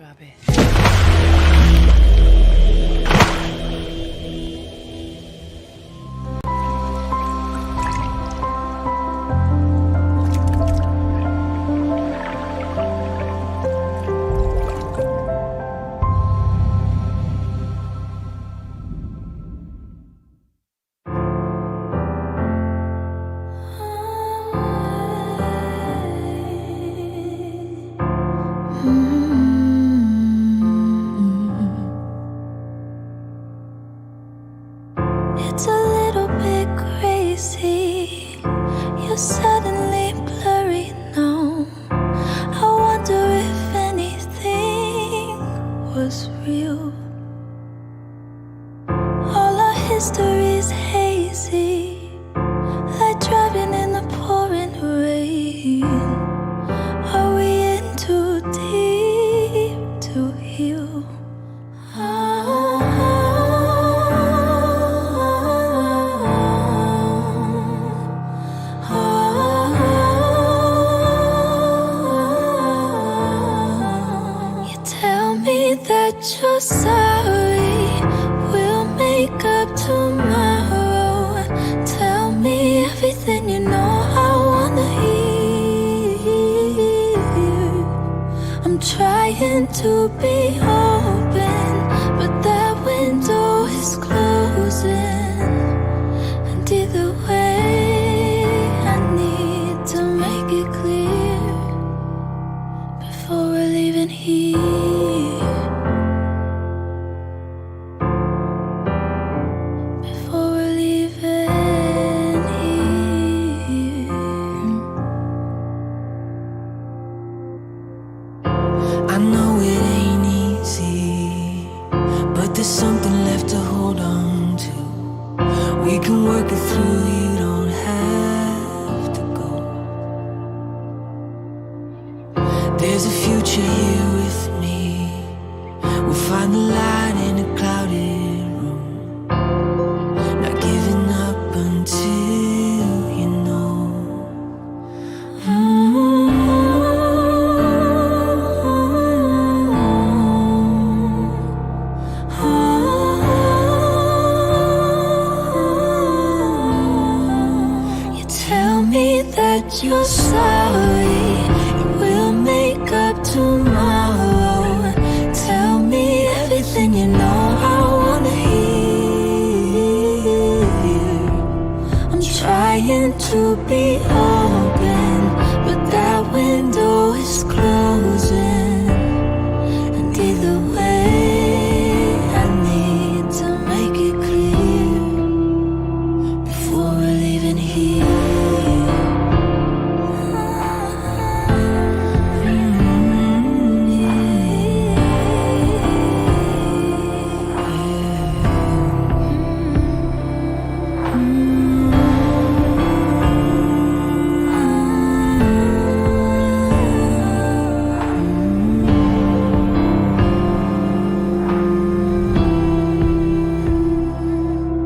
Abi. It's a little bit crazy. You're suddenly blurry now. I wonder if anything was real. All our history's hazy, like driving in the pouring rain. Are we in too deep to heal? You tell me that you're sorry, we'll make up tomorrow. Tell me everything you know I wanna hear. I'm trying to be open, but that window is closing. And either way, I need to make it clear before we're leaving here. Before we're leaving here. I know it ain't easy, but there's something left to hold on to. We can work it through, you don't have to go. There's a future here with me. We'll find the light in a clouded room. Not giving up until you know. You tell me that you're sorry, we'll make up tomorrow. Tell me everything you know I wanna hear. I'm trying to be open, but that window is closing. And either way, I need to make it clear before we're leaving here.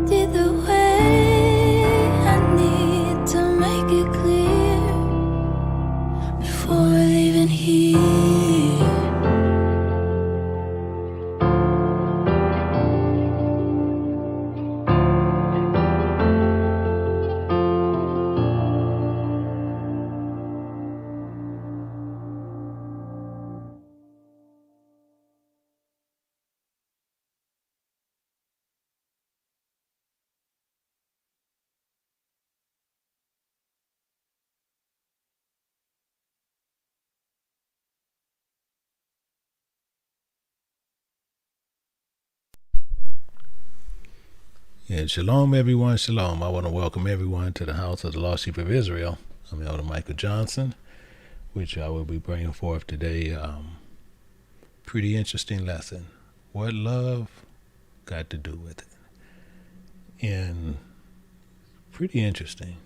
Either way, I need to make it clear before we're leaving here. And shalom, everyone. Shalom. I want to welcome everyone to the house of the Lost Sheep of Israel. I'm Elder Michael Johnson, which I will be bringing forth today. Pretty interesting lesson. What love got to do with it? And pretty interesting.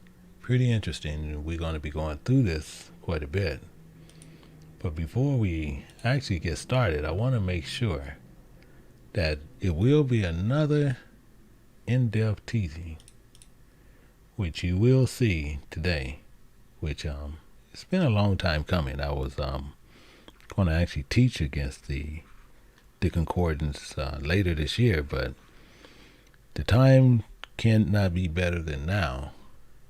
We're going to be going through this quite a bit. But before we actually get started, I want to make sure that it will be another in-depth teaching, which you will see today, which it's been a long time coming. I was going to actually teach against the concordance later this year, but the time cannot be better than now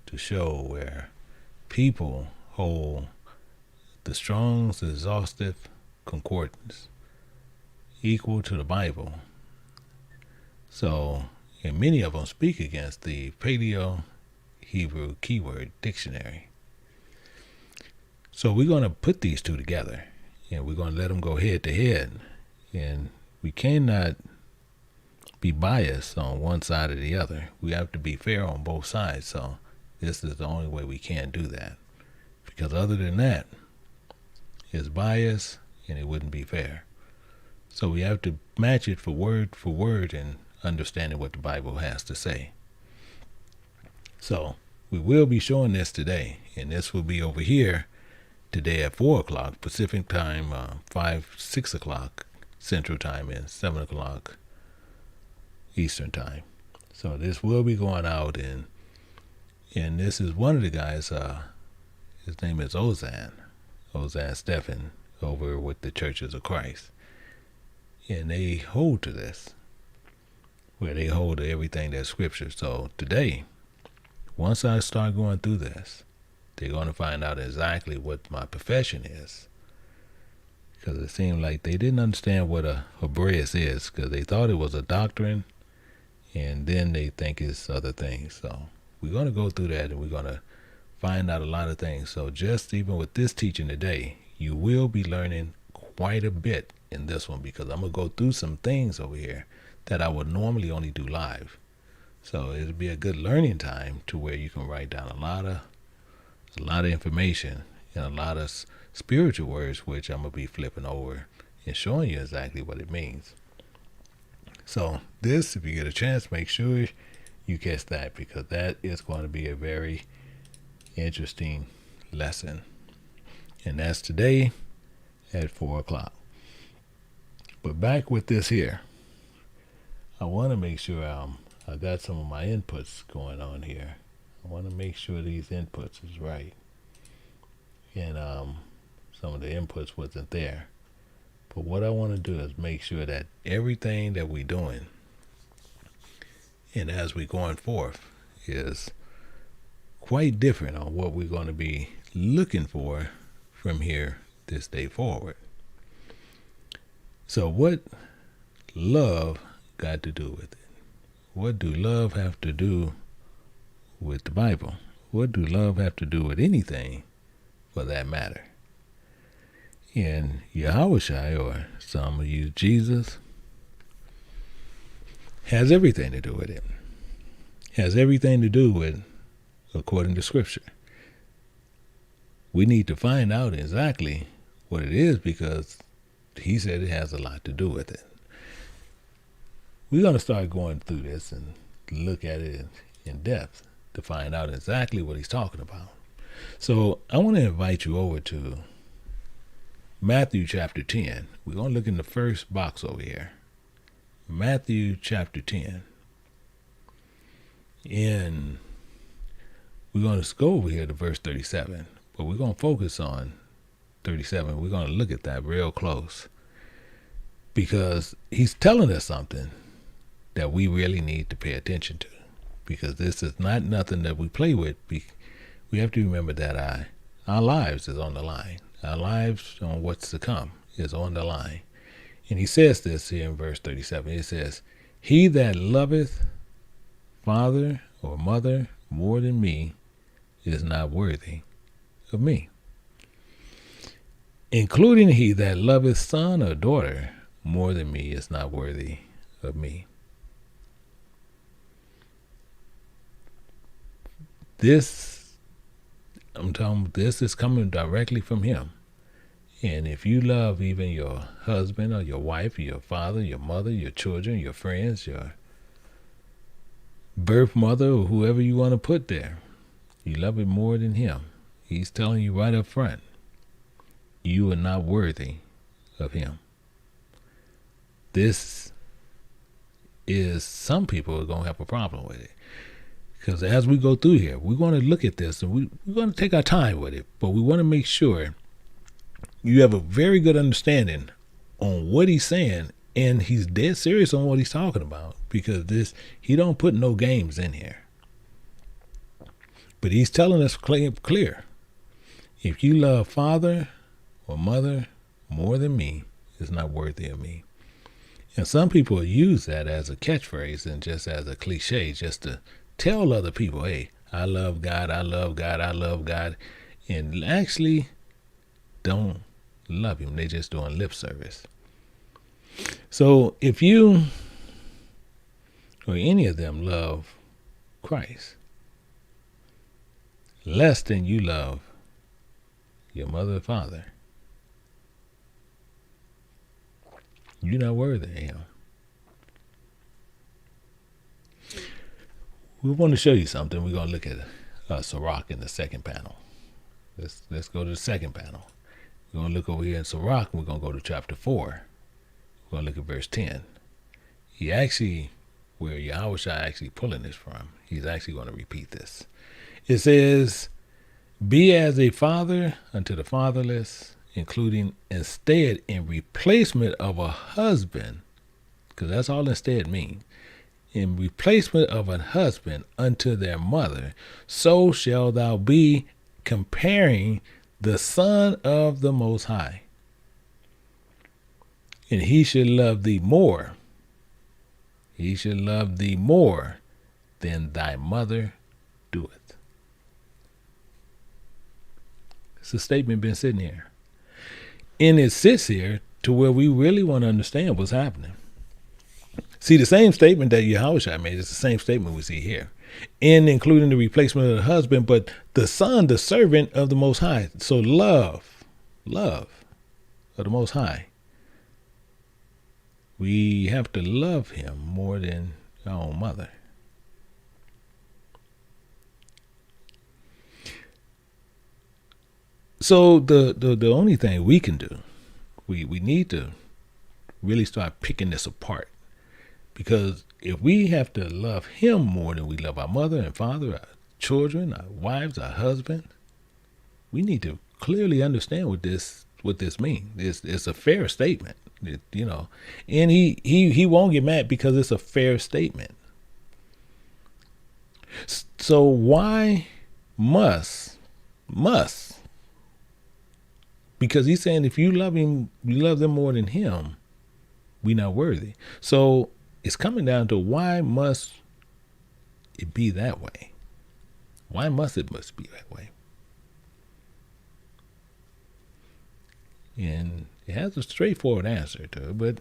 to show where people hold the Strong's exhaustive concordance equal to the Bible. So, and many of them speak against the Paleo Hebrew keyword dictionary. So we're going to put these two together, and we're going to let them go head to head. And we cannot be biased on one side or the other. We have to be fair on both sides. So this is the only way we can do that. Because other than that, it's bias and it wouldn't be fair. So we have to match it for word and understanding what the Bible has to say. So we will be showing this today, and this will be over here today at 4 o'clock Pacific time, 6 o'clock Central time, and 7 o'clock Eastern time. So this will be going out, and this is one of the guys, his name is Ozan Stephan, over with the Churches of Christ. And they hold to this, where they hold to everything that's scripture. So today, once I start going through this, they're going to find out exactly what my profession is. Because it seemed like they didn't understand what a Hebraeus is, because they thought it was a doctrine, and then they think it's other things. So we're going to go through that, and we're going to find out a lot of things. So just even with this teaching today, you will be learning quite a bit in this one, because I'm going to go through some things over here that I would normally only do live. So it'll be a good learning time to where you can write down a lot of information and a lot of spiritual words, which I'm going to be flipping over and showing you exactly what it means. So this, if you get a chance, make sure you catch that, because that is going to be a very interesting lesson. And that's today at 4 o'clock. But back with this here, I want to make sure I got some of my inputs going on here. I want to make sure these inputs is right. And some of the inputs wasn't there. But what I want to do is make sure that everything that we're doing, and as we're going forth, is quite different on what we're going to be looking for from here this day forward. So what love got to do with it? What do love have to do with the Bible? What do love have to do with anything for that matter? And Yahushua, or some of you Jesus, has everything to do with it. Has everything to do with, according to Scripture. We need to find out exactly what it is, because he said it has a lot to do with it. We're going to start going through this and look at it in depth to find out exactly what he's talking about. So I want to invite you over to Matthew chapter 10. We're going to look in the first box over here. Matthew chapter 10. And we're going to go over here to verse 37. But we're going to focus on 37. We're going to look at that real close, because he's telling us something that we really need to pay attention to, because this is not nothing that we play with. We have to remember that our lives is on the line. Our lives on what's to come is on the line. And he says this here in verse 37. He says, "He that loveth father or mother more than me is not worthy of me. Including he that loveth son or daughter more than me is not worthy of me." This, I'm telling, this is coming directly from him. And if you love even your husband or your wife, or your father, your mother, your children, your friends, your birth mother, or whoever you want to put there, you love it more than him, he's telling you right up front, you are not worthy of him. This is, some people are going to have a problem with it. Because as we go through here, we're going to look at this, and we're going to take our time with it. But we want to make sure, you have a very good understanding on what he's saying, and he's dead serious on what he's talking about, because he don't put no games in here. But he's telling us clear. If you love father or mother more than me, it's not worthy of me. And some people use that as a catchphrase and just as a cliche, just to tell other people, hey, I love God, I love God, I love God, and actually don't love him. They just doing lip service. So if you or any of them love Christ less than you love your mother or father, you're not worthy of him. We want to show you something. We're going to look at Sirach in the second panel. Let's go to the second panel. We're going to look over here in Sirach. We're going to go to chapter 4. We're going to look at verse 10. He actually, where Yahushua actually pulling this from, he's actually going to repeat this. It says, be as a father unto the fatherless, including instead in replacement of a husband, because that's all instead mean, in replacement of a husband unto their mother, so shall thou be, comparing the Son of the Most High. And he should love thee more. He should love thee more than thy mother doeth. It's a statement been sitting here. And it sits here to where we really want to understand what's happening. See, the same statement that Yahushua made is the same statement we see here. And including the replacement of the husband, but the son, the servant of the Most High. So love of the Most High. We have to love him more than our own mother. So the only thing we can do, we need to really start picking this apart. Because if we have to love him more than we love our mother and father, our children, our wives, our husband, we need to clearly understand what this means. It's a fair statement, you know. And he won't get mad because it's a fair statement. So why must? Because he's saying if you love him, you love them more than him, we not worthy. So it's coming down to why must it be that way? Why must it be that way? And it has a straightforward answer to it, but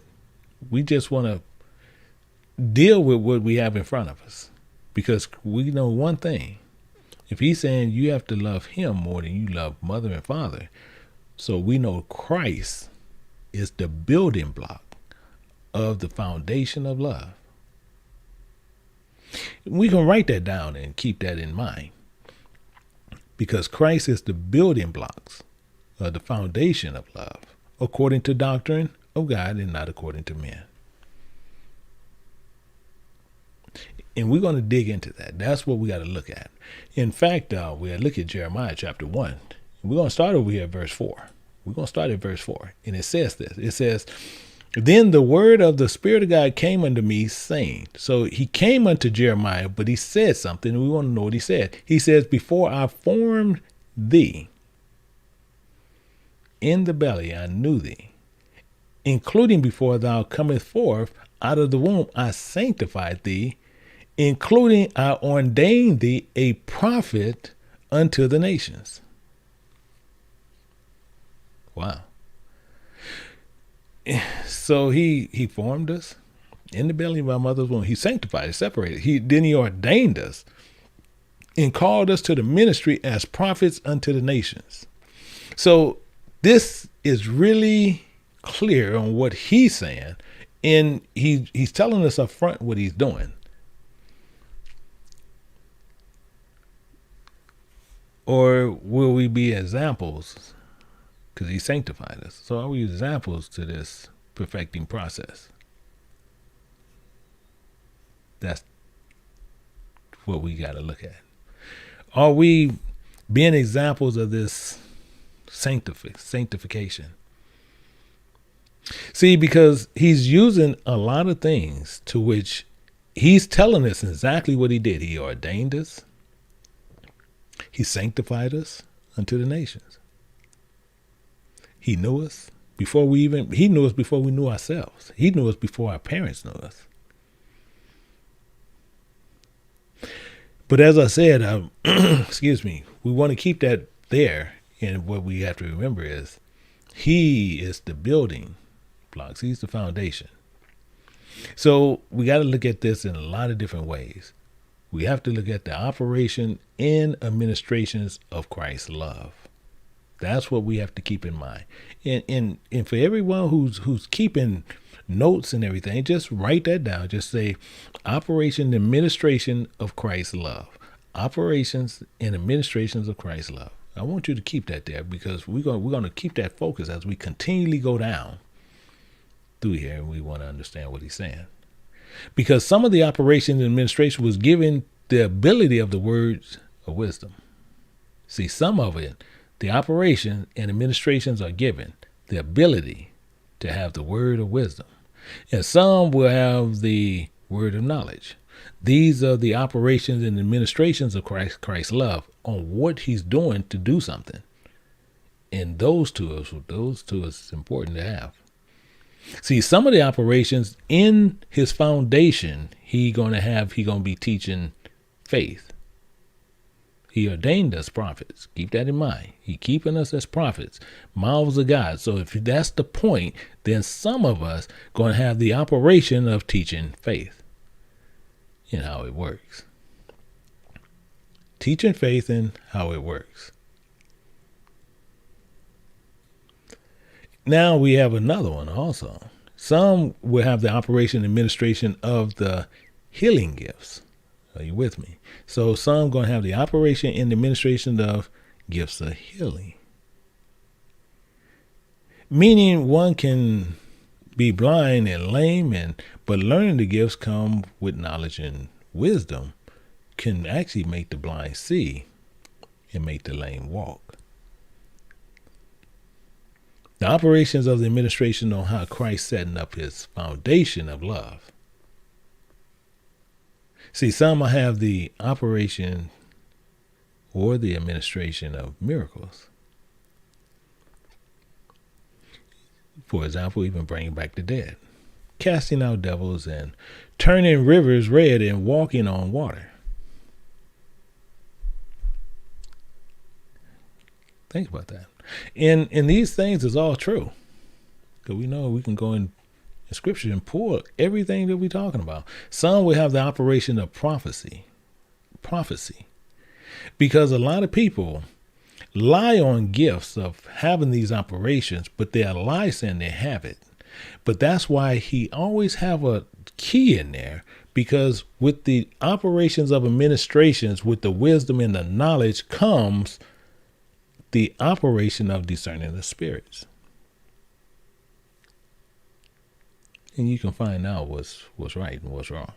we just want to deal with what we have in front of us. Because we know one thing. If he's saying you have to love him more than you love mother and father, so we know Christ is the building block of the foundation of love. We can write that down and keep that in mind. Because Christ is the building blocks of the foundation of love, according to doctrine of God and not according to men. And we're going to dig into that. That's what we got to look at. In fact, we'll look at Jeremiah chapter 1. We're going to start over here at verse 4. We're going to start at verse 4. And it says this. It says, then the word of the Spirit of God came unto me, saying. So he came unto Jeremiah, but he said something. We want to know what he said. He says, before I formed thee in the belly, I knew thee. Including before thou comest forth out of the womb, I sanctified thee. Including I ordained thee a prophet unto the nations. Wow. So he formed us in the belly of our mother's womb. He sanctified, separated. Then he ordained us and called us to the ministry as prophets unto the nations. So this is really clear on what he's saying. And he's telling us up front what he's doing. Or will we be examples? Because he sanctified us. So are we examples to this perfecting process? That's what we got to look at. Are we being examples of this sanctification. See, because he's using a lot of things to which he's telling us exactly what he did. He ordained us. He sanctified us unto the nations. He knew us before we knew ourselves. He knew us before our parents knew us. But as I said, excuse me, we want to keep that there. And what we have to remember is he is the building blocks. He's the foundation. So we got to look at this in a lot of different ways. We have to look at the operation and administrations of Christ's love. That's what we have to keep in mind. And for everyone who's keeping notes and everything, just write that down. Just say operation and administration of Christ's love. Operations and administrations of Christ's love. I want you to keep that there because we're going to keep that focus as we continually go down through here, and we want to understand what he's saying. Because some of the operation and administration was given the ability of the words of wisdom. See, some of it, the operation and administrations are given the ability to have the word of wisdom. And some will have the word of knowledge. These are the operations and administrations of Christ's love on what he's doing to do something. And those two is important to have. See, some of the operations in his foundation, he gonna be teaching faith. He ordained us prophets. Keep that in mind. He keeping us as prophets, mouths of God. So if that's the point, then some of us going to have the operation of teaching faith and how it works. Teaching faith and how it works. Now we have another one also. Some will have the operation and administration of the healing gifts. Are you with me? So some going to have the operation and administration of gifts of healing. Meaning one can be blind and lame, but learning the gifts come with knowledge and wisdom can actually make the blind see and make the lame walk. The operations of the administration on how Christ setting up his foundation of love. See, some have the operation or the administration of miracles. For example, even bringing back the dead, casting out devils and turning rivers red and walking on water. Think about that. And these things is all true. Because we know we can go in scripture and pull everything that we're talking about. Some will have the operation of prophecy. Because a lot of people lie on gifts of having these operations, but they lie saying they have it. But that's why he always have a key in there, because with the operations of administrations, with the wisdom and the knowledge comes the operation of discerning the spirits. And you can find out what's right and what's wrong.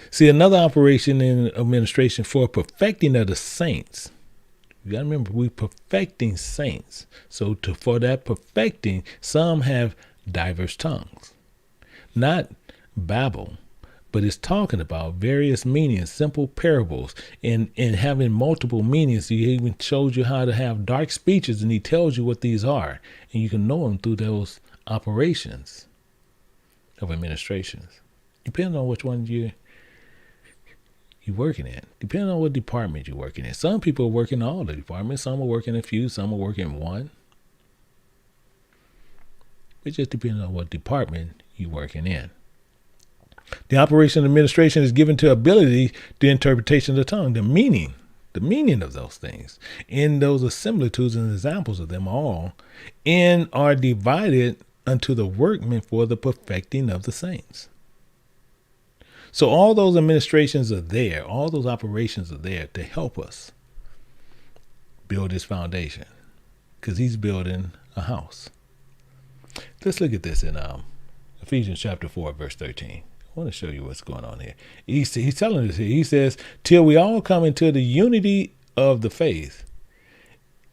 See, another operation in administration for perfecting of the saints. You got to remember, we're perfecting saints. So for that perfecting, some have diverse tongues. Not babble, but it's talking about various meanings, simple parables, and having multiple meanings. He even shows you how to have dark speeches, and he tells you what these are. And you can know them through those operations of administrations. Depending on which one you're working in. Depending on what department you're working in. Some people are working in all the departments. Some are working in a few. Some are working in one. It just depends on what department you're working in. The operation of administration is given to ability, the interpretation of the tongue, the meaning of those things. And those are similitudes and examples of them all, and are divided unto the workmen for the perfecting of the saints. So all those administrations are there. All those operations are there to help us build his foundation, because he's building a house. Let's look at this in Ephesians chapter 4, verse 13. I want to show you what's going on here. He's telling us here, he says, till we all come into the unity of the faith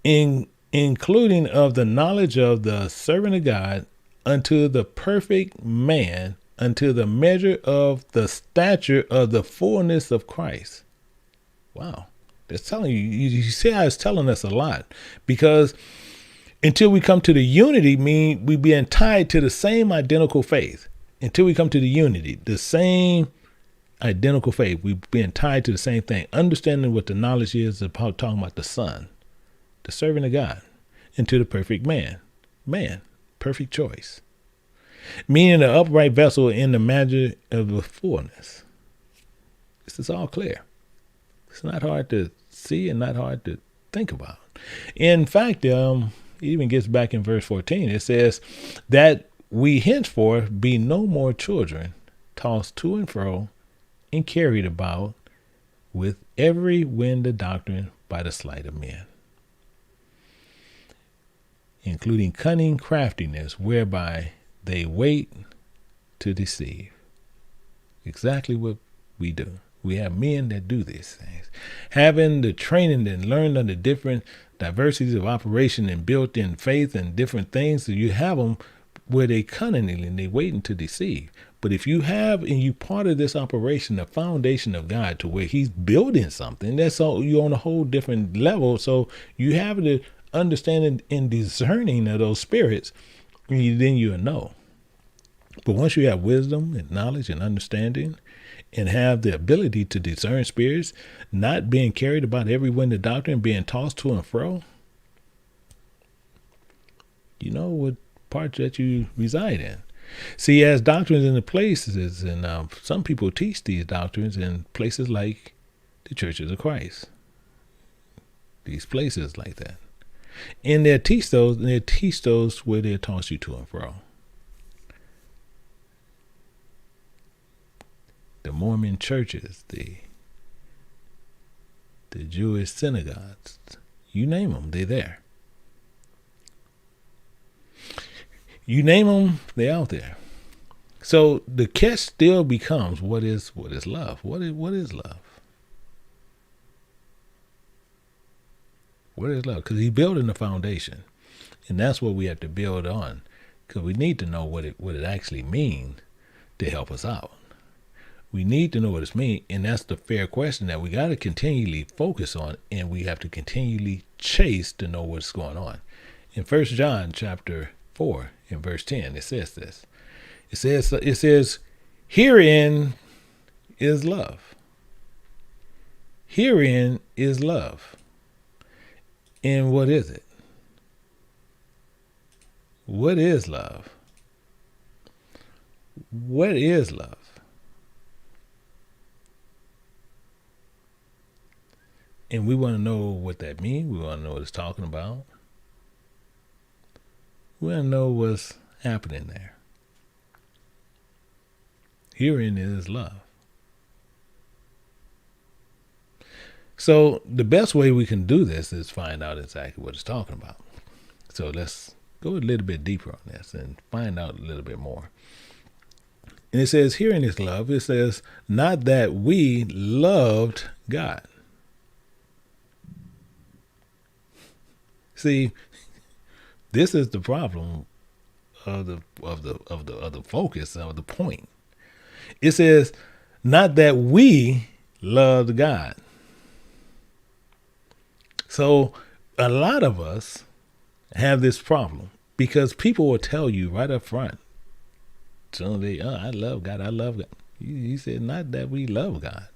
including of the knowledge of the servant of God, unto the perfect man, unto the measure of the stature of the fullness of Christ. Wow. That's telling you, you see how it's telling us a lot, because until we come to the unity, mean we being tied to the same identical faith. Until we come to the unity, the same identical faith, we being tied to the same thing, understanding what the knowledge is about, talking about the Son, the servant of God, into the perfect man, perfect choice, meaning the upright vessel in the measure of the fullness. This is all clear. It's not hard to see and not hard to think about. In fact, it even gets back in verse 14. It says that we henceforth be no more children, tossed to and fro and carried about with every wind of doctrine by the sleight of men, including cunning craftiness, whereby they wait to deceive. Exactly what we do. We have men that do these things, having the training and learned under different diversities of operation and built in faith and different things. So you have them where they cunningly and they waiting to deceive. But if you have and you part of this operation, the foundation of God, to where He's building something, that's all, you're on a whole different level. So you have the understanding and discerning of those spirits, then you'll know. But once you have wisdom and knowledge and understanding, and have the ability to discern spirits, not being carried about every wind of doctrine, being tossed to and fro, you know what part that you reside in. See, as doctrines in the places, and some people teach these doctrines in places like the churches of Christ, these places like that, and they teach those where they toss you to and fro. The Mormon churches, the Jewish synagogues, you name them, they're there. You name them, they're out there. So the catch still becomes, what is love? What is love? What is love? Because He's building the foundation, and that's what we have to build on. Because we need to know what it actually means to help us out. We need to know what it means, and that's the fair question that we got to continually focus on, and we have to continually chase to know what's going on. In 1 John chapter 4, in verse 10, it says this. It says, herein is love. Herein is love. And what is it? What is love? What is love? And we want to know what that means. We want to know what it's talking about. We want to know what's happening there. Herein is love. So the best way we can do this is find out exactly what it's talking about. So let's go a little bit deeper on this and find out a little bit more. And it says, herein is love. It says, not that we loved God. See, this is the problem of the focus of the point. It says, not that we loved God. So a lot of us have this problem because people will tell you right up front. So they, I love God. I love God. He said, not that we love God.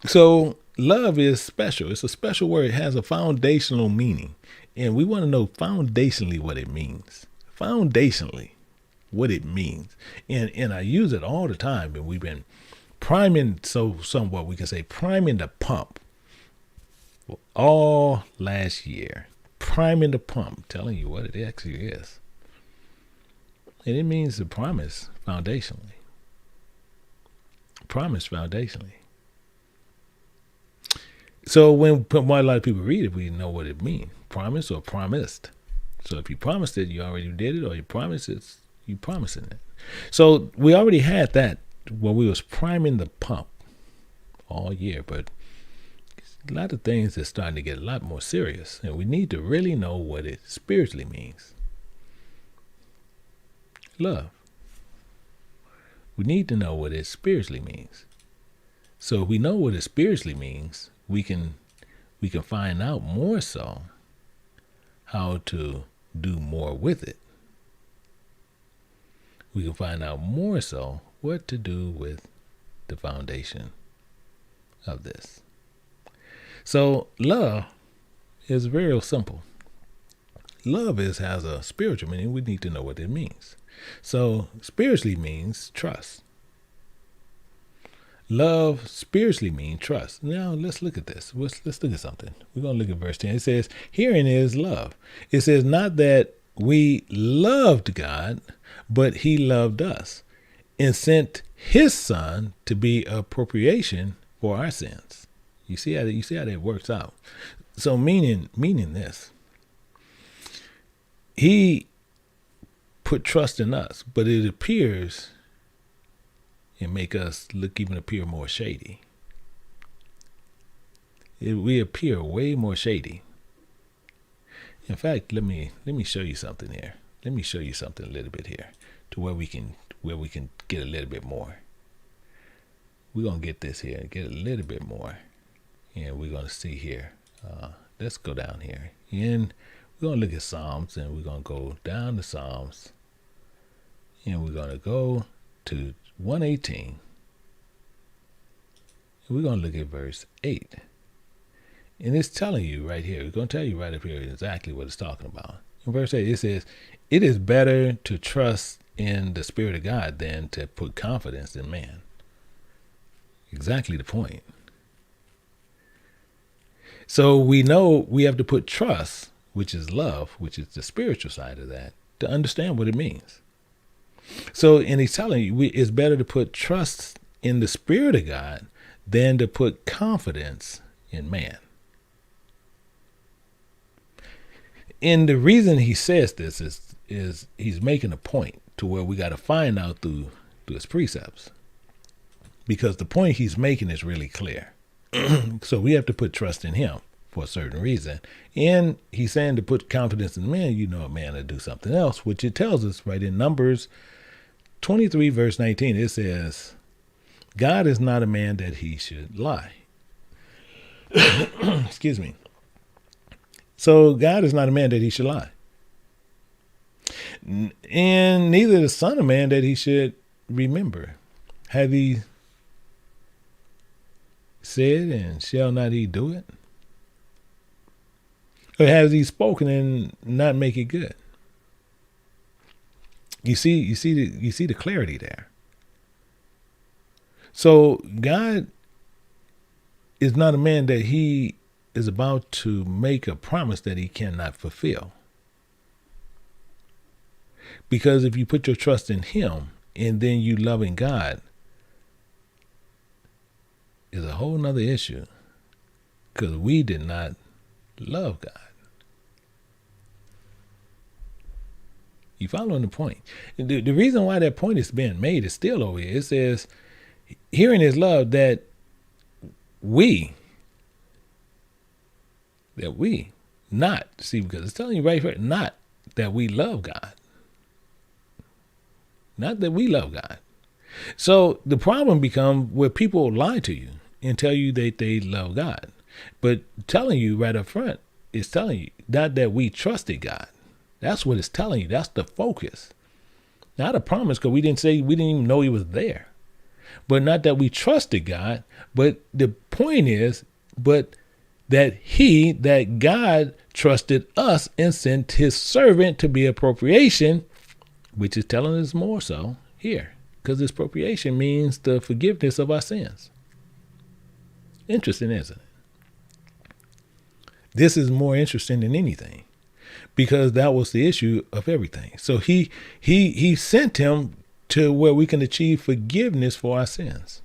So love is special. It's a special word. It has a foundational meaning. And we want to know foundationally what it means. Foundationally what it means. And I use it all the time. And we've been priming, so somewhat we can say priming the pump all last year. Priming the pump, telling you what it actually is. And it means to promise foundationally. Promise foundationally. So when a lot of people read it, we know what it means. Promise or promised. So if you promised it, you already did it, or you promised it, you promising it. So we already had that when we was priming the pump all year, but a lot of things are starting to get a lot more serious, and we need to really know what it spiritually means. Love. We need to know what it spiritually means. So if we know what it spiritually means, we can find out more so how to do more with it. We can find out more so what to do with the foundation of this. So love is very simple. Love has a spiritual meaning. We need to know what it means. So spiritually means trust. Love spiritually means trust. Now let's look at this. Let's look at something. We're going to look at verse 10. It says, herein is love. It says not that we loved God, but he loved us and sent his son to be a propitiation for our sins. You see how that works out. So meaning this. He put trust in us, but it appears and make us appear more shady. We appear way more shady. In fact, let me show you something here. Let me show you something a little bit here to where we can get a little bit more. We're gonna get this here, get a little bit more, and we're gonna see here. Let's go down here, and we're gonna look at Psalms, and we're gonna go down to Psalms, and we're gonna go to 118, and we're gonna look at verse 8. And it's telling you right here, it's going to tell you right up here exactly what it's talking about. In verse 8, it says, it is better to trust in the Spirit of God than to put confidence in man. Exactly the point. So we know we have to put trust, which is love, which is the spiritual side of that, to understand what it means. So, and he's telling you, it's better to put trust in the Spirit of God than to put confidence in man. And the reason he says this is he's making a point to where we got to find out through his precepts, because the point he's making is really clear. So we have to put trust in him for a certain reason. And he's saying to put confidence in man, a man to do something else, which it tells us right in Numbers 23 verse 19. It says, God is not a man that he should lie. Excuse me. So God is not a man that he should lie. And neither the son of man that he should remember. Have he said, and shall not he do it? Or has he spoken and not make it good? You see the clarity there. So God is not a man that he is about to make a promise that he cannot fulfill. Because if you put your trust in him and then you loving God, is a whole nother issue, because we did not love God. You following the point? The reason why that point is being made is still over here. It says, herein is love that we not, see, because it's telling you right here, not that we love God. Not that we love God. So the problem becomes where people lie to you and tell you that they love God. But telling you right up front, it's telling you not that we trusted God. That's what it's telling you. That's the focus. Not a promise, because we didn't even know he was there. But not that we trusted God. But the point is, that God trusted us and sent his servant to be a propitiation, which is telling us more so here, because this propitiation means the forgiveness of our sins. Interesting, isn't it? This is more interesting than anything, because that was the issue of everything. So he sent him to where we can achieve forgiveness for our sins.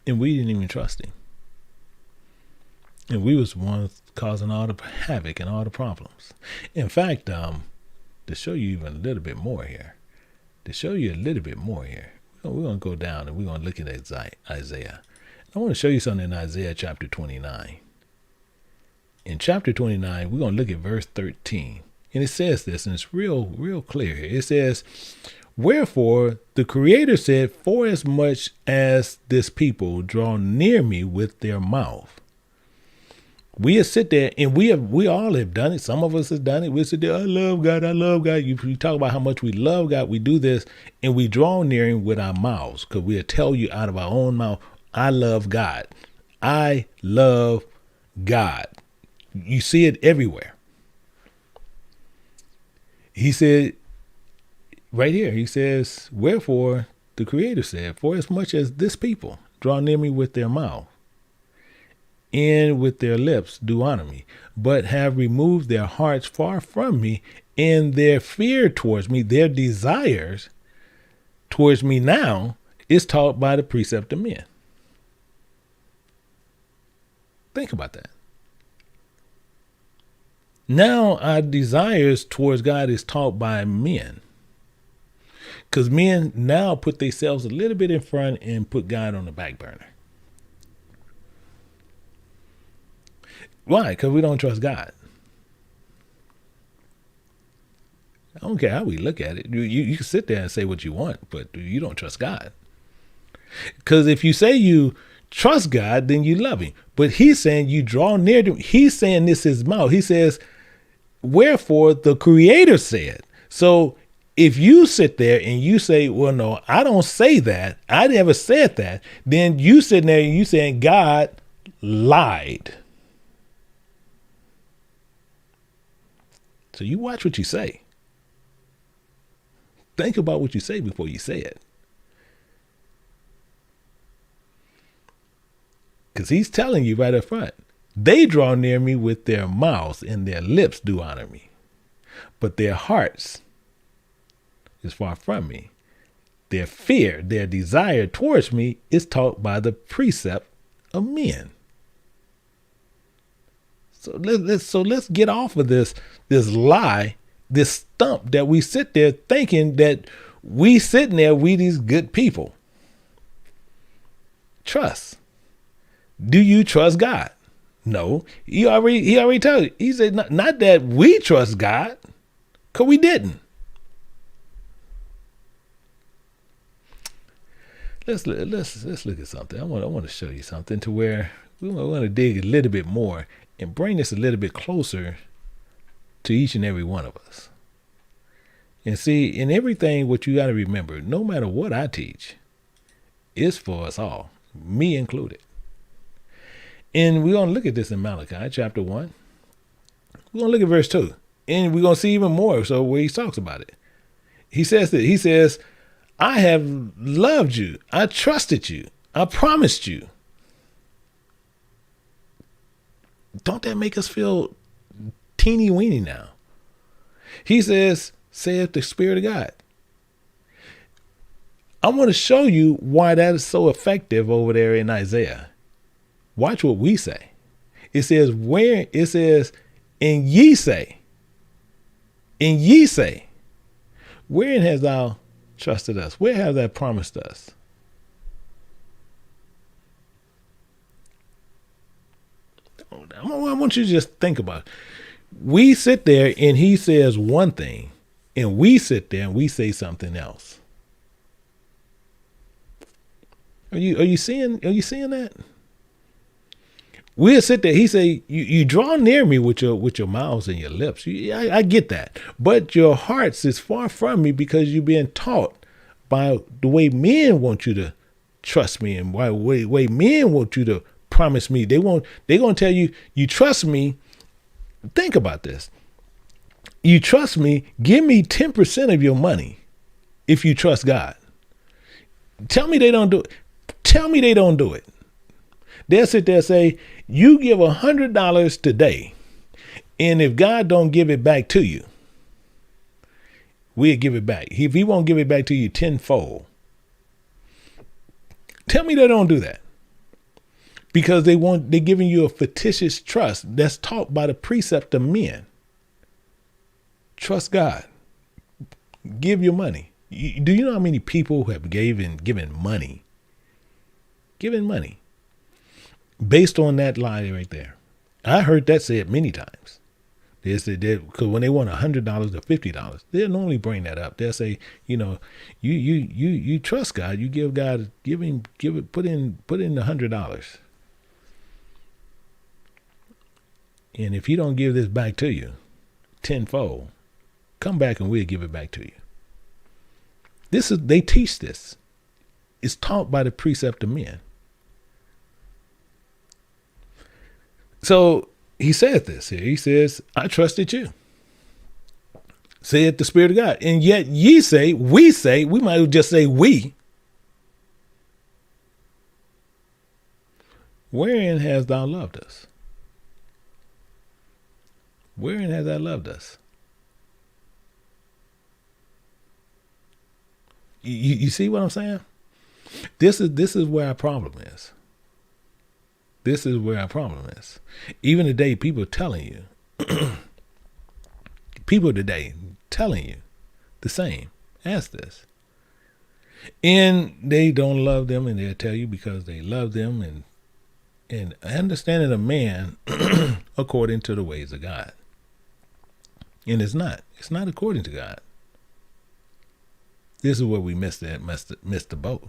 And we didn't even trust him. And we was the ones causing all the havoc and all the problems. In fact, to show you even a little bit more here, we're We're going to go down and we're going to look at Isaiah. I want to show you something in Isaiah chapter 29. In chapter 29, we're going to look at verse 13. And it says this, and it's real clear here. It says, wherefore the Creator said, for as much as this people draw near me with their mouth. We sit there and we all have done it. Some of us have done it. We sit there, I love God, I love God. You talk about how much we love God. We do this and we draw near him with our mouths, because we'll tell you out of our own mouth, I love God. I love God. You see it everywhere. He said right here, he says, wherefore the Creator said, for as much as this people draw near me with their mouth, and with their lips do honor me, but have removed their hearts far from me, and their fear towards me, their desires towards me now is taught by the precept of men. Think about that. Now our desires towards God is taught by men, because men now put themselves a little bit in front and put God on the back burner. Why? Because we don't trust God. I don't care how we look at it. You can sit there and say what you want, but you don't trust God. Because if you say you trust God, then you love him. But he's saying you draw near to him. He's saying this is his mouth. He says, wherefore the Creator said. So if you sit there and you say, well, no, I don't say that, I never said that, then you sitting there and you saying God lied. So you watch what you say. Think about what you say before you say it. Because he's telling you right up front, they draw near me with their mouths and their lips do honor me, but their hearts is far from me. Their fear, their desire towards me is taught by the precept of men. So let's get off of this lie, this stump that we sit there thinking that we sitting there, we these good people. Trust. Do you trust God? No. He already told you. He said not that we trust God, because we didn't. Let's look at something. I want to show you something to where we want to dig a little bit more and bring this a little bit closer to each and every one of us. And see, in everything, what you got to remember, no matter what I teach, it's for us all, me included. And we're going to look at this in Malachi chapter 1. We're going to look at verse 2. And we're going to see even more so where he talks about it. He says that, he says, I have loved you. I trusted you. I promised you. Don't that make us feel teeny weeny now? He says, saith the Spirit of God. I want to show you why that is so effective over there in Isaiah. Watch what we say. It says, and ye say, wherein hast thou trusted us? Where have thou promised us? I want you to just think about it. We sit there and he says one thing, and we sit there and we say something else. Are you seeing that? We'll sit there. He say, you draw near me with your mouths and your lips. I get that. But your hearts is far from me, because you're being taught by the way men want you to trust me, and the way men want you to promise me. They're going to tell you, you trust me. Think about this. You trust me. Give me 10% of your money if you trust God. Tell me they don't do it. Tell me they don't do it. They'll sit there and say, you give $100 today, and if God don't give it back to you, we'll give it back. If he won't give it back to you tenfold. Tell me they don't do that. Because they're giving you a fictitious trust that's taught by the precept of men. Trust God. Give your money. Do you know how many people have given money based on that lie right there? I heard that said many times. They said that because when they want $100 or $50, they'll normally bring that up. They'll say, you trust God, you give God, put in the $100. And if he don't give this back to you tenfold, come back and we'll give it back to you. They teach this. It's taught by the precept of men. So he says this here. He says, I trusted you, said the Spirit of God. And yet we might as well just say we. Wherein hast thou loved us? Wherein has thou loved us? You see what I'm saying? This is where our problem is. This is where our problem is. Even today, people today telling you the same as this. And they don't love them, and they'll tell you because they love them and understanding a man according to the ways of God. And it's not according to God. This is where we missed the boat.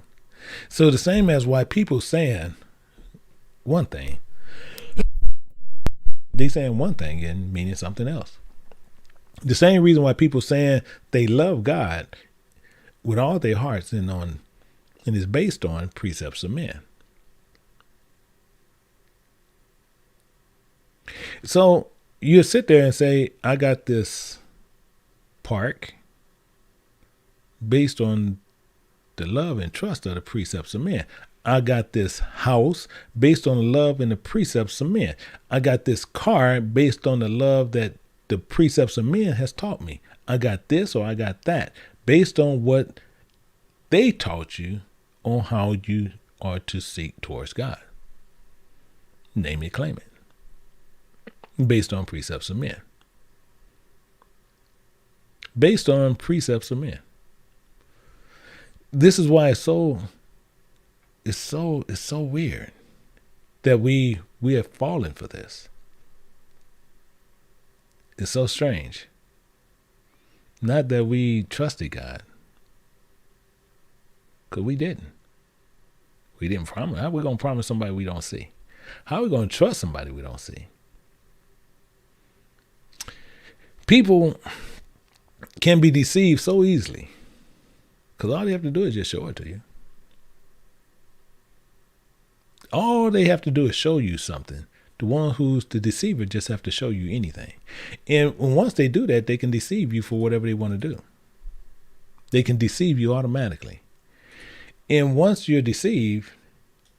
So the same as why people saying one thing, they saying one thing and meaning something else. The same reason why people saying they love God with all their hearts and is based on precepts of men. So you sit there and say, I got this park based on the love and trust of the precepts of men. I got this house based on the love and the precepts of men. I got this car based on the love that the precepts of men has taught me. I got this or I got that based on what they taught you on how you are to seek towards God. Name it, claim it. Based on precepts of men. Based on precepts of men. This is why it's so weird that we have fallen for this. It's so strange. Not that we trusted God, because we didn't. We didn't promise. How are we going to promise somebody we don't see? How are we going to trust somebody we don't see? People can be deceived so easily. Because all they have to do is just show it to you. All they have to do is show you something. The one who's the deceiver just have to show you anything. And once they do that, they can deceive you for whatever they want to do. They can deceive you automatically. And once you're deceived,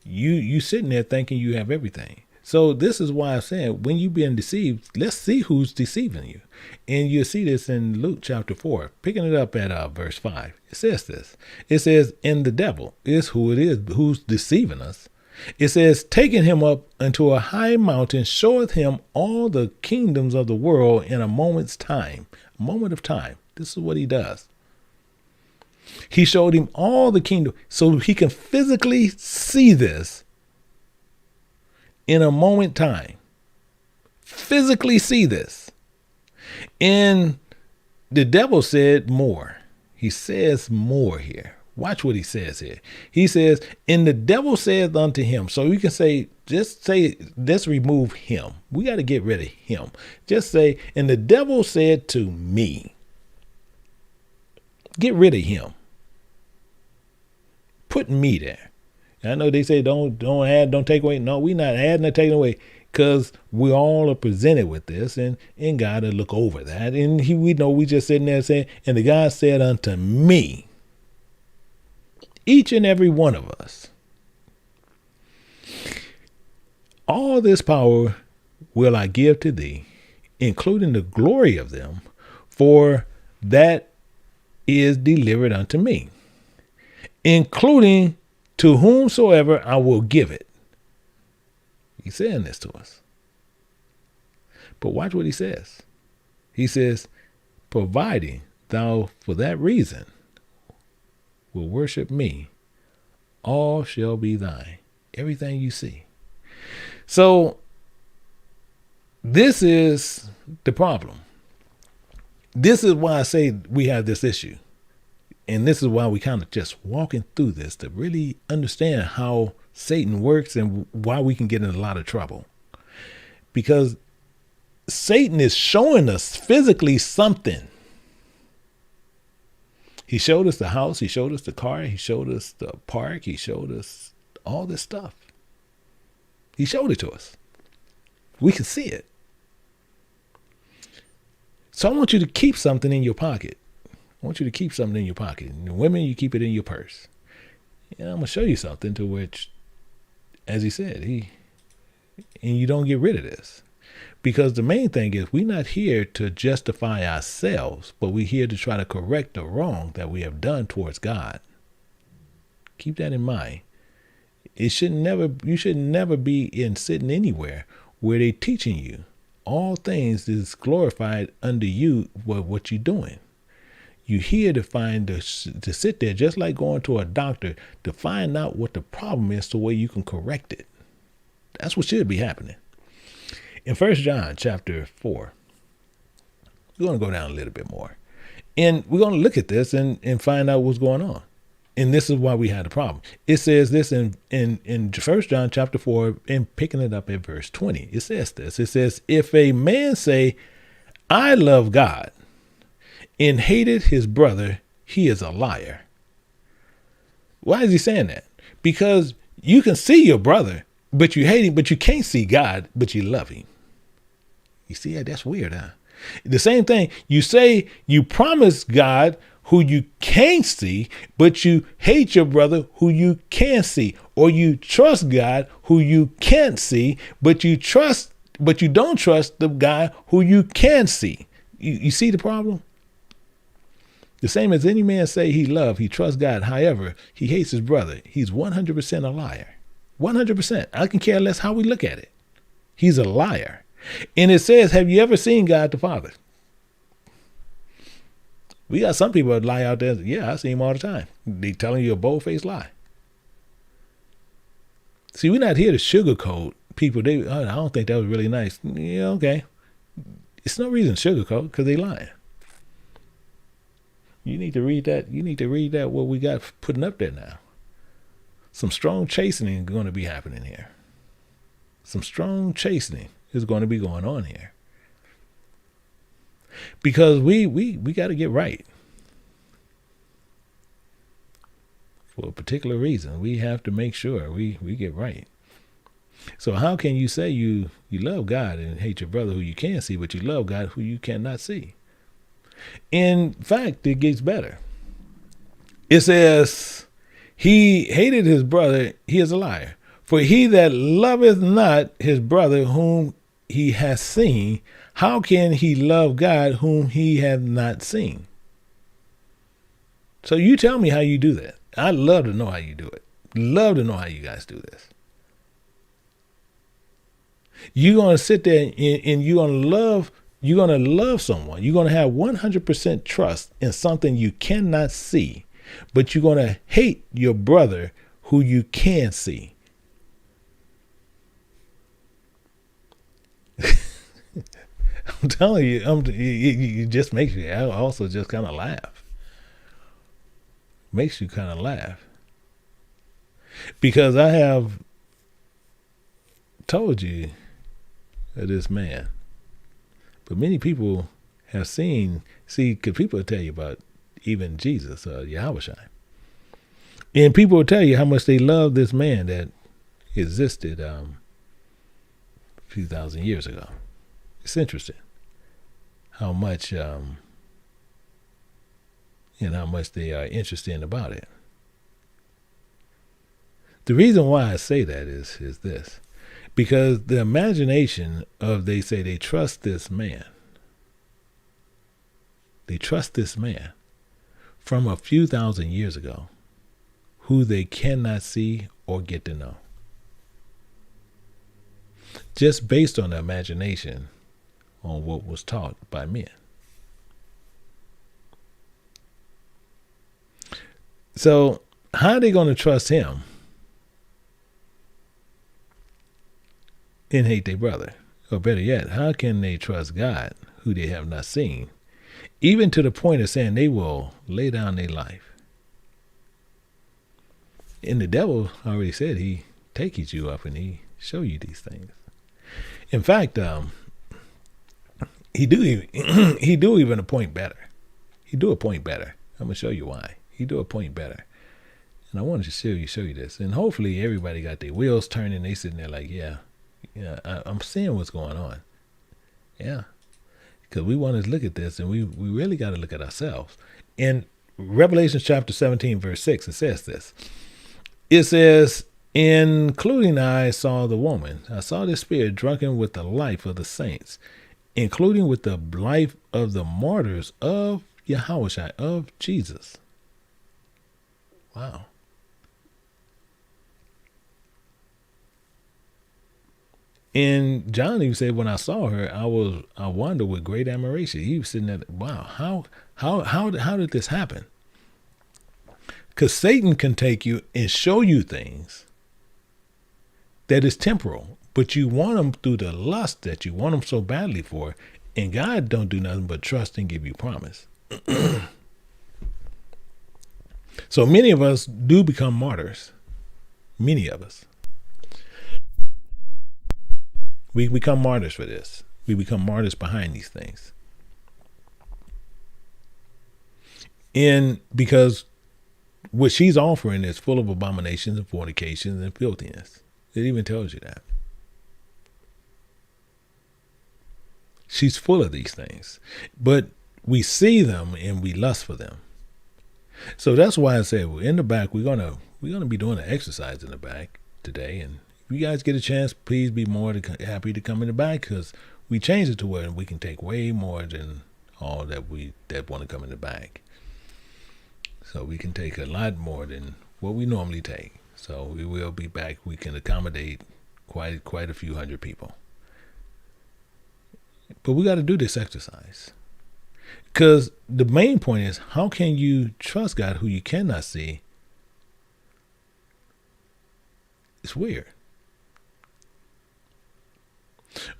you sitting there thinking you have everything. So this is why I'm saying, when you're being deceived, let's see who's deceiving you. And you'll see this in Luke chapter 4, picking it up at verse 5. It says this. It says, and the devil is who it is, who's deceiving us. It says, taking him up unto a high mountain, showeth him all the kingdoms of the world in a moment's time. A moment of time. This is what he does. He showed him all the kingdom so he can physically see this in a moment time. Physically see this. And the devil said more. He says more here. Watch what he says here. He says, and the devil saith unto him. So you can say, let's remove him. We got to get rid of him. Just say, and the devil said to me. Get rid of him. Put me there. I know they say don't add, don't take away. No, we're not adding or taking away, because we all are presented with this, and God will look over that. And we know we just sitting there saying, and the God said unto me, each and every one of us, all this power will I give to thee, including the glory of them, for that is delivered unto me, including to whomsoever I will give it. He's saying this to us. But watch what he says. He says, providing thou for that reason, will worship me, all shall be thine. Everything you see. So this is the problem. This is why I say we have this issue. And this is why we kind of just walking through this to really understand how Satan works and why we can get in a lot of trouble. Because Satan is showing us physically something. He showed us the house. He showed us the car. He showed us the park. He showed us all this stuff. He showed it to us. We can see it. So I want you to keep something in your pocket. I want you to keep something in your pocket. And women, you keep it in your purse. And I'm going to show you something to which, as he said, and you don't get rid of this. Because the main thing is we're not here to justify ourselves, but we're here to try to correct the wrong that we have done towards God. Keep that in mind. You should never be sitting anywhere where they're teaching you all things is glorified under you what you're doing. You're here to sit there just like going to a doctor to find out what the problem is so way you can correct it. That's what should be happening. In 1 John chapter 4, we're going to go down a little bit more. And we're going to look at this and find out what's going on. And this is why we had a problem. It says this in 1 John chapter 4, and picking it up at verse 20. It says this. It says, if a man say, I love God, and hated his brother, he is a liar. Why is he saying that? Because you can see your brother, but you hate him, but you can't see God, but you love him. You see that? That's weird, huh? The same thing. You say you promise God who you can't see, but you hate your brother who you can see. Or you trust God who you can't see, but you don't trust the guy who you can see. You see the problem? The same as any man say he trusts God. However, he hates his brother. He's 100% a liar. 100%. I can care less how we look at it. He's a liar. And it says, have you ever seen God the Father? We got some people that lie out there. Yeah, I see him all the time. They telling you a bold-faced lie. See, we're not here to sugarcoat people. I don't think that was really nice. Yeah, okay. It's no reason to sugarcoat because they lying. You need to read that. You need to read that what we got putting up there now. Some strong chastening is going to be happening here. Some strong chastening is going to be going on here. Because we got to get right. For a particular reason, we have to make sure we get right. So how can you say you love God and hate your brother who you can see, but you love God who you cannot see? In fact, it gets better. It says, he hated his brother, he is a liar. For he that loveth not his brother whom he has seen, how can he love God whom he hath not seen? So you tell me how you do that. I'd love to know how you do it. Love to know how you guys do this. You're going to sit there and you're going to love someone. You're going to have 100% trust in something you cannot see, but you're going to hate your brother who you can see. I'm telling you, it just makes you also just kind of laugh. Makes you kind of laugh. Because I have told you of this man. But many people have because people will tell you about even Jesus, Yahushua. And people will tell you how much they love this man that existed a few thousand years ago. It's interesting how much how much they are interested about it. The reason why I say that is this. Because the imagination of, they say they trust this man. They trust this man from a few thousand years ago who they cannot see or get to know. Just based on the imagination on what was taught by men. So how are they going to trust him and hate their brother? Or better yet, how can they trust God who they have not seen? Even to the point of saying they will lay down their life. And the devil already said he takes you up and he show you these things. In fact, he do even a point better. He do a point better. I'm gonna show you why. He do a point better. And I wanted to show you this. And hopefully everybody got their wheels turning. They sitting there like, yeah, I'm seeing what's going on. Yeah. Because we want to look at this and we really got to look at ourselves. In Revelation chapter 17, verse 6, it says this. It says, including I saw the woman. I saw the spirit drunken with the life of the saints, including with the life of the martyrs of Yahushua, of Jesus. Wow. And John even said, when I saw her, I wondered with great admiration. He was sitting there, wow, how did this happen? Because Satan can take you and show you things that is temporal, but you want them through the lust that you want them so badly for, and God don't do nothing but trust and give you promise. So many of us do become martyrs. Many of us. We become martyrs for this. We become martyrs behind these things. And because what she's offering is full of abominations and fornications and filthiness. It even tells you that. She's full of these things. But we see them and we lust for them. So that's why I said, in the back, we're gonna be doing an exercise in the back today. And if you guys get a chance, please be more happy to come in the back, because we changed it to where we can take way more than all that want to come in the back. So we can take a lot more than what we normally take. So we will be back. We can accommodate quite a few hundred people. But we got to do this exercise. Because the main point is, how can you trust God who you cannot see? It's weird.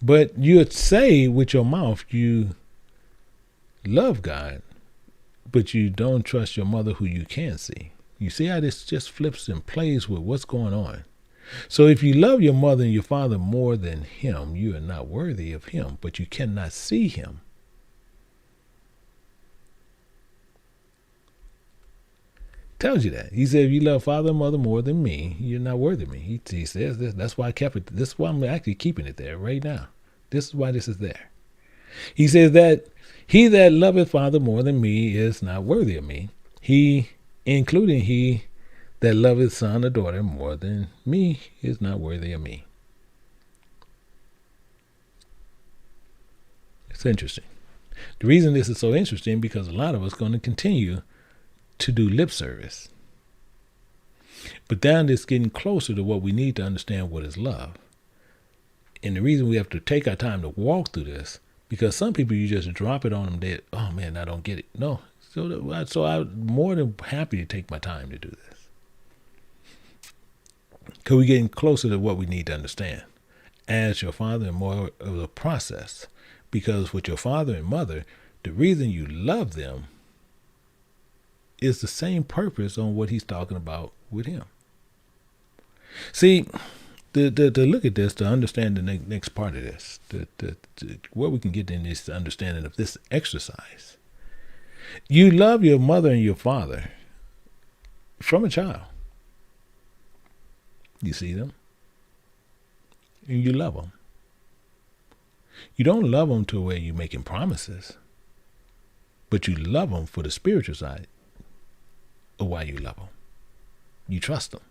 But you'd say with your mouth you love God, but you don't trust your mother who you can see. You see how this just flips and plays with what's going on. So if you love your mother and your father more than him, you are not worthy of him, but you cannot see him. Tells you that. He said, if you love father and mother more than me, you're not worthy of me. He says this. That's why I kept it. This is why I'm actually keeping it there right now. This is why this is there. He says that he that loveth father more than me is not worthy of me. He, including he that loveth son or daughter more than me, is not worthy of me. It's interesting. The reason this is so interesting, because a lot of us are going to continue to do lip service. But then it's getting closer to what we need to understand what is love. And the reason we have to take our time to walk through this, because some people, you just drop it on them dead. Oh man, I don't get it. No. So I'm more than happy to take my time to do this. Because we're getting closer to what we need to understand. As your father and more of a process. Because with your father and mother, the reason you love them is the same purpose on what he's talking about with him. See, to look at this, to understand the next part of this, where we can get in this understanding of this exercise. You love your mother and your father from a child. You see them, and you love them. You don't love them to where you're making promises, but you love them for the spiritual side of why you love them. You trust them.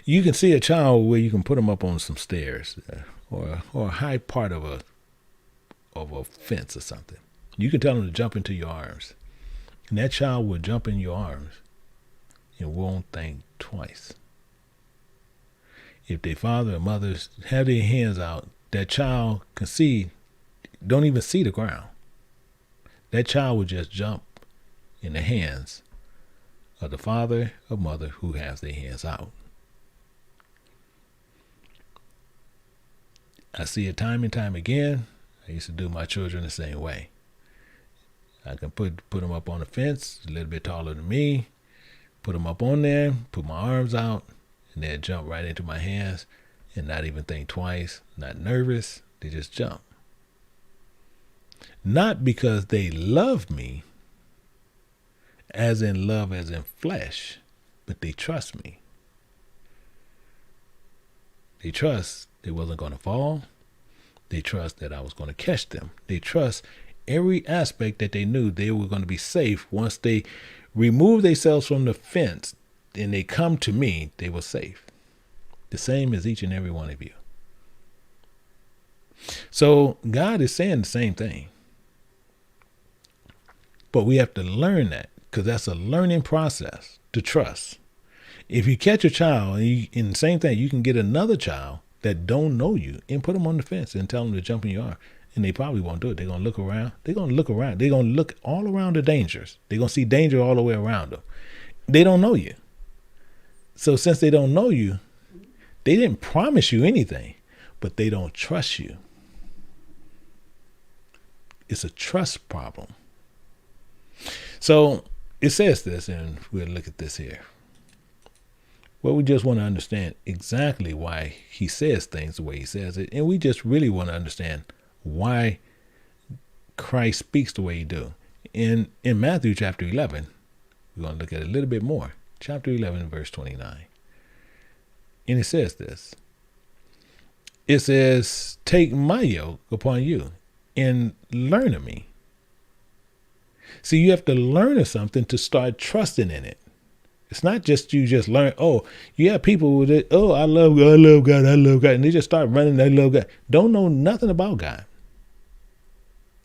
You can see a child where you can put them up on some stairs or a high part of a fence or something. You can tell them to jump into your arms, and that child will jump in your arms and won't think twice. If their father or mothers have their hands out, that child can see, don't even see the ground. That child will just jump in the hands of the father or mother who has their hands out. I see it time and time again. I used to do my children the same way. I can put them up on the fence, a little bit taller than me, put them up on there, put my arms out, and they'll jump right into my hands and not even think twice, not nervous. They just jump. Not because they love me, as in love as in flesh, but they trust me. They trust they wasn't going to fall. They trust that I was going to catch them. They trust every aspect that they knew they were going to be safe. Once they remove themselves from the fence and they come to me, they were safe. The same as each and every one of you. So God is saying the same thing. But we have to learn that, because that's a learning process to trust. If you catch a child, and the same thing, you can get another child that don't know you and put them on the fence and tell them to jump in your arm. And they probably won't do it. They're going to look around. They're going to look around. They're going to look all around the dangers. They're going to see danger all the way around them. They don't know you. So since they don't know you, they didn't promise you anything, but they don't trust you. It's a trust problem. So it says this, and we'll look at this here. Well, we just want to understand exactly why he says things the way he says it. And we just really want to understand why Christ speaks the way he do. In Matthew chapter 11, we're going to look at it a little bit more. Chapter 11, verse 29. And it says this. It says, take my yoke upon you and learn of me. See, you have to learn of something to start trusting in it. It's not just you just learn, oh, you have people with it, oh, I love God, I love God, I love God. And they just start running, they love God. Don't know nothing about God.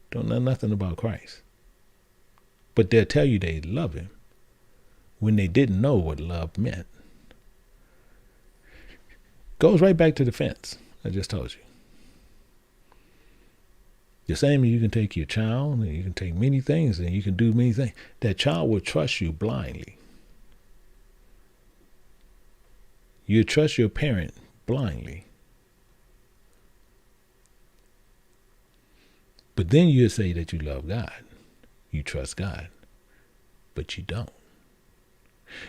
Don't know nothing about Christ. But they'll tell you they love him when they didn't know what love meant. Goes right back to the fence. I just told you. The same as you can take your child, and you can take many things, and you can do many things. That child will trust you blindly. You trust your parent blindly. But then you say that you love God. You trust God. But you don't.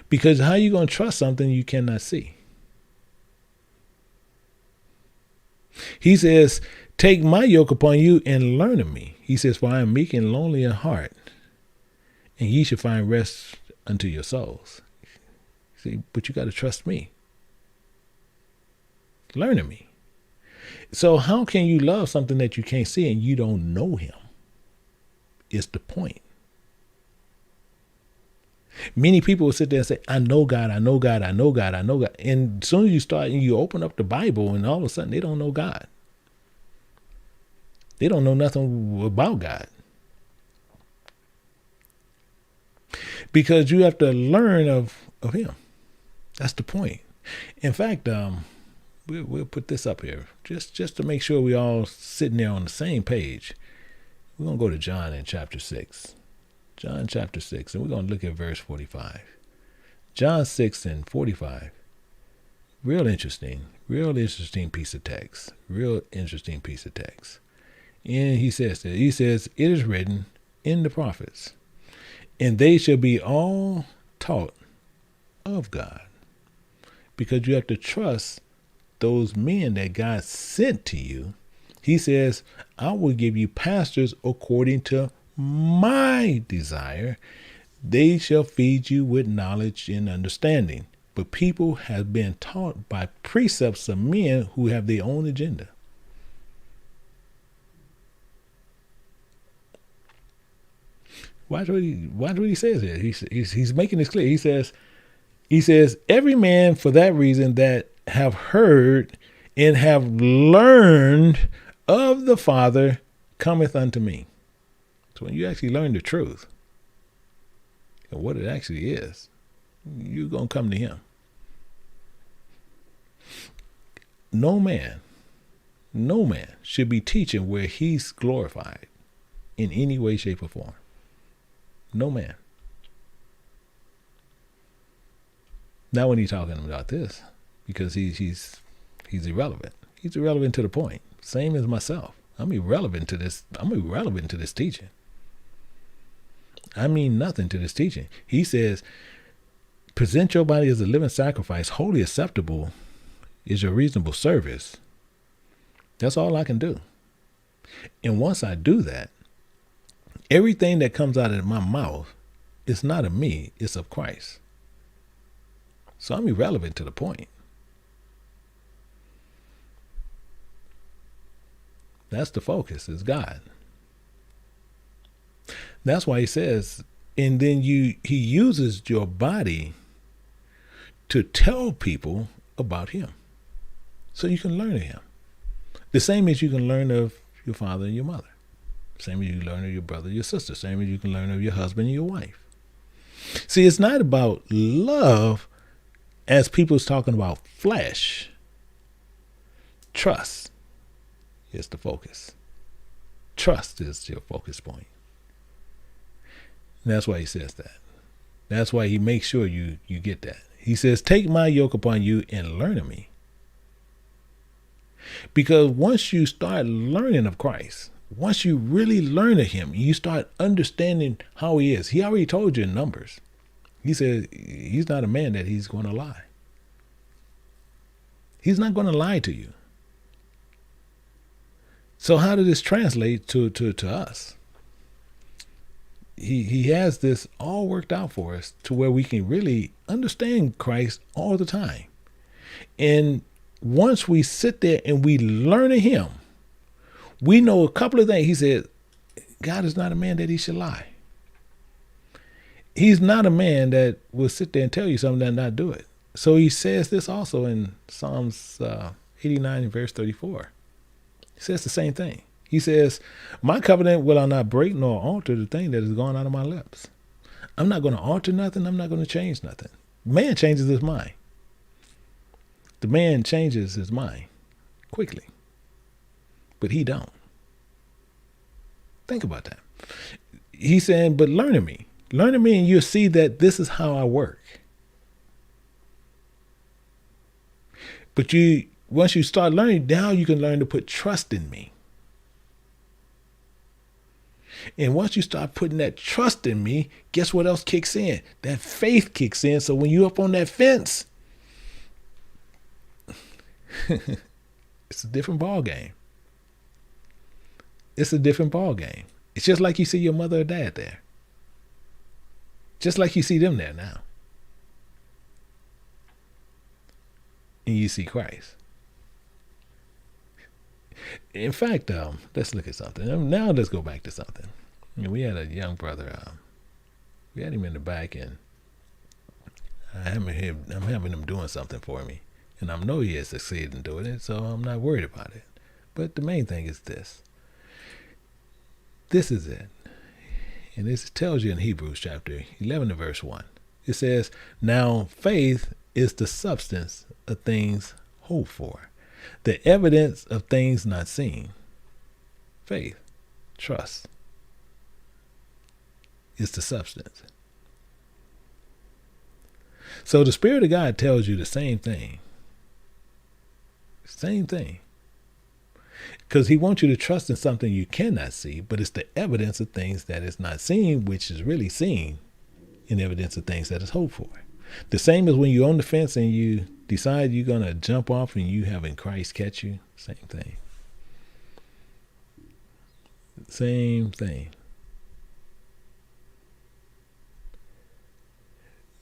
Because how are you going to trust something you cannot see? He says, take my yoke upon you and learn of me. He says, for I am meek and lonely in heart, and ye shall find rest unto your souls. See, but you got to trust me. Learn of me. So how can you love something that you can't see and you don't know him? It's the point. Many people will sit there and say, I know God, I know God, I know God, I know God. And as soon as you start and you open up the Bible, and all of a sudden they don't know God. They don't know nothing about God. Because you have to learn of him. That's the point. In fact, we'll put this up here just to make sure we all sitting there on the same page. We're going to go to John in chapter 6. John chapter 6, and we're going to look at verse 45. John 6 and 45. Real interesting piece of text. Real interesting piece of text. And he says that, he says, it is written in the prophets, and they shall be all taught of God. Because you have to trust those men that God sent to you. He says, I will give you pastors according to my desire. They shall feed you with knowledge and understanding. But people have been taught by precepts of men who have their own agenda. Watch what he says here. He's making this clear. He says, every man for that reason that have heard and have learned of the Father cometh unto me. So when you actually learn the truth and what it actually is, you're going to come to him. No man should be teaching where he's glorified in any way, shape, or form. No man. Not when he's talking about this, because he's irrelevant. He's irrelevant to the point. Same as myself. I'm irrelevant to this. I'm irrelevant to this teaching. I mean nothing to this teaching. He says, present your body as a living sacrifice, wholly acceptable is your reasonable service. That's all I can do. And once I do that, everything that comes out of my mouth is not of me, it's of Christ. So I'm irrelevant to the point. That's the focus, is God. That's why he says, and then he uses your body to tell people about him. So you can learn of him. The same as you can learn of your father and your mother. Same as you learn of your brother, your sister. Same as you can learn of your husband and your wife. See, it's not about love as people's talking about flesh. Trust is the focus. Trust is your focus point. And that's why he says that. That's why he makes sure you get that. He says, take my yoke upon you and learn of me. Because once you start learning of Christ, once you really learn of him, you start understanding how he is. He already told you in Numbers. He said he's not a man that he's going to lie. He's not going to lie to you. So how does this translate to us? He has this all worked out for us to where we can really understand Christ all the time. And once we sit there and we learn of him, we know a couple of things. He said, God is not a man that he should lie. He's not a man that will sit there and tell you something and not do it. So he says this also in Psalms 89 and verse 34. He says the same thing. He says, my covenant will I not break nor alter the thing that is gone out of my lips. I'm not going to alter nothing. I'm not going to change nothing. Man changes his mind. The man changes his mind quickly, but he don't. Think about that. He's saying, but learn of me. Learn of me and you'll see that this is how I work. But once you start learning, now you can learn to put trust in me. And once you start putting that trust in me, guess what else kicks in? That faith kicks in. So when you're up on that fence, it's a different ball game. It's a different ball game. It's just like you see your mother or dad there. Just like you see them there now. And you see Christ. In fact, let's look at something. Now let's go back to something. We had a young brother. We had him in the back, and I'm having him doing something for me. And I know he has succeeded in doing it, so I'm not worried about it. But the main thing is this. This is it. And this tells you in Hebrews chapter 11 and verse 1. It says, now faith is the substance of things hoped for, the evidence of things not seen. Faith, trust, is the substance. So the Spirit of God tells you the same thing. Same thing. Because he wants you to trust in something you cannot see, but it's the evidence of things that is not seen, which is really seen in evidence of things that is hoped for. The same as when you're on the fence and you decide you're going to jump off and you having Christ catch you. Same thing. Same thing.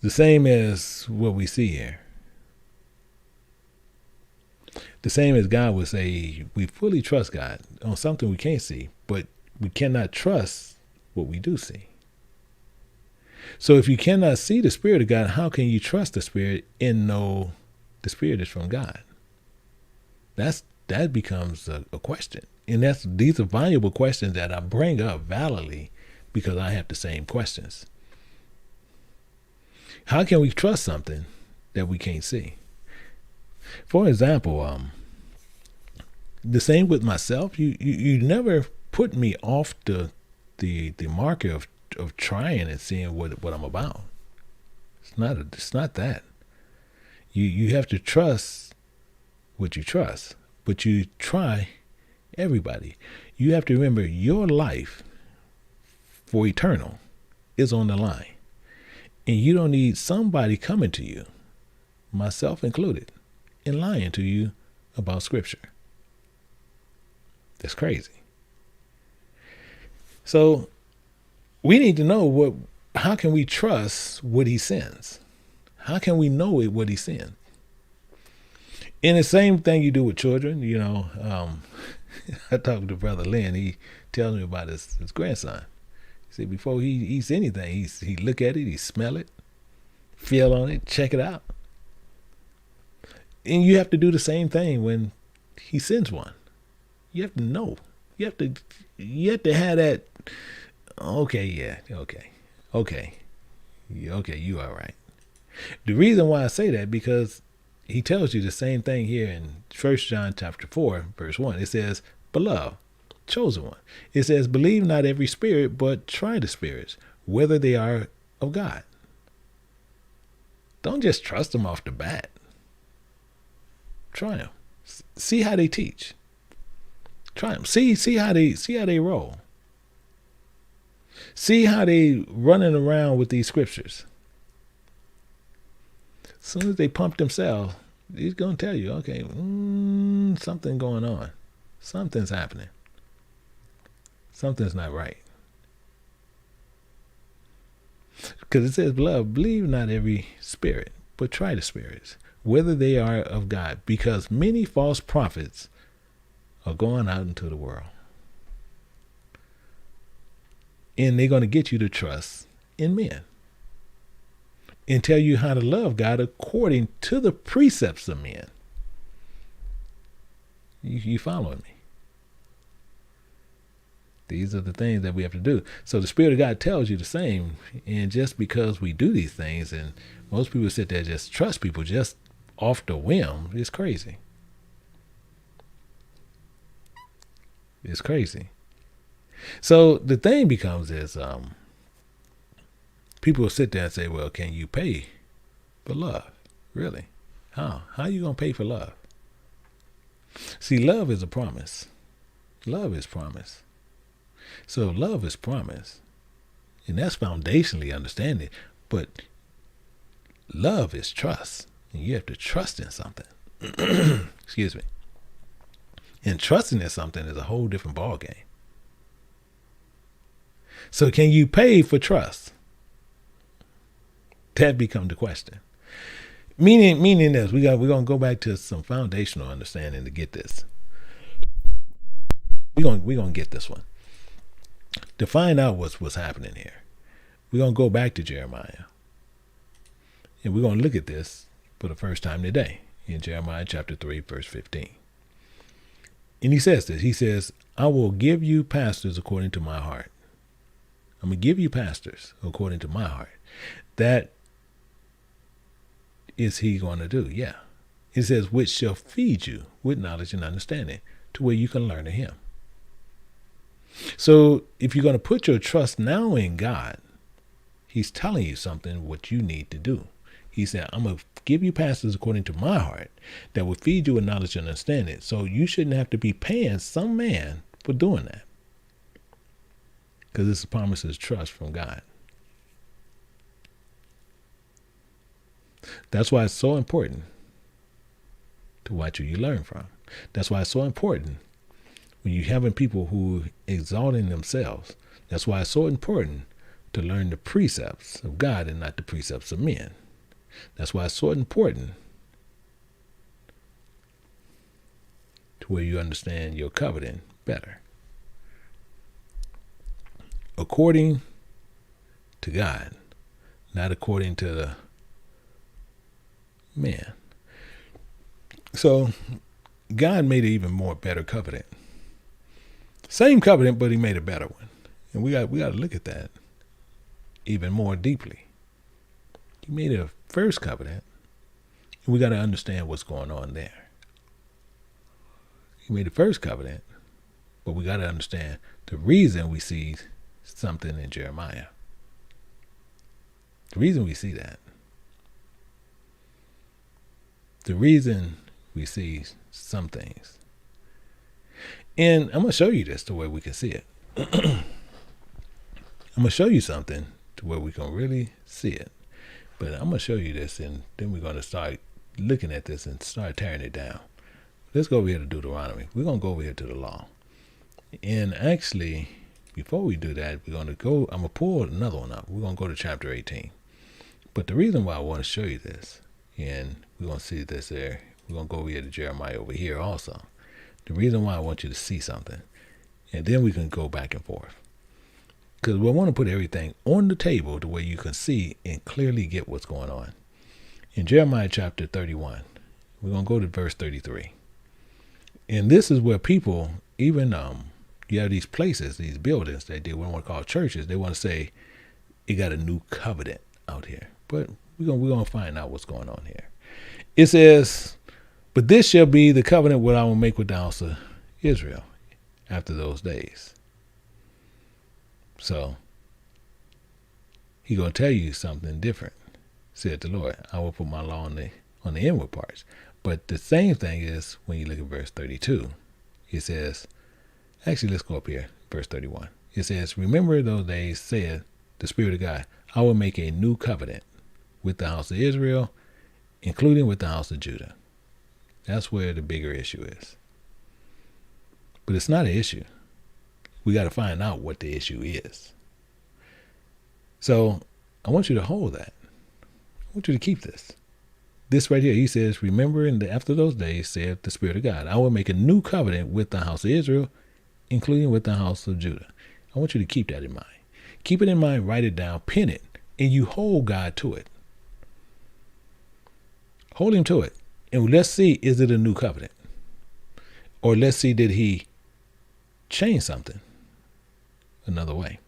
The same as what we see here. The same as God would say, we fully trust God on something we can't see, but we cannot trust what we do see. So if you cannot see the Spirit of God, how can you trust the Spirit and know the Spirit is from God? That becomes a question. And these are valuable questions that I bring up validly because I have the same questions. How can we trust something that we can't see? For example, the same with myself. You never put me off the marker of trying and seeing what I'm about. It's not that. You have to trust what you trust, but you try everybody. You have to remember your life for eternal is on the line. And you don't need somebody coming to you, myself included, and lying to you about scripture. That's crazy. So we need to know how can we trust what he sends? How can we know what he sends? And the same thing you do with children, I talked to Brother Lynn. He tells me about his grandson. He said before he eats anything, he look at it, he smell it, feel on it, check it out. And you have to do the same thing when he sends one. You have to know. You have to have that. Okay, you all right. The reason why I say that, because he tells you the same thing here in 1 John chapter 4, verse 1. It says, beloved, chosen one. It says, believe not every spirit, but try the spirits, whether they are of God. Don't just trust them off the bat. Try them. See how they teach. Try them. See how they roll. See how they running around with these scriptures. As soon as they pump themselves, he's going to tell you, okay, something's going on. Something's happening. Something's not right. Because it says, beloved, believe not every spirit, but try the spirits, whether they are of God, because many false prophets are going out into the world. And they're going to get you to trust in men and tell you how to love God according to the precepts of men. You following me? These are the things that we have to do. So the Spirit of God tells you the same. And just because we do these things, and most people sit there and just trust people just off the whim, it's crazy. It's crazy. So the thing becomes is, people will sit there and say, well, can you pay for love? Really? How? How are you going to pay for love? See, love is a promise. Love is promise. So love is promise. And that's foundationally understanding. But love is trust. And you have to trust in something. Excuse me. And trusting in something is a whole different ballgame. So can you pay for trust? That becomes the question. Meaning this, we're gonna go back to some foundational understanding to get this. We're gonna get this one. To find out what's happening here, we're gonna go back to Jeremiah. And we're gonna look at this for the first time today in Jeremiah chapter 3, verse 15. And he says this, he says, I will give you pastors according to my heart. I'm going to give you pastors according to my heart. That is he going to do? Yeah. It says, which shall feed you with knowledge and understanding to where you can learn of him. So if you're going to put your trust now in God, he's telling you something what you need to do. He said, I'm going to give you pastors according to my heart that will feed you with knowledge and understanding. So you shouldn't have to be paying some man for doing that. Because this promises trust from God. That's why it's so important to watch who you learn from. That's why it's so important when you're having people who exalting themselves. That's why it's so important to learn the precepts of God and not the precepts of men. That's why it's so important to where you understand your covenant better. According to God, not according to man. So God made an even more better covenant. Same covenant, but he made a better one. And we got to look at that even more deeply. He made a first covenant, and we got to understand what's going on there. He made the first covenant, but we got to understand the reason we see something in Jeremiah. The reason we see that. the reason we see some things. And I'm going to show you this the way we can see it. I'm going to show you something to where we can really see it. But I'm going to show you this, and then we're going to start looking at this and start tearing it down. Let's go over here to Deuteronomy. We're going to go over here to the law. And actually, before we do that, I'm going to pull another one up. We're going to go to chapter 18. But the reason why I want to show you this, and we're going to see this there, we're going to go over here to Jeremiah over here also. The reason why I want you to see something, and then we can go back and forth. Because we want to put everything on the table to where you can see and clearly get what's going on. In Jeremiah chapter 31, we're going to go to verse 33. And this is where people, even you have these places, these buildings that they want to call churches. They want to say it got a new covenant out here. But we're going to find out what's going on here. It says, but this shall be the covenant what I will make with the house of Israel after those days. So he's going to tell you something different, said the Lord. I will put my law on the inward parts. But the same thing is when you look at verse 32, it says, actually, let's go up here, verse 31. It says, remember those days, said the Spirit of God, I will make a new covenant with the house of Israel, including with the house of Judah. That's where the bigger issue is. But it's not an issue. We got to find out what the issue is. So I want you to hold that. I want you to keep this. This right here, he says, remember after those days, saith the Spirit of God, I will make a new covenant with the house of Israel, including with the house of Judah. I want you to keep that in mind. Keep it in mind, write it down, pin it, and you hold God to it. Hold him to it. And let's see, is it a new covenant? Or let's see, did he change something another way?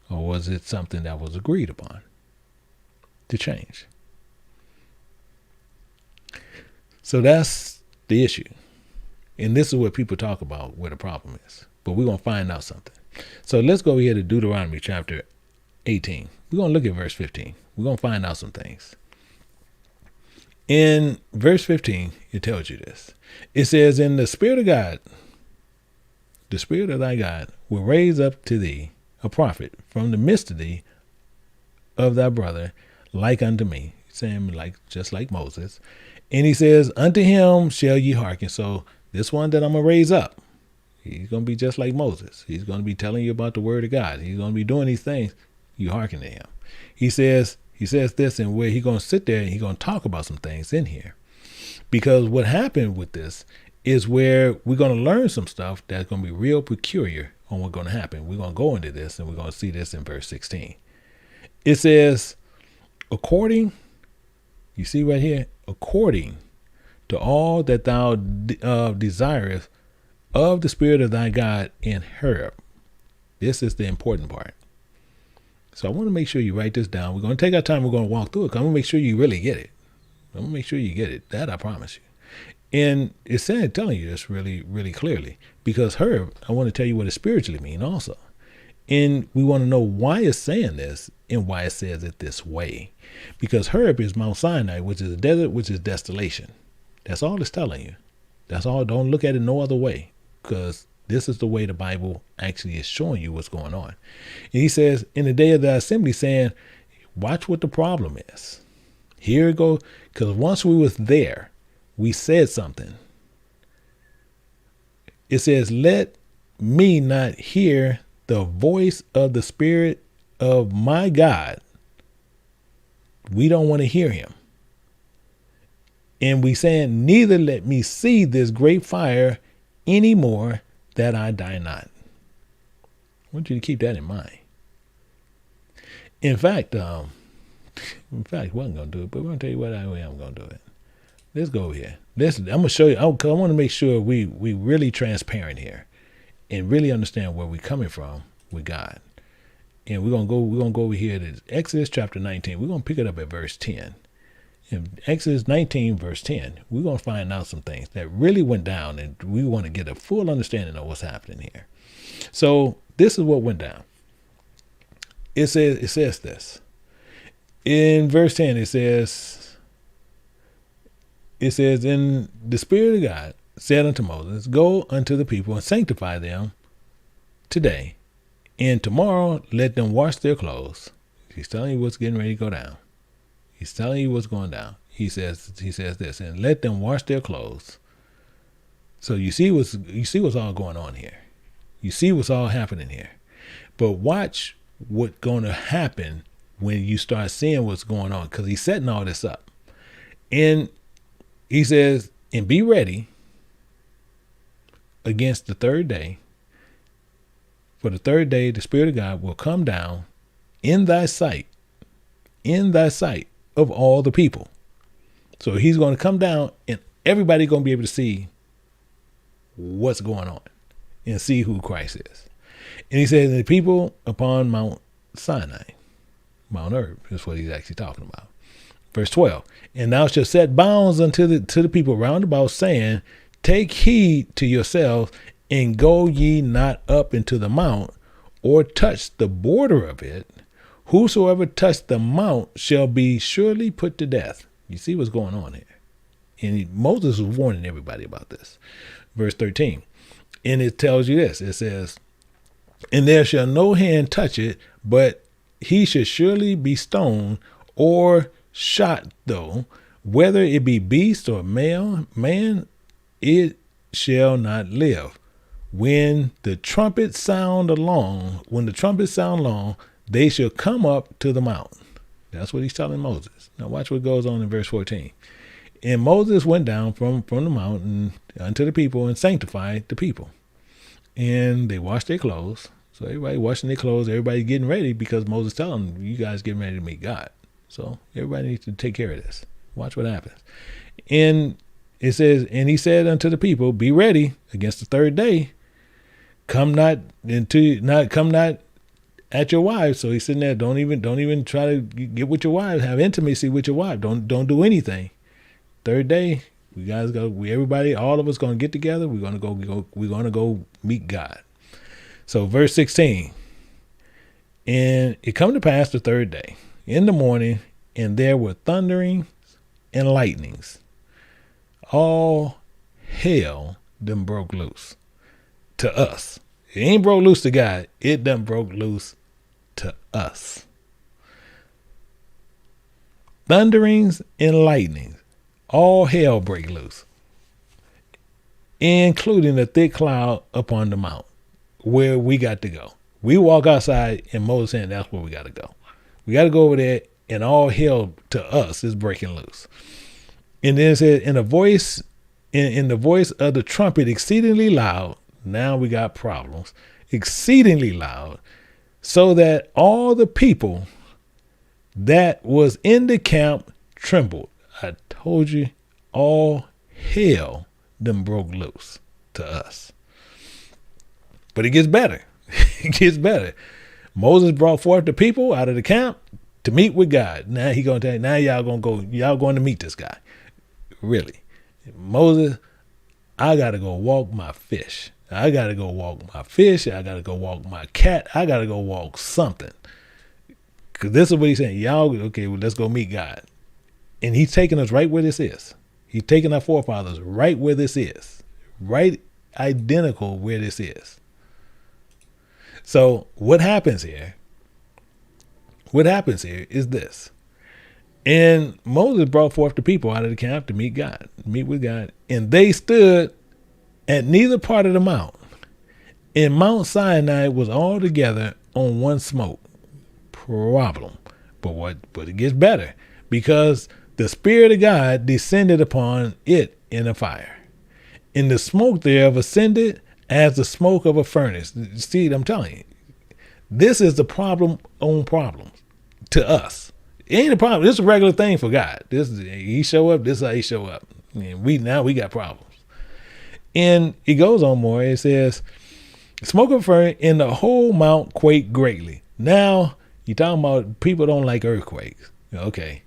Or was it something that was agreed upon to change? So that's the issue. And this is what people talk about where the problem is. But we're going to find out something. So let's go here to Deuteronomy chapter 18. We're going to look at verse 15. We're going to find out some things. In verse 15, it tells you this. It says, and the Spirit of God, the Spirit of thy God, will raise up to thee a prophet from the midst of thee of thy brother, like unto me. Saying just like Moses. And he says, unto him shall ye hearken. So this one that I'm going to raise up, he's going to be just like Moses. He's going to be telling you about the word of God. He's going to be doing these things. You hearken to him. He says this, and where he's going to sit there and he's going to talk about some things in here. Because what happened with this is where we're going to learn some stuff that's going to be real peculiar on what's going to happen. We're going to go into this, and we're going to see this in verse 16. It says, according, you see right here, according to all that thou desirest of the Spirit of thy God in Horeb. This is the important part. So I want to make sure you write this down. We're going to take our time. We're going to walk through it. I'm going to make sure you really get it. I'm going to make sure you get it. That I promise you. And it's telling you this really, really clearly. Because Horeb, I want to tell you what it spiritually means also. And we want to know why it's saying this and why it says it this way. Because Horeb is Mount Sinai, which is a desert, which is desolation. That's all it's telling you. That's all. Don't look at it no other way. Because this is the way the Bible actually is showing you what's going on. And he says, in the day of the assembly, saying, watch what the problem is. Here it goes. Because once we was there, we said something. It says, let me not hear the voice of the Spirit of my God. We don't want to hear him. And we saying, neither let me see this great fire anymore, that I die not. I want you to keep that in mind. In fact, I wasn't going to do it, but we're going to tell you what I am going to do it. Let's go over here. I'm going to show you. I want to make sure we really transparent here and really understand where we're coming from with God. And we're going to go over here to Exodus chapter 19. We're going to pick it up at verse 10. In Exodus 19, verse 10, we're going to find out some things that really went down, and we want to get a full understanding of what's happening here. So this is what went down. It says this. In verse 10, it says, it says, "In the Spirit of God said unto Moses, Go unto the people and sanctify them today, and tomorrow let them wash their clothes." He's telling you what's getting ready to go down. He's telling you what's going down. He says this, "And let them wash their clothes." So you see what's all going on here. You see what's all happening here. But watch what's going to happen when you start seeing what's going on, because he's setting all this up. And he says, "And be ready against the third day. For the third day, the Spirit of God will come down in thy sight of all the people." So he's going to come down, and everybody's going to be able to see what's going on and see who Christ is. And he says, "The people upon Mount Sinai," Mount Herb is what he's actually talking about. Verse 12, "And thou shalt set bounds unto the people round about, saying, Take heed to yourselves, and go ye not up into the mount, or touch the border of it. Whosoever touch the mount shall be surely put to death." You see what's going on here. And Moses was warning everybody about this. Verse 13, and it tells you this. It says, "And there shall no hand touch it, but he should surely be stoned or shot, though, whether it be beast or man, it shall not live. When the trumpet sound long, they shall come up to the mount." That's what he's telling Moses. Now watch what goes on in verse 14. "And Moses went down from the mountain unto the people and sanctified the people. And they washed their clothes." So everybody washing their clothes, everybody getting ready, because Moses telling them, you guys getting ready to meet God. So everybody needs to take care of this. Watch what happens. And it says, "And he said unto the people, Be ready against the third day. Come not at your wives." So he's sitting there. Don't even try to get with your wives. Have intimacy with your wife. Don't do anything. Third day, everybody, all of us gonna get together. We're gonna go meet God. So verse 16, "And it come to pass the third day in the morning, and there were thunderings and lightnings. All hell done broke loose." To us. It ain't broke loose to God. It done broke loose to us. Thunderings and lightnings. All hell break loose. Including a thick cloud upon the mount where we got to go. We walk outside, and Moses saying that's where we got to go. We got to go over there, and all hell to us is breaking loose. And then it says, in the voice of the trumpet exceedingly loud. Now we got problems. Exceedingly loud, so that all the people that was in the camp trembled. I told you, all hell done broke loose to us. But it gets better. It gets better. Moses brought forth the people out of the camp to meet with God. Now he gonna tell you, now y'all going to meet this guy. Really. Moses, I gotta go walk my fish. I gotta go walk my fish. I gotta go walk my cat. I gotta go walk something. Because this is what he's saying. Y'all, okay, well, let's go meet God. And he's taking us right where this is. He's taking our forefathers right where this is. Right identical where this is. So what happens here? What happens here is this. And Moses brought forth the people out of the camp to meet with God. And they stood at neither part of the mount. And Mount Sinai was all together on one smoke. Problem. But it gets better, because the Spirit of God descended upon it in a fire. And the smoke thereof ascended as the smoke of a furnace. See, I'm telling you, this is the problem on problems to us. It ain't a problem. This is a regular thing for God. He show up. This is how he show up. And we got problems. And it goes on more. It says, "Smoke of a furnace, and the whole mount quaked greatly." Now you're talking about people don't like earthquakes. Okay,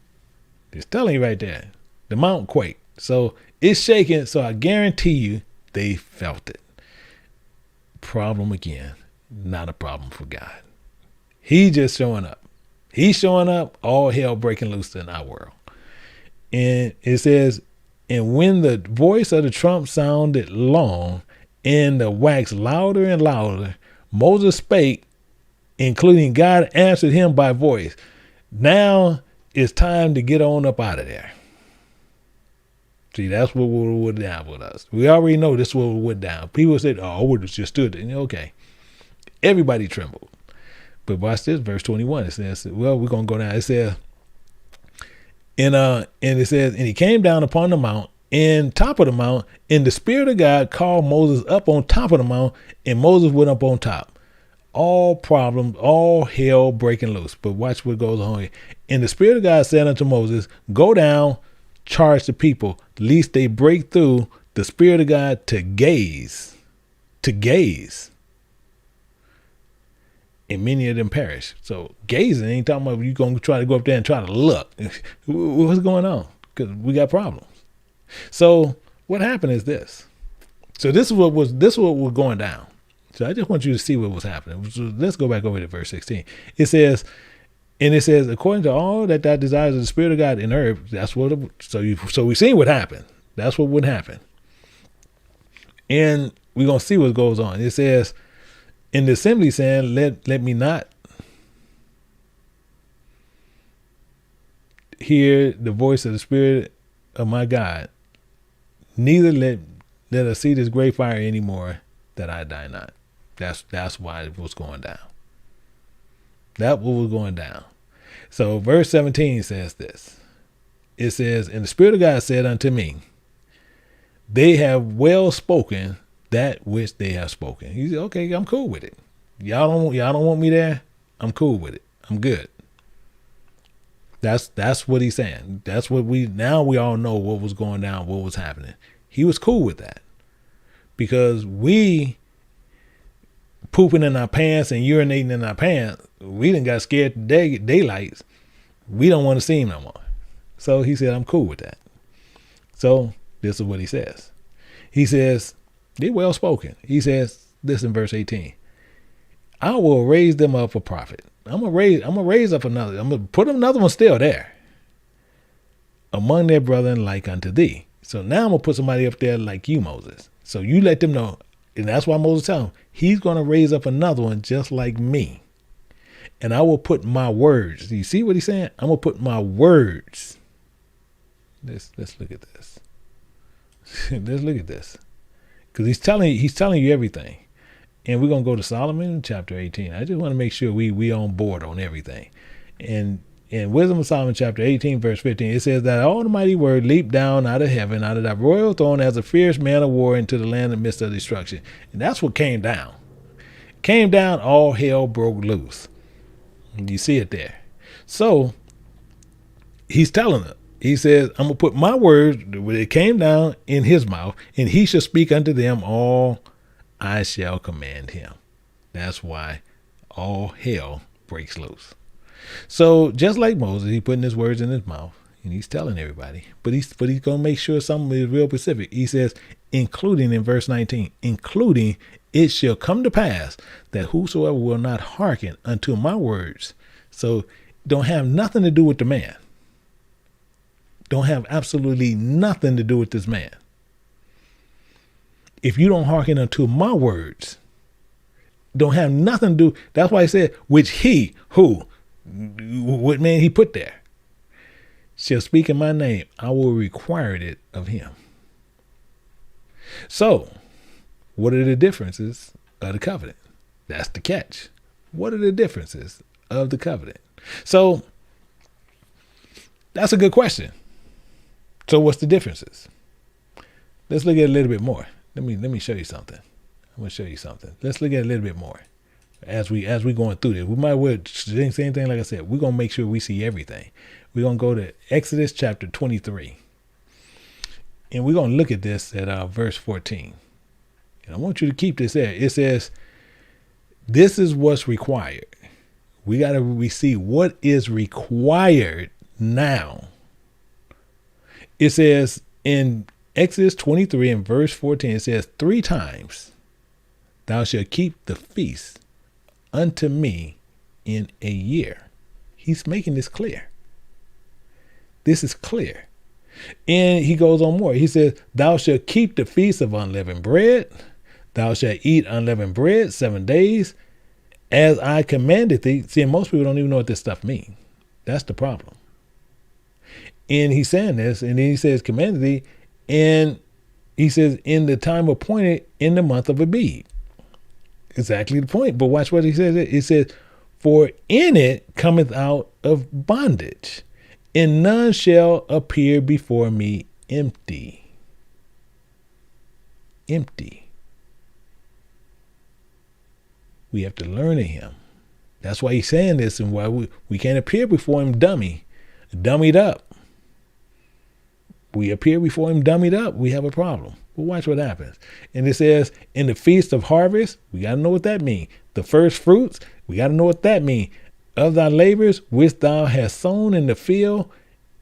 it's telling you right there. The mount quaked, so it's shaking. So I guarantee you, they felt it. Problem again. Not a problem for God. He just showing up. He's showing up. All hell breaking loose in our world. And it says, And when the voice of the trump sounded long, and the wax louder and louder, Moses spake, including God answered him by voice. Now it's time to get on up out of there. See, that's what went down with us. We already know this is what went down. People said, oh, I would have just stood there. Okay. Everybody trembled. But watch this, verse 21. It says, well, we're going to go down. It says, and it says, and he came down upon the mount, and top of the mount, and the Spirit of God called Moses up on top of the mount, and Moses went up on top. All problems, all hell breaking loose. But watch what goes on here. And the Spirit of God said unto Moses, go down, charge the people, lest they break through the Spirit of God to gaze. And many of them perish. So gazing ain't talking about you going to try to go up there and try to look. What's going on? Because we got problems. So what happened is this. So this is what was going down. So I just want you to see what was happening. So let's go back over to verse 16. It says, according to all that thou desires of the Spirit of God in earth, that's what. So we seen what happened. That's what would happen. And we're gonna see what goes on. It says, in the assembly saying, let me not hear the voice of the Spirit of my God, neither let us see this great fire anymore, that I die not. That's why it was going down. That was going down. So verse 17 says this. It says, and the Spirit of God said unto me, they have well spoken that which they have spoken. He said, okay, I'm cool with it. Y'all don't want me there. I'm cool with it. I'm good. That's what he's saying. That's what we all know what was going down, what was happening. He was cool with that because we pooping in our pants and urinating in our pants. We done got scared to daylights. We don't want to see him no more. So he said, I'm cool with that. So this is what he says. He says, they well spoken. He says this in verse 18. I will raise them up a prophet. I'm gonna raise up another. I'm gonna put another one still there among their brethren like unto thee. So now I'm gonna put somebody up there like you, Moses. So you let them know. And that's why Moses tell him he's going to raise up another one just like me. And I will put my words. You see what he's saying? I'm going to put my words. Let's look at this. Let's look at this. Because he's telling you everything. And we're going to go to Solomon chapter 18. I just want to make sure we on board on everything. And in Wisdom of Solomon chapter 18, verse 15, it says that Almighty word leaped down out of heaven, out of that royal throne as a fierce man of war into the land in the midst of destruction. And that's what came down. Came down, all hell broke loose. And you see it there. So he's telling them, he says, I'm going to put my words, when it came down in his mouth, and he shall speak unto them all I shall command him. That's why all hell breaks loose. So just like Moses, he's putting his words in his mouth and he's telling everybody, but he's going to make sure something is real specific. He says, including in verse 19, including it shall come to pass that whosoever will not hearken unto my words. So don't have nothing to do with the man. Don't have absolutely nothing to do with this man. If you don't hearken unto my words, don't have nothing to do. That's why he said, which he, who, what man he put there, shall speak in my name, I will require it of him. So, what are the differences of the covenant? That's the catch. What are the differences of the covenant? So, that's a good question. So, what's the differences? Let's look at it a little bit more. Let me show you something. I'm going to show you something. Let's look at it a little bit more. As we going through this, we might well same thing. Like I said, we're going to make sure we see everything. We're going to go to Exodus chapter 23. And we're going to look at this at verse 14. And I want you to keep this there. It says, this is what's required. We see what is required now. It says in Exodus 23 and verse 14, it says 3 times, thou shalt keep the feast unto me in a year. He's making this clear. This is clear. And he goes on more. He says, thou shalt keep the feast of unleavened bread. Thou shalt eat unleavened bread 7 days, as I commanded thee. See, most people don't even know what this stuff means. That's the problem. And he's saying this, and then he says, commanded thee, and he says, in the time appointed in the month of Abib. Exactly the point. But watch what he says. It says, for in it cometh out of bondage, and none shall appear before me empty. Empty. We have to learn of him. That's why he's saying this, and why we can't appear before him dummied up. We appear before him dummied up, we have a problem. But watch what happens. And it says, in the feast of harvest, we got to know what that means. The first fruits, we got to know what that means. Of thy labors, which thou hast sown in the field,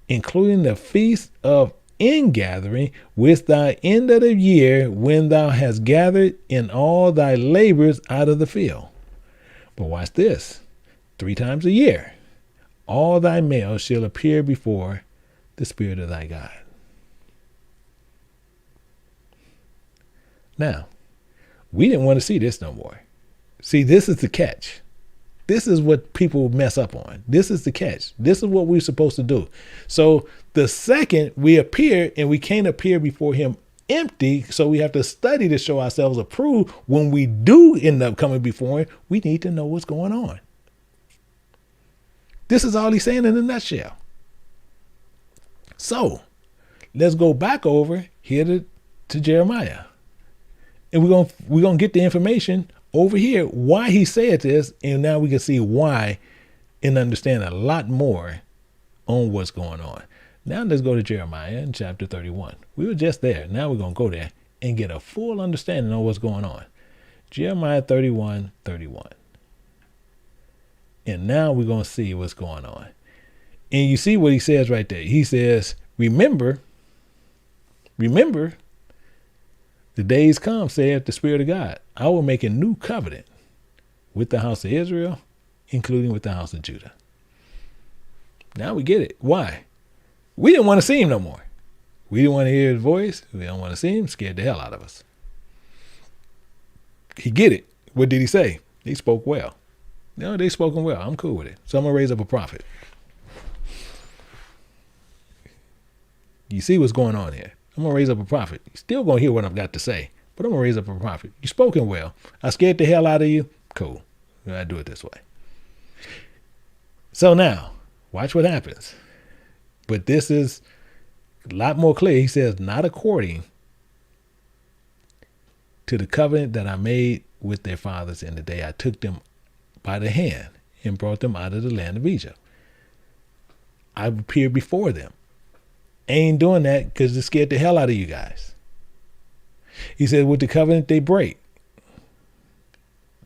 including the feast of ingathering, which thy end of the year, when thou hast gathered in all thy labors out of the field. But watch this. 3 times a year, all thy males shall appear before the Spirit of thy God. Now, we didn't want to see this no more. See, this is the catch. This is what people mess up on. This is the catch. This is what we're supposed to do. So the second we appear, and we can't appear before him empty, so we have to study to show ourselves approved. When we do end up coming before him, we need to know what's going on. This is all he's saying in a nutshell. So let's go back over here to Jeremiah. And we're gonna get the information over here why he said this, and now we can see why and understand a lot more on what's going on. Now let's go to Jeremiah in chapter 31. We were just there. Now we're gonna go there and get a full understanding of what's going on. Jeremiah 31:31. And now we're gonna see what's going on. And you see what he says right there. He says, remember, the days come, saith the Spirit of God. I will make a new covenant with the house of Israel, including with the house of Judah. Now we get it. Why? We didn't want to see him no more. We didn't want to hear his voice. We don't want to see him. Scared the hell out of us. He get it. What did he say? They spoke well. No, they spoken well. I'm cool with it. So I'm going to raise up a prophet. You see what's going on here. I'm going to raise up a prophet. You're still going to hear what I've got to say, but I'm going to raise up a prophet. You spoken well. I scared the hell out of you. Cool. I do it this way. So now, watch what happens. But this is a lot more clear. He says, not according to the covenant that I made with their fathers in the day I took them by the hand and brought them out of the land of Egypt. I appeared before them. Ain't doing that because it scared the hell out of you guys. He said, with the covenant they break.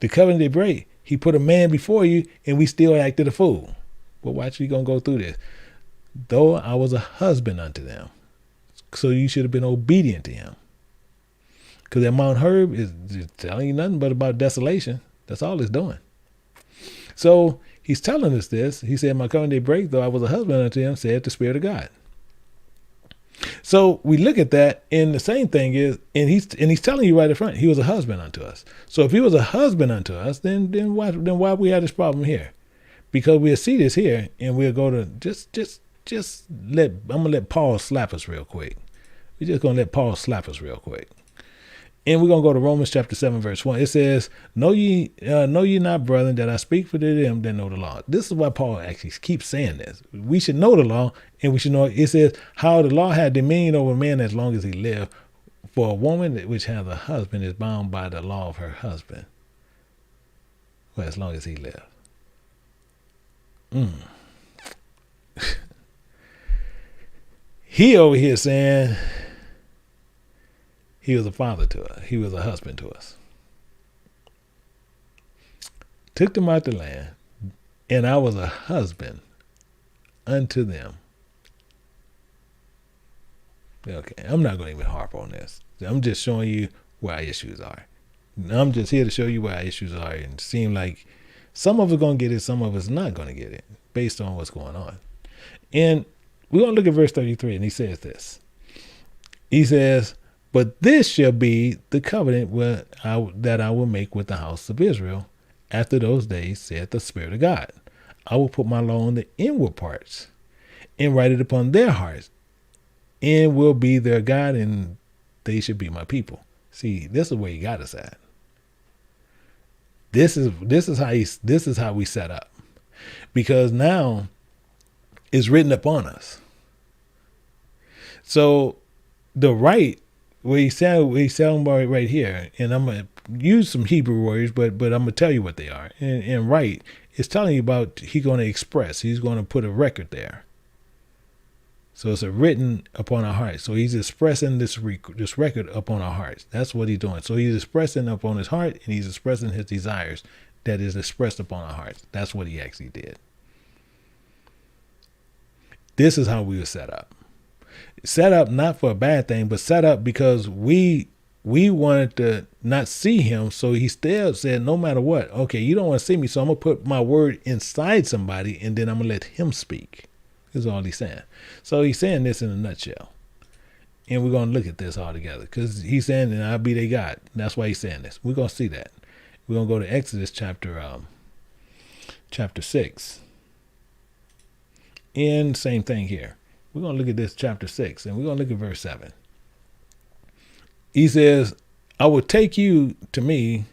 The covenant they break, he put a man before you and we still acted a fool. But watch, we going to go through this. Though I was a husband unto them. So you should have been obedient to him. Because that Mount Herb is telling you nothing but about desolation. That's all it's doing. So he's telling us this. He said, my covenant they break, though I was a husband unto him, said the Spirit of God. So we look at that, and the same thing is, and he's telling you right in front, he was a husband unto us. So if he was a husband unto us, then why we have this problem here? Because we'll see this here, and we'll go to I'm gonna let Paul slap us real quick. We're just gonna let Paul slap us real quick. And we're going to go to Romans chapter 7, verse 1. It says, know ye not, brethren, that I speak for them that know the law. This is why Paul actually keeps saying this. We should know the law, and we should know, it says, how the law had dominion over man as long as he lived. For a woman which has a husband is bound by the law of her husband. Well, as long as he lived. He over here saying, he was a father to us. He was a husband to us. Took them out the land, and I was a husband unto them. Okay, I'm not going to even harp on this. I'm just showing you where our issues are. I'm just here to show you where our issues are, and it seems like some of us are going to get it, some of us not going to get it, based on what's going on. And we're going to look at verse 33, and he says this. He says, but this shall be the covenant that I will make with the house of Israel after those days, saith the Spirit of God. I will put my law on the inward parts and write it upon their hearts, and will be their God, and they should be my people. See, this is where he got us at. This is how we set up, because now it's written upon us. So the right, where he's telling about right here, and I'm gonna use some Hebrew words, but I'm gonna tell you what they are. And right, it's telling you about he's going to express. He's going to put a record there. So it's a written upon our hearts. So he's expressing this record upon our hearts. That's what he's doing. So he's expressing upon his heart, and he's expressing his desires that is expressed upon our hearts. That's what he actually did. This is how we were set up. Set up not for a bad thing, but set up because we wanted to not see him. So he still said, no matter what, okay, you don't want to see me, so I'm going to put my word inside somebody, and then I'm going to let him speak. Is all he's saying. So he's saying this in a nutshell. And we're going to look at this all together, because he's saying, and I'll be their God. That's why he's saying this. We're going to see that. We're going to go to Exodus chapter 6. And same thing here. We're going to look at this chapter 6, and we're going to look at verse 7. He says, I will take you to me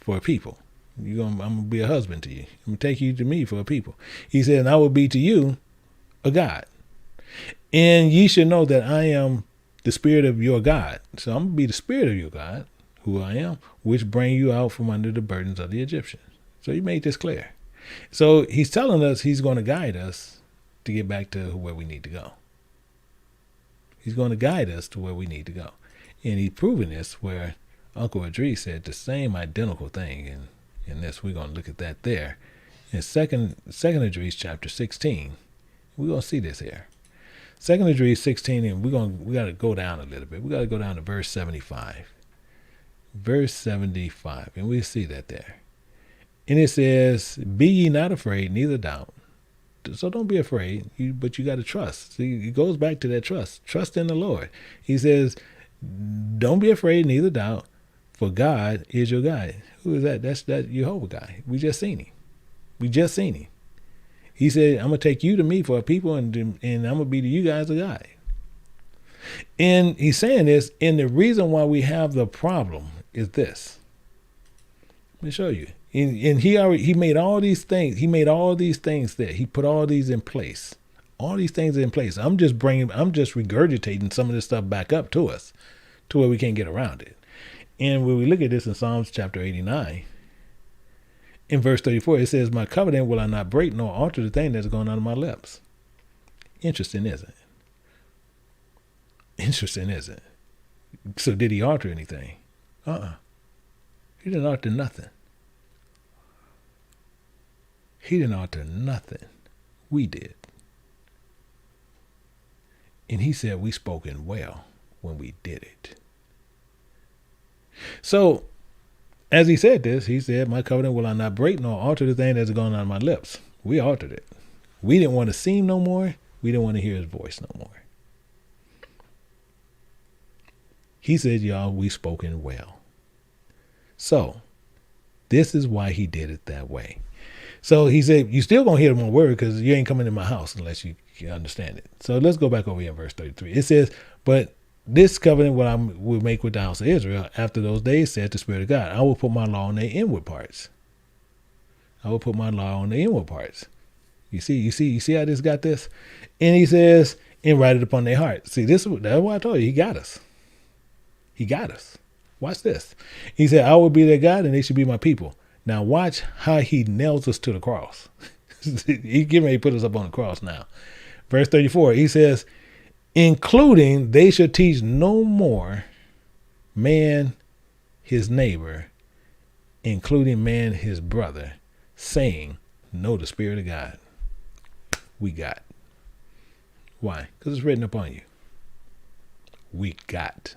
for a people. I'm going to be a husband to you. I'm going to take you to me for a people. He said, and I will be to you a God. And ye should know that I am the Spirit of your God. So I'm going to be the Spirit of your God, who I am, which bring you out from under the burdens of the Egyptians. So he made this clear. So he's telling us he's going to guide us to get back to where we need to go. He's going to guide us to where we need to go. And he's proving this where Uncle Idris said the same identical thing. And in this, we're going to look at that there. In second Idris chapter 16, we're going to see this here. 2 Idris 16, and we got to go down a little bit. We got to go down to verse 75. Verse 75, and we see that there. And it says, be ye not afraid, neither doubt. So don't be afraid, but you got to trust. See, it goes back to that trust. Trust in the Lord. He says, don't be afraid, neither doubt, for God is your God. Who is that? That's that Jehovah guy. We just seen him. He said, I'm going to take you to me for a people, and I'm going to be to you guys a God. And he's saying this, and the reason why we have the problem is this. Let me show you. And he made all these things. He made all these things there. He put all these in place. All these things in place. I'm just regurgitating some of this stuff back up to us, to where we can't get around it. And when we look at this in Psalms chapter 89, in verse 34, it says, my covenant will I not break, nor alter the thing that's going on in my lips. Interesting, isn't it? So did he alter anything? He didn't alter nothing. We did. And he said we spoken well when we did it. So, as he said this, he said, my covenant will I not break, nor alter the thing that's going on in my lips. We altered it. We didn't want to see him no more. We didn't want to hear his voice no more. He said, y'all, we spoken well. So, this is why he did it that way. So he said, you still going to hear my word, because you ain't coming in my house unless you understand it. So let's go back over here in verse 33. It says, but this covenant what I will make with the house of Israel after those days, said the Spirit of God, I will put my law on their inward parts. You see how this got this? And he says, and write it upon their hearts. See, that's why I told you, he got us. Watch this. He said, I will be their God, and they should be my people. Now watch how he nails us to the cross. He's getting ready to put us up on the cross now. Verse 34, he says, including they should teach no more man his neighbor, including man his brother, saying, know the Spirit of God. We got. Why? Because it's written upon you. We got.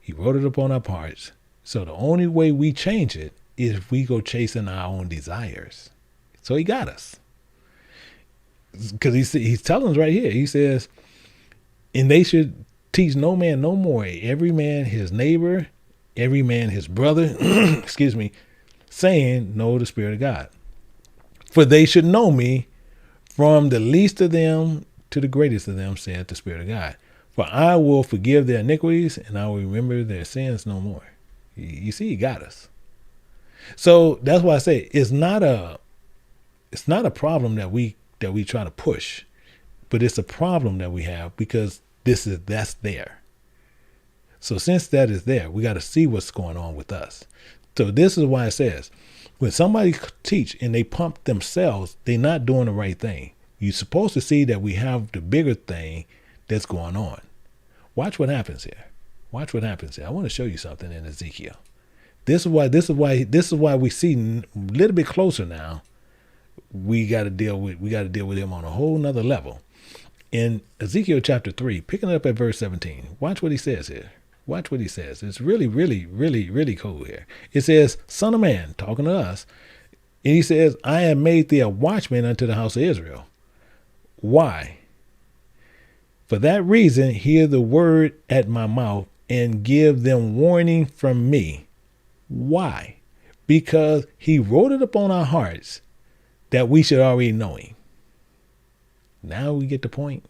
He wrote it upon our hearts. So the only way we change it is if we go chasing our own desires. So he got us. because he's telling us right here. He says, and they should teach no man no more, every man his neighbor, every man his brother, excuse me, saying, know the Spirit of God. For they should know me from the least of them to the greatest of them, saith the Spirit of God. For I will forgive their iniquities, and I will remember their sins no more. You see, he got us. So that's why I say it's not a problem that we try to push, but it's a problem that we have because that's there. So since that is there, we got to see what's going on with us. So this is why it says, when somebody teach and they pump themselves, they're not doing the right thing. You're supposed to see that we have the bigger thing that's going on. Watch what happens here. Watch what happens here. I want to show you something in Ezekiel. This is why we see a little bit closer now. We got to deal with him on a whole nother level. In Ezekiel chapter 3, picking it up at verse 17, watch what he says here. Watch what he says. It's really, really, really, really cool here. It says, Son of man, talking to us, and he says, I have made thee a watchman unto the house of Israel. Why? For that reason, hear the word at my mouth and give them warning from me. Why? Because he wrote it upon our hearts that we should already know him. Now we get the point.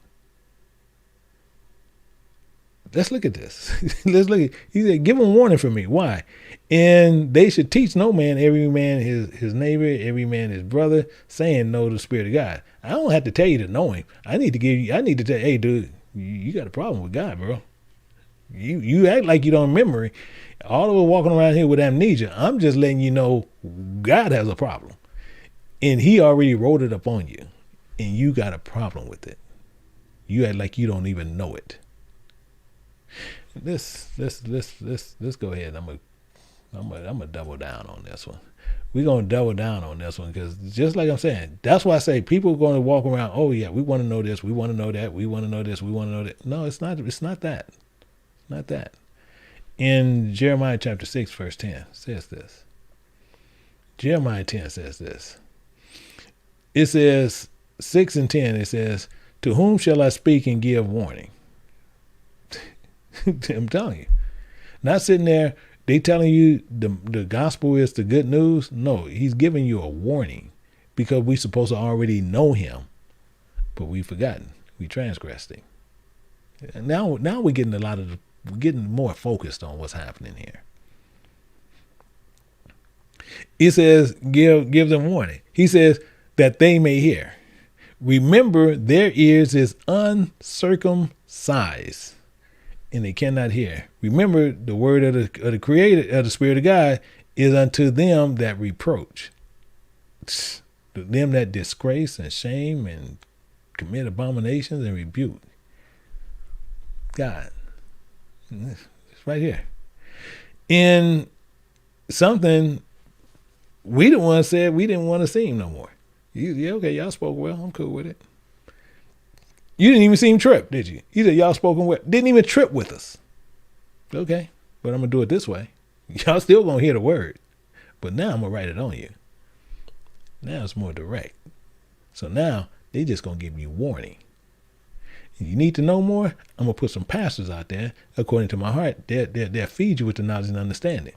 Let's look at this. He said, give them warning from me. Why? And they should teach no man, every man his neighbor, every man his brother, saying, know the Spirit of God. I don't have to tell you to know him. I need to tell you, hey, dude, you got a problem with God, bro. You act like you don't remember. All of us walking around here with amnesia. I'm just letting you know God has a problem. And he already wrote it up on you. And you got a problem with it. You act like you don't even know it. Let's go ahead. I'm gonna double down on this one. We're gonna double down on this one because just like I'm saying, that's why I say people are going to walk around. Oh yeah, we want to know this, we want to know that, we want to know this, we want to know that. No, it's not. It's not that. It's not that. In Jeremiah chapter 6, verse 10 says this. Jeremiah 10 says this. It says 6 and 10. It says, to whom shall I speak and give warning? I'm telling you, not sitting there. They telling you the gospel is the good news. No, he's giving you a warning because we supposed to already know him, but we forgotten. We transgressed him. And now we're getting we're getting more focused on what's happening here. It says, give them warning. He says that they may hear. Remember, their ears is uncircumcised, and they cannot hear. Remember, the word of the Creator, of the Spirit of God, is unto them that reproach, them that disgrace and shame and commit abominations and rebuke. God, it's right here. In something, we the one said we didn't want to see him no more. Yeah, okay, y'all spoke well. I'm cool with it. You didn't even see him trip, did you? You said y'all spoken well. Didn't even trip with us. Okay, but I'm going to do it this way. Y'all still going to hear the word. But now I'm going to write it on you. Now it's more direct. So now they just going to give you warning. If you need to know more, I'm going to put some pastors out there, according to my heart. They'll feed you with the knowledge and understanding.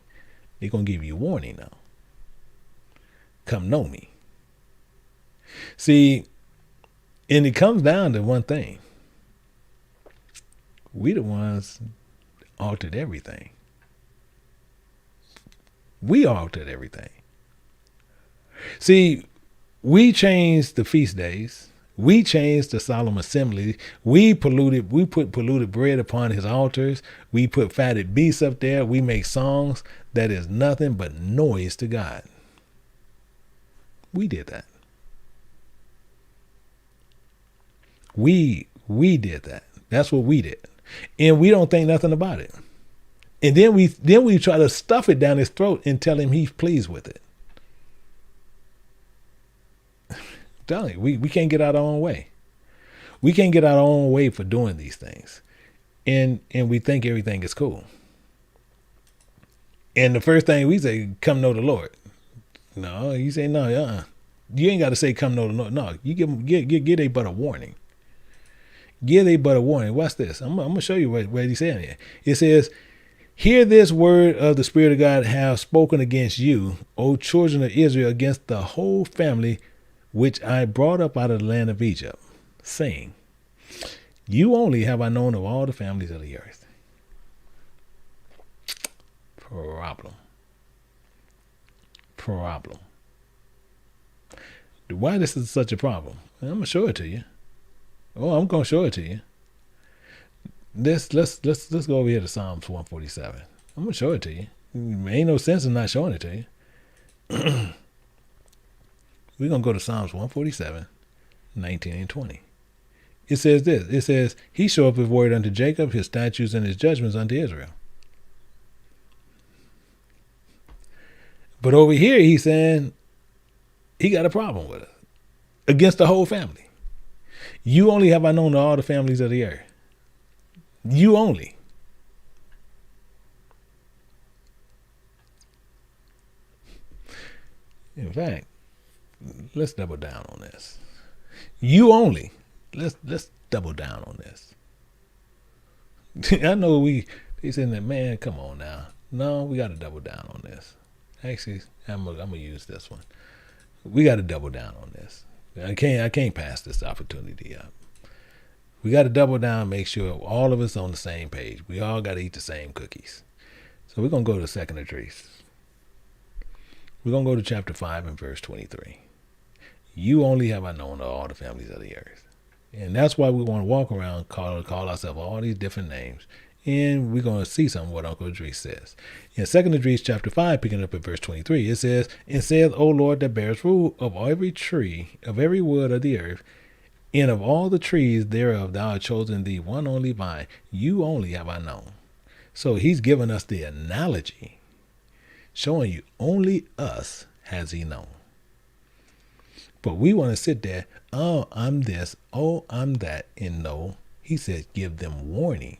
They're going to give you warning now. Come know me. See, and it comes down to one thing. We the ones altered everything. We altered everything. See, we changed the feast days. We changed the solemn assembly. We put polluted bread upon his altars. We put fatted beasts up there. We make songs that is nothing but noise to God. We did that. We did that. That's what we did. And we don't think nothing about it. And then we try to stuff it down his throat and tell him he's pleased with it. I'm telling you, we can't get out our own way. We can't get our own way for doing these things. And we think everything is cool. And the first thing we say, come know the Lord. No, you say no, You ain't got to say come no. No, you give they but a warning. Give they but a warning. Watch this. I'm gonna show you what he's saying here. It says, "Hear this word of the Spirit of God have spoken against you, O children of Israel, against the whole family which I brought up out of the land of Egypt, saying, you only have I known of all the families of the earth." Problem. Why this is such a problem? I'm gonna show it to you. I'm gonna show it to you. Let's go over here to Psalms 147. I'm gonna show it to you. Ain't no sense in not showing it to you. We're gonna go to Psalms 147, 19 and 20. It says this. It says, "He showeth his word unto Jacob, his statutes and his judgments unto Israel." But over here, he's saying he got a problem with it against the whole family. You only have I known all the families of the earth. You only. In fact, let's double down on this. You only. Let's double down on this. I know they saying that, man, come on now. No, we got to double down on this. Actually, I'm gonna use this one. We got to double down on this. I can't pass this opportunity up. We got to double down, make sure all of us on the same page. We all got to eat the same cookies. So we're gonna go to 2nd Idris. We're gonna go to chapter 5 and verse 23. You only have I known of all the families of the earth. And that's why we want to walk around, call ourselves all these different names. And we're going to see something what Uncle Idris says. In 2nd Idris chapter 5, picking up at verse 23, it says, "And saith, O Lord, that bearest fruit of every tree, of every wood of the earth, and of all the trees thereof thou hast chosen thee one only vine. You only have I known." So he's giving us the analogy, showing you only us has he known. But we want to sit there, oh, I'm this, oh, I'm that, and no. He says, give them warning.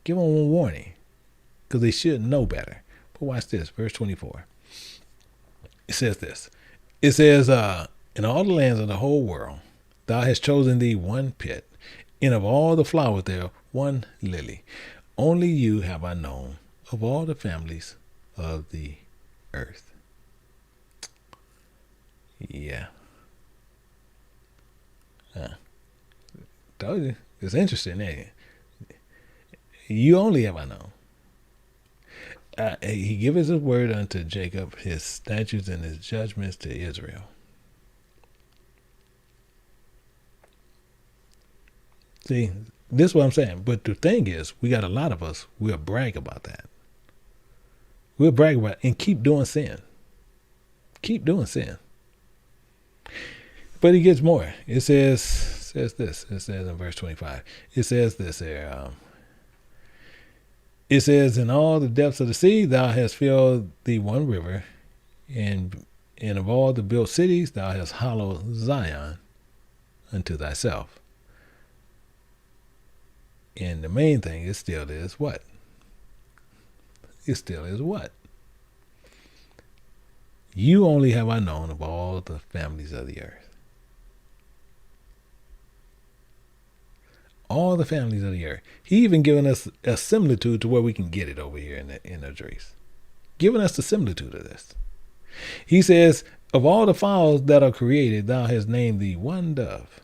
Give them a warning, because they should know better. But watch this, verse 24. It says this. It says, "In all the lands of the whole world, thou hast chosen thee one pit, and of all the flowers there, one lily. Only you have I known of all the families of the earth." Yeah. Told you. It's interesting, ain't it? You only have I known. He giveth his word unto Jacob, his statutes and his judgments to Israel. See, this is what I'm saying. But the thing is, we got a lot of us, we'll brag about that. We'll brag about it and keep doing sin. Keep doing sin. But he gets more. It says this. It says in verse 25. It says this here. It says, "In all the depths of the sea, thou hast filled thee one river, and of all the built cities, thou hast hollowed Zion unto thyself." And the main thing, it still is what? It still is what? You only have I known of all the families of the earth. All the families of the earth. He even given us a similitude to where we can get it over here in the Idris. Giving us the similitude of this. He says, "Of all the fowls that are created, thou hast named thee one dove.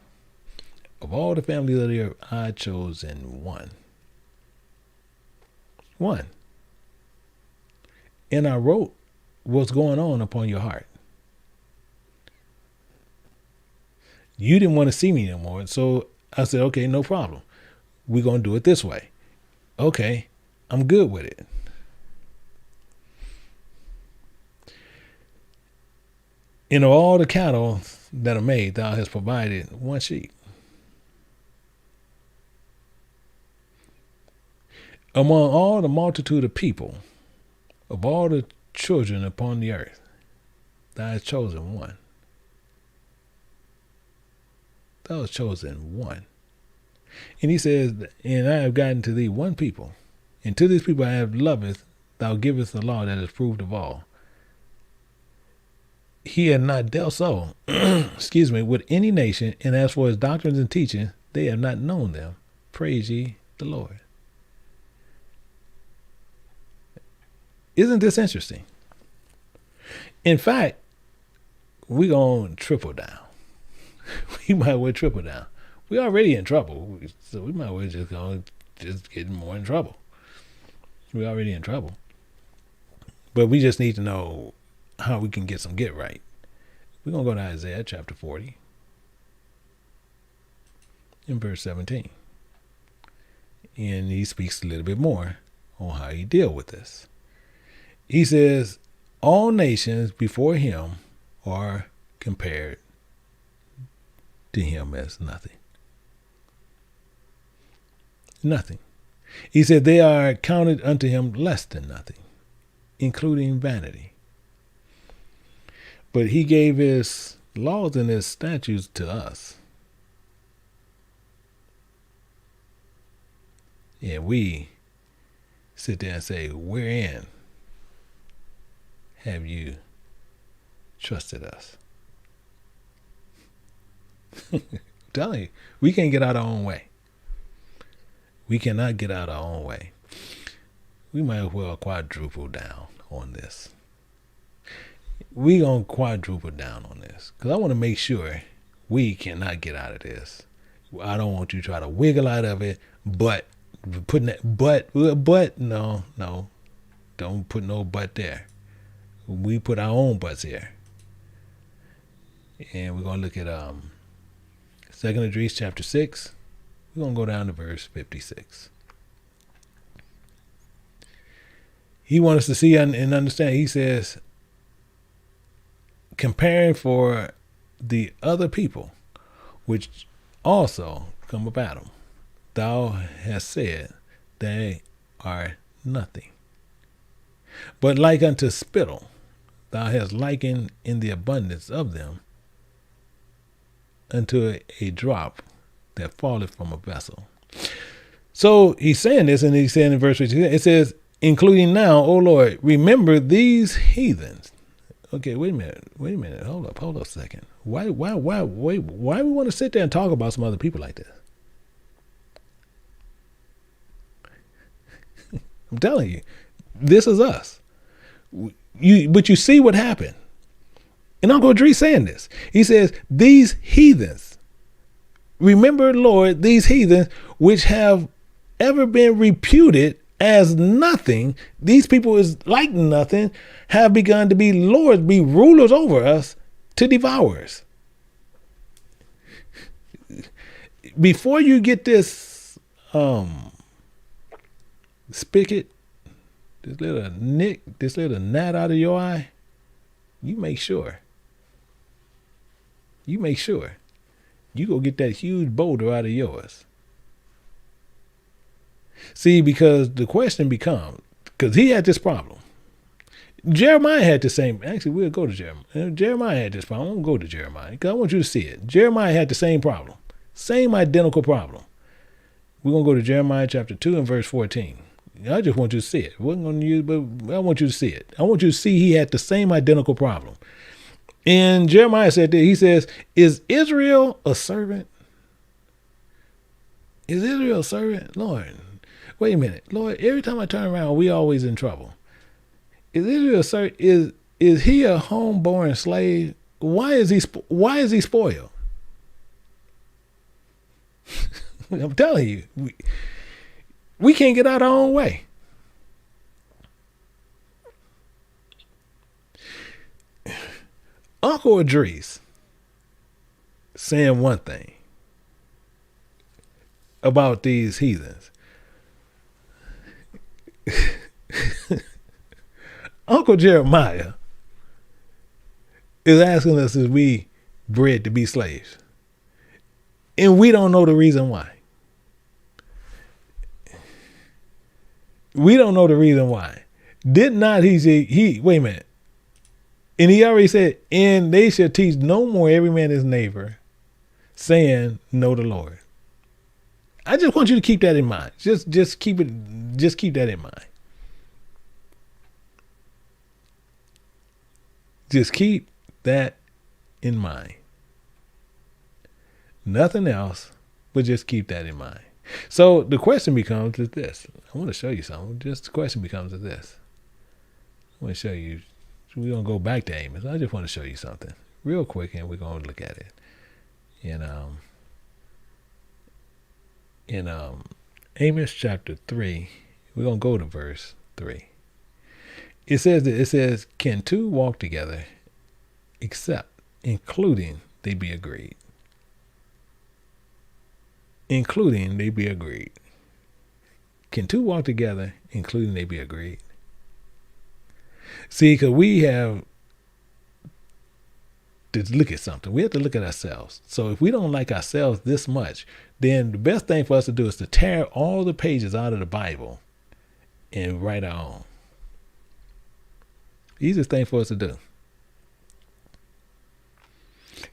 Of all the families of the earth, I chosen one." One. And I wrote what's going on upon your heart. You didn't want to see me anymore, so I said, okay, no problem. We're going to do it this way. Okay, I'm good with it. And of all the cattle that are made, thou hast provided one sheep. Among all the multitude of people, of all the children upon the earth, thou hast chosen one. Thou hast chosen one. And he says, "And I have gotten to thee one people, and to this people I have loveth, thou givest the law that is proved of all." he had not dealt so, excuse me, with any nation, and as for his doctrines and teaching, they have not known them. Praise ye the Lord. Isn't this interesting? In fact, we're going to triple down. We might well triple down. We're already in trouble, so we might well just get more in trouble. We're already in trouble. But we just need to know how we can get some get right. We're going to go to Isaiah chapter 40 in verse 17. And he speaks a little bit more on how he deal with this. He says, all nations before him are compared to him as nothing. Nothing. He said they are counted unto him less than nothing, including vanity. But he gave his laws and his statutes to us. And we sit there and say, wherein have you trusted us? I'm telling you, we can't get out our own way. We cannot get out our own way. We might as well quadruple down on this. We're going to quadruple down on this because I want to make sure we cannot get out of this. I don't want you to try to wiggle out of it, but putting that but no, don't put no but there. We put our own butts here. And we're going to look at 2nd Esdras chapter 6. We're going to go down to verse 56. He wants us to see and understand. He says, comparing for the other people, which also come about them, thou hast said they are nothing. But like unto spittle, thou hast likened in the abundance of them unto a drop that falleth from a vessel. So he's saying this, and he's saying in verse 52, it says, including now, O Lord, remember these heathens. Okay, wait a minute. Hold up a second. Why we want to sit there and talk about some other people like this? I'm telling you, this is us. But you see what happened. And Uncle Idris saying this. He says, these heathens, remember, Lord, these heathens which have ever been reputed as nothing, these people is like nothing, have begun to be lords, be rulers over us, to devour us. Before you get this spigot, this little gnat out of your eye, you make sure you go get that huge boulder out of yours. See, because the question becomes, because he had this problem. Jeremiah had the same. Actually, we'll go to Jeremiah. Jeremiah had this problem. I won't go to Jeremiah because I want you to see it. Jeremiah had the same problem. Same identical problem. We're going to go to Jeremiah chapter 2 and verse 14. I just want you to see it. I wasn't going to use, but I want you to see it. I want you to see he had the same identical problem. And Jeremiah said that, he says, is Israel a servant? Is Israel a servant? Lord, wait a minute. Lord, every time I turn around, we always in trouble. Is Israel a servant? Is he a homeborn slave? Why is he spoiled? I'm telling you, we can't get out our own way. Uncle Idris saying one thing about these heathens. Uncle Jeremiah is asking us, is we bred to be slaves? And we don't know the reason why. We don't know the reason why. Did not he say, wait a minute. And he already said, and they shall teach no more every man his neighbor, saying, know the Lord. I just want you to keep that in mind. Just keep that in mind. Just keep that in mind. Nothing else, but just keep that in mind. So the question becomes is this. I want to show you something. Just the question becomes is this. I want to show you. We're going to go back to Amos. I just want to show you something real quick, and we're going to look at it. In Amos chapter 3, we're going to go to verse 3. It says, can two walk together except, including they be agreed? Including they be agreed. Can two walk together, including they be agreed? See, because we have to look at something. We have to look at ourselves. So if we don't like ourselves this much, then the best thing for us to do is to tear all the pages out of the Bible and write our own. Easiest thing for us to do.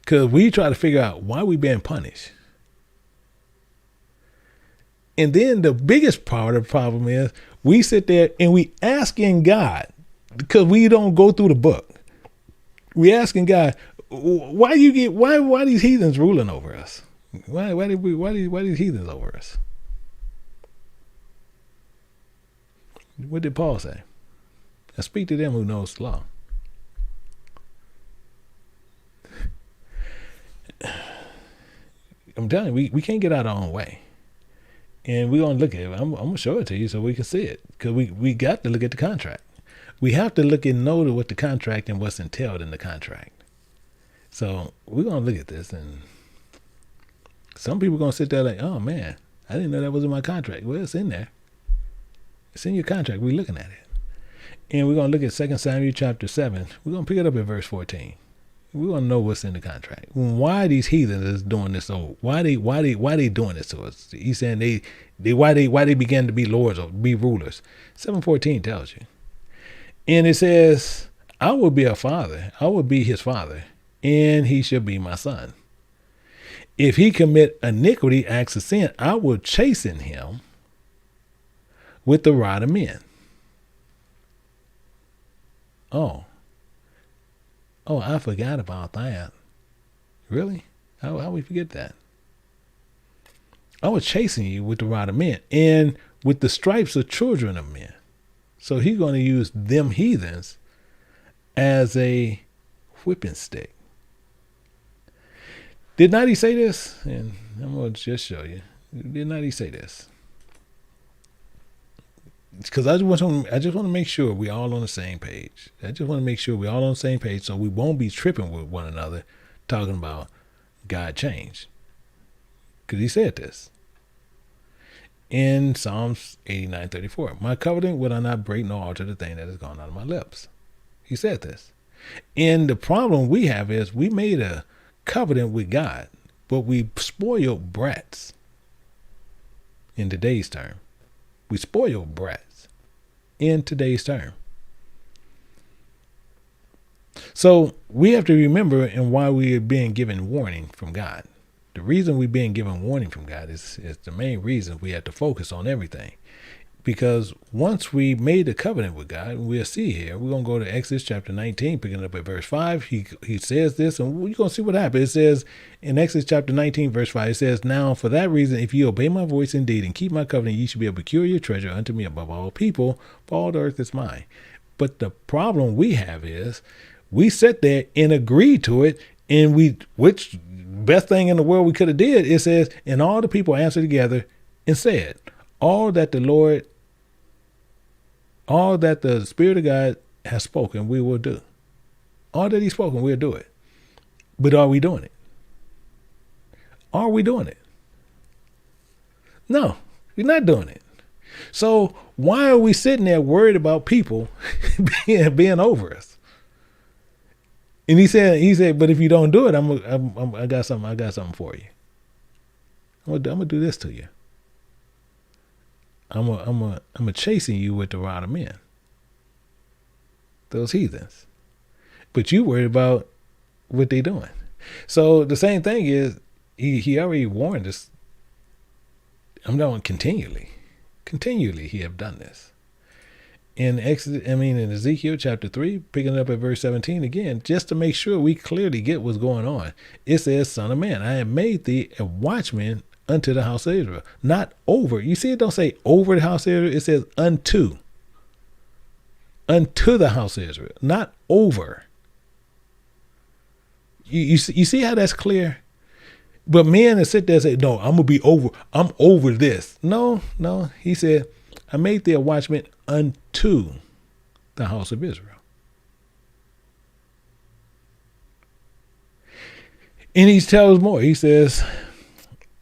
Because we try to figure out why we being punished. And then the biggest part of the problem is we sit there and we asking God, because we don't go through the book. We asking God, why these heathens ruling over us? Why these heathens over us? What did Paul say? I speak to them who knows the law. I'm telling you, we can't get out our own way. And we're going to look at it. I'm going to show it to you so we can see it. Because we got to look at the contract. We have to look and know what the contract and what's entailed in the contract. So we're going to look at this. And some people are going to sit there like, oh, man, I didn't know that was in my contract. Well, it's in there. It's in your contract. We're looking at it. And we're going to look at 2 Samuel chapter 7. We're going to pick it up at verse 14. We want to know what's in the contract. Why these heathens is doing this? So why they doing this to us? He's saying why they began to be lords or be rulers. 7:14 tells you, and it says, "I will be a father. I will be his father, and he shall be my son. If he commit iniquity, acts of sin, I will chasten him with the rod of men." Oh, I forgot about that. Really? How we forget that? I was chasing you with the rod of men and with the stripes of children of men. So he's going to use them heathens as a whipping stick. Did not he say this? And I'm going to just show you. Did not he say this? Because I just want to make sure we're all on the same page. I just want to make sure we're all on the same page so we won't be tripping with one another talking about God changed. Because he said this in Psalms 89:34. My covenant will I not break nor alter the thing that has gone out of my lips. He said this. And the problem we have is we made a covenant with God, but we spoiled brats in today's term. We spoiled brats in today's term. So we have to remember and why we are being given warning from God. The reason we're being given warning from God is the main reason we have to focus on everything. Because once we made a covenant with God, we'll see here, we're going to go to Exodus chapter 19, picking up at verse 5. He says this, and we're going to see what happens. It says in Exodus chapter 19, verse 5, it says, "Now for that reason, if you obey my voice indeed and keep my covenant, ye shall be a peculiar treasure unto me above all people, for all the earth is mine." But the problem we have is we sit there and agree to it, and which best thing in the world we could have did, it says, and all the people answered together and said, all that the Spirit of God has spoken, we will do. All that he's spoken, we'll do it. But are we doing it? Are we doing it? No, we're not doing it. So why are we sitting there worried about people being over us? And he said, but if you don't do it, I got something for you. I'm gonna do this to you. I'm chasing you with the rod of men. Those heathens. But you worried about what they doing. So the same thing is, he already warned us. I'm doing continually he have done this. in Ezekiel chapter 3, picking it up at verse 17 again, just to make sure we clearly get what's going on. It says, Son of man, I have made thee a watchman unto the house of Israel, not over. You see, it don't say over the house of Israel. It says unto the house of Israel, not over. You see how that's clear? But men that sit there and say, no, I'm over this. No. He said, I made thee a watchman unto the house of Israel. And he tells more. He says,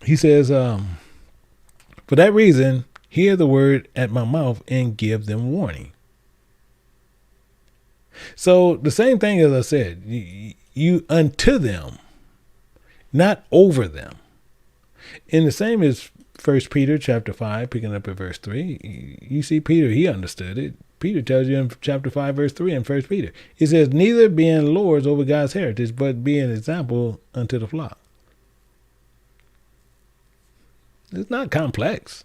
for that reason, hear the word at my mouth and give them warning. So the same thing as I said, you unto them, not over them. And the same as 1 Peter chapter 5, picking up at verse 3. You see Peter, he understood it. Peter tells you in chapter 5, verse 3 in 1 Peter. He says, neither being lords over God's heritage, but be an example unto the flock. It's not complex.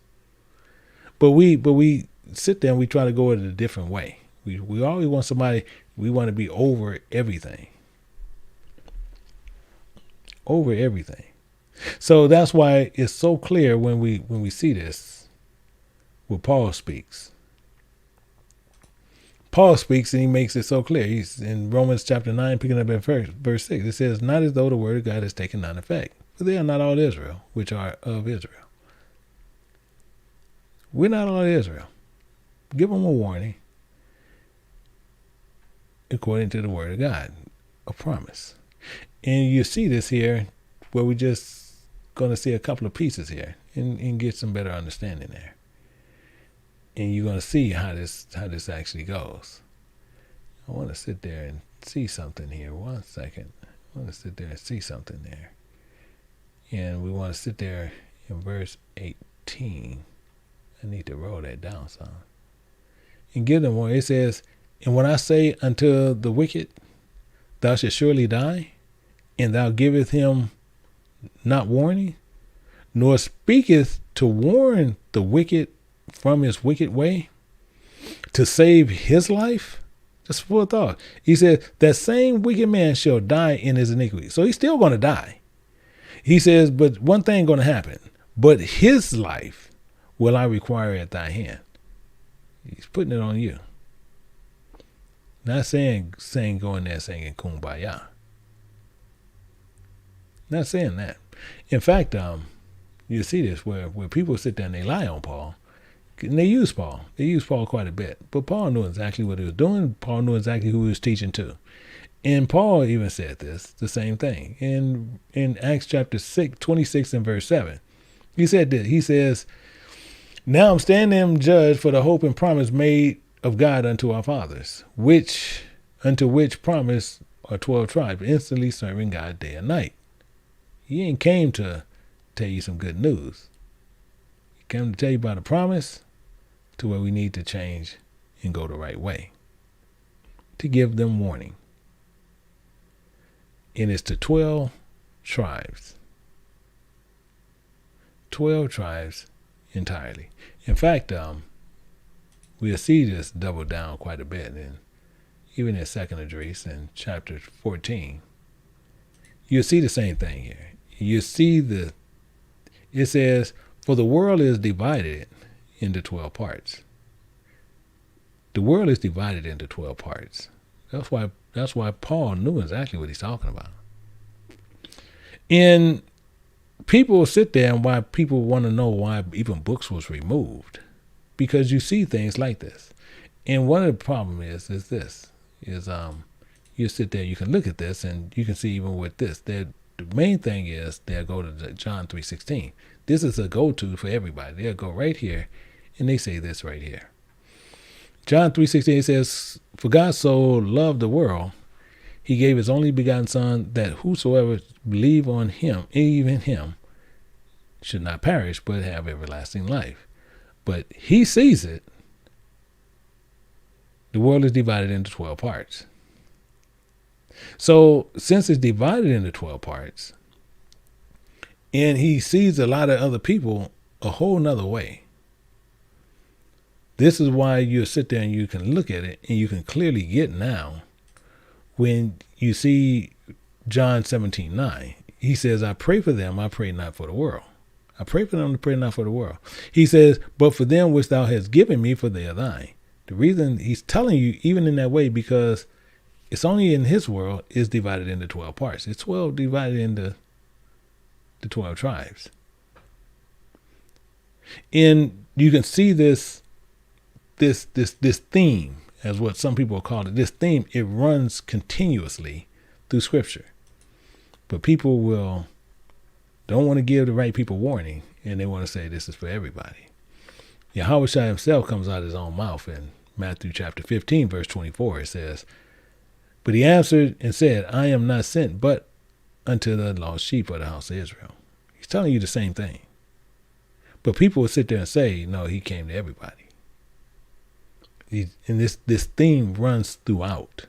But we sit there and we try to go it a different way. We always want somebody, we want to be over everything. Over everything. So that's why it's so clear when we see this, when Paul speaks. Paul speaks and he makes it so clear. He's in Romans chapter 9, picking up at verse 6. It says, not as though the word of God has taken none effect, for they are not all Israel, which are of Israel. We're not all Israel. Give them a warning according to the word of God, a promise. And you see this here where we just going to see a couple of pieces here and get some better understanding there. And you're going to see how this actually goes. I want to sit there and see something here. 1 second. I want to sit there and see something there. And we want to sit there in verse 18. I need to roll that down some. And give them one. It says, and when I say unto the wicked, thou shalt surely die, and thou giveth him not warning, nor speaketh to warn the wicked from his wicked way, to save his life. Just full thought. He said, that same wicked man shall die in his iniquity. So he's still going to die. He says, but one thing going to happen, but his life will I require at thy hand. He's putting it on you. Not saying go in there singing kumbaya. Not saying that. In fact, you see this where people sit there and they lie on Paul. And they use Paul. They use Paul quite a bit. But Paul knew exactly what he was doing. Paul knew exactly who he was teaching to. And Paul even said this, the same thing. In Acts chapter 26 and verse 7. He said this. He says, now I'm standing judged for the hope and promise made of God unto our fathers, unto which promise are 12 tribes, instantly serving God day and night. He ain't came to tell you some good news. He came to tell you about a promise to where we need to change and go the right way. To give them warning. And it's to 12 tribes. 12 tribes entirely. In fact, we'll see this double down quite a bit. And even in 2nd Address in chapter 14, you'll see the same thing here. You see it says, for the world is divided into 12 parts. The world is divided into 12 parts. That's why Paul knew exactly what he's talking about. And people sit there and why people want to know why even books was removed. Because you see things like this. And one of the problems is this. You sit there, you can look at this, and you can see even with this. The main thing is they'll go to John 3:16. This is a go-to for everybody. They'll go right here, and they say this right here. John 3:16 says, for God so loved the world, he gave his only begotten son, that whosoever believe on him, even him, should not perish, but have everlasting life. But he sees it. The world is divided into 12 parts. So since it's divided into 12 parts, and he sees a lot of other people a whole nother way, This is why you sit there and you can look at it and you can clearly get now when you see John 17:9. He says, I pray for them, I pray not for the world. I pray for them to pray not for the world. He says, but for them which thou hast given me, for they are thine. The reason he's telling you even in that way, because it's only in his world is divided into 12 parts. It's 12 divided into the 12 tribes. And you can see this theme, as what some people call it. This theme, it runs continuously through Scripture. But people don't want to give the right people warning, and they want to say this is for everybody. Yahweh Shai himself comes out of his own mouth in Matthew chapter 15, verse 24. It says, but he answered and said, I am not sent but unto the lost sheep of the house of Israel. He's telling you the same thing. But people will sit there and say, no, he came to everybody. And this theme runs throughout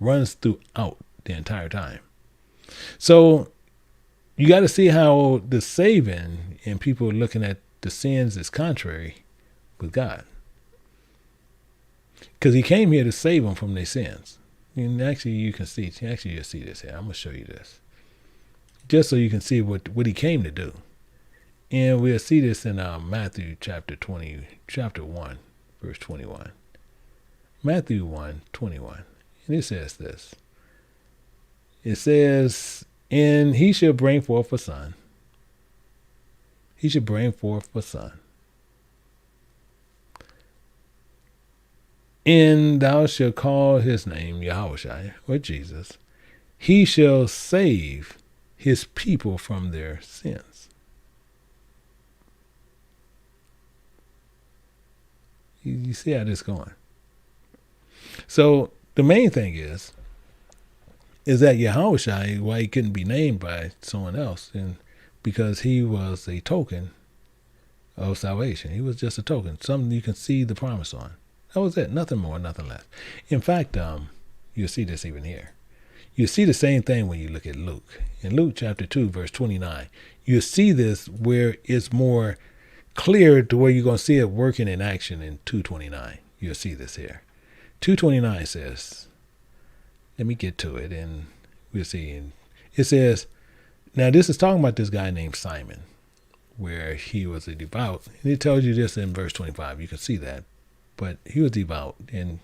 the entire time. So you got to see how the saving and people looking at the sins is contrary with God. Because he came here to save them from their sins. And actually you can see, you'll see this here. I'm going to show you this. Just so you can see what he came to do. And we'll see this in Matthew chapter 1, verse 21. Matthew 1:21. And it says this. It says, and he shall bring forth a son. He shall bring forth a son. And thou shalt call his name Yahushua, or Jesus. He shall save his people from their sins. You see how this is going. So the main thing is that Yahushua, why he couldn't be named by someone else, and because he was a token of salvation. He was just a token, something you can see the promise on. That was it. Nothing more, nothing less. In fact, you'll see this even here. You see the same thing when you look at Luke. In Luke chapter 2, verse 29, you see this where it's more clear to where you're going to see it working in action in 2:29. You'll see this here. 2:29 says, let me get to it and we'll see. And it says, now this is talking about this guy named Simon, where he was a devout. And it tells you this in verse 25. You can see that. But he was devout, and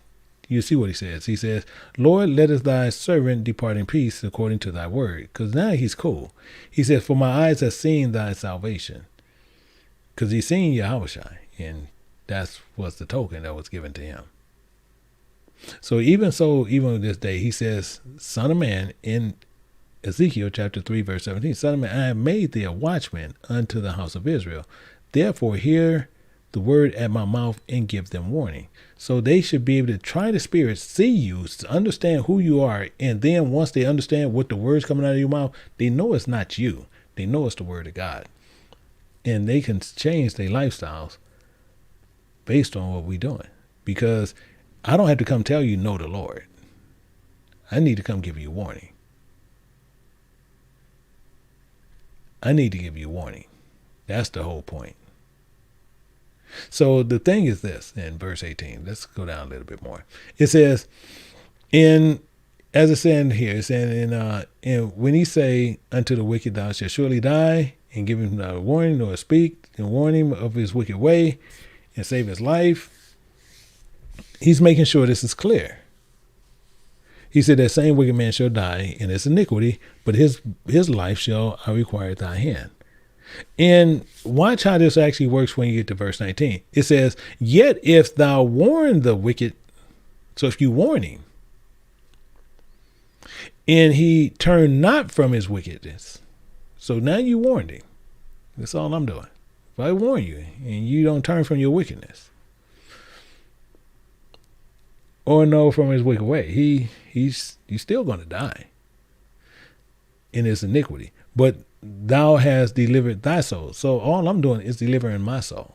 you see what he says. He says, Lord, lettest thy servant depart in peace according to thy word. Because now he's cool. He says, for my eyes have seen thy salvation. Because he's seen Yahushua, and that was the token that was given to him. So, even this day, he says, Son of man, in Ezekiel chapter 3, verse 17, Son of man, I have made thee a watchman unto the house of Israel. Therefore, hear the word at my mouth and give them warning. So they should be able to try the spirits, see you, understand who you are. And then once they understand what the word's coming out of your mouth, they know it's not you. They know it's the word of God. And they can change their lifestyles based on what we're doing. Because I don't have to come tell you know the Lord. I need to come give you a warning. I need to give you a warning. That's the whole point. So the thing is this, in verse 18, let's go down a little bit more. It says, as it's saying here, it's saying, and when he say unto the wicked, thou shalt surely die, and give him not a warning nor speak, and warn him of his wicked way, and save his life, he's making sure this is clear. He said that same wicked man shall die in his iniquity, but his life shall I require at thy hand. And watch how this actually works when you get to verse 19. It says, yet if thou warn the wicked, so if you warn him, and he turn not from his wickedness, so now you warned him. That's all I'm doing. If I warn you and you don't turn from your wickedness, or no from his wicked way, he's still going to die in his iniquity. But thou hast delivered thy soul. So all I'm doing is delivering my soul.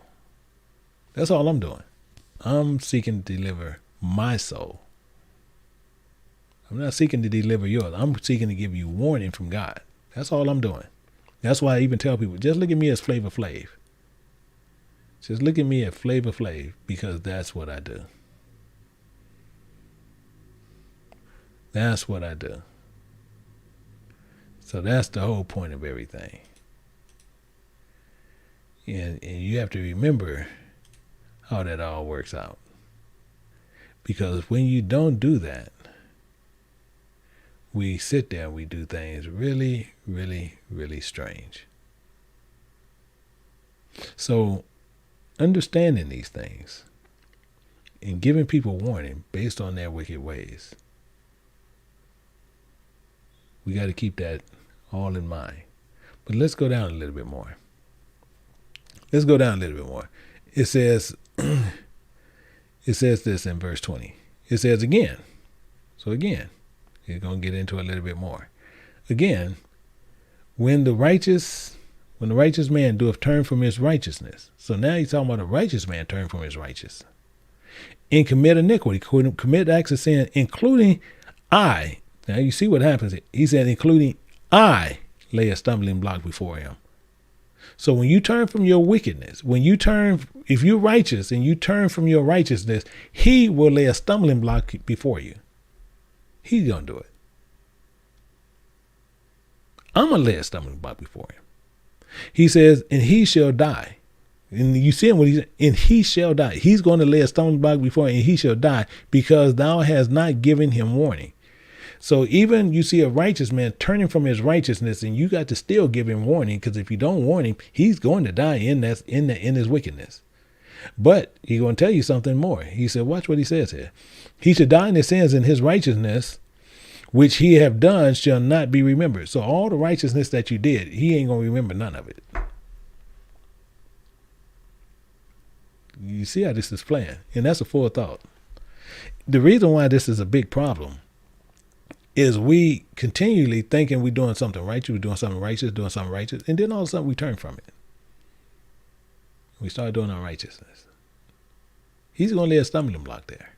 That's all I'm doing. I'm seeking to deliver my soul. I'm not seeking to deliver yours. I'm seeking to give you warning from God. That's all I'm doing. That's why I even tell people, just look at me as Flavor Flav. Just look at me at Flavor Flav, because that's what I do. That's what I do. So that's the whole point of everything. And you have to remember how that all works out. Because when you don't do that, we sit there and we do things really, really, really strange. So understanding these things and giving people warning based on their wicked ways, we got to keep that all in mind. But let's go down a little bit more. Let's go down a little bit more. It says this in verse 20. It says again. So again, you're going to get into a little bit more. Again, when the righteous man doeth turn from his righteousness. So now he's talking about a righteous man turn from his righteousness. And commit iniquity, commit acts of sin, including I. Now you see what happens. He said, including I lay a stumbling block before him. So when you turn from your wickedness, if you're righteous and you turn from your righteousness, he will lay a stumbling block before you. He's going to do it. I'm going to lay a stumbling block before him. He says, and he shall die. And you see him when he said, and he shall die. He's going to lay a stumbling block before him, and he shall die, because thou hast not given him warning. So even you see a righteous man turning from his righteousness, and you got to still give him warning, because if you don't warn him, he's going to die in his wickedness. But he's going to tell you something more. He said, watch what he says here. He should die in his sins, and his righteousness, which he have done, shall not be remembered. So all the righteousness that you did, he ain't going to remember none of it. You see how this is playing, and that's a full thought. The reason why this is a big problem is we continually thinking we're doing something righteous, we're doing something righteous, and then all of a sudden we turn from it. We start doing our righteousness. He's going to lay a stumbling block there.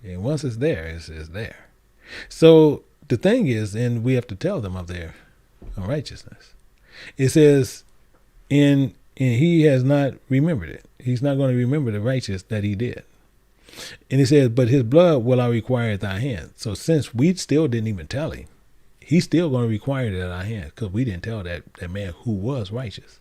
And once it's there, it's there. So the thing is, and we have to tell them of their unrighteousness. It says, and he has not remembered it. He's not going to remember the righteous that he did. And he says, but his blood will I require at thy hand. So since we still didn't even tell him, he's still going to require it at our hand, because we didn't tell that man who was righteous.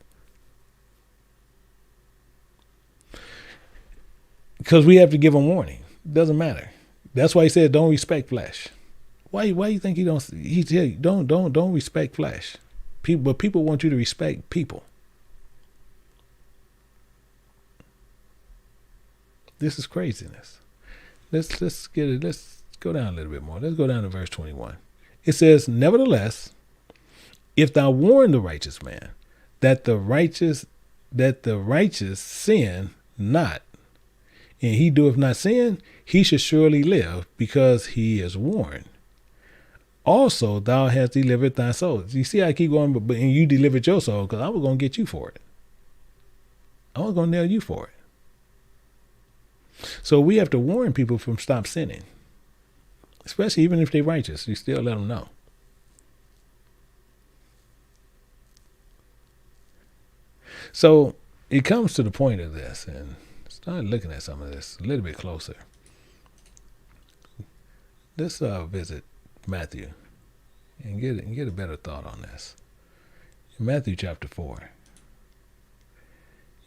Because we have to give him warning. Doesn't matter. That's why he said, don't respect flesh. Why you think he don't? He tell you, don't respect flesh. But people want you to respect people. This is craziness. Let's go down a little bit more. Let's go down to verse 21. It says, nevertheless, if thou warn the righteous man that the righteous sin not, and he doeth not sin, he should surely live, because he is warned. Also, thou hast delivered thy soul. You see, I keep going, but and you delivered your soul, because I was going to get you for it. I was going to nail you for it. So we have to warn people from stop sinning, especially even if they're righteous. You still let them know. So it comes to the point of this, and start looking at some of this a little bit closer. Let's visit Matthew and get a better thought on this. In Matthew chapter 4,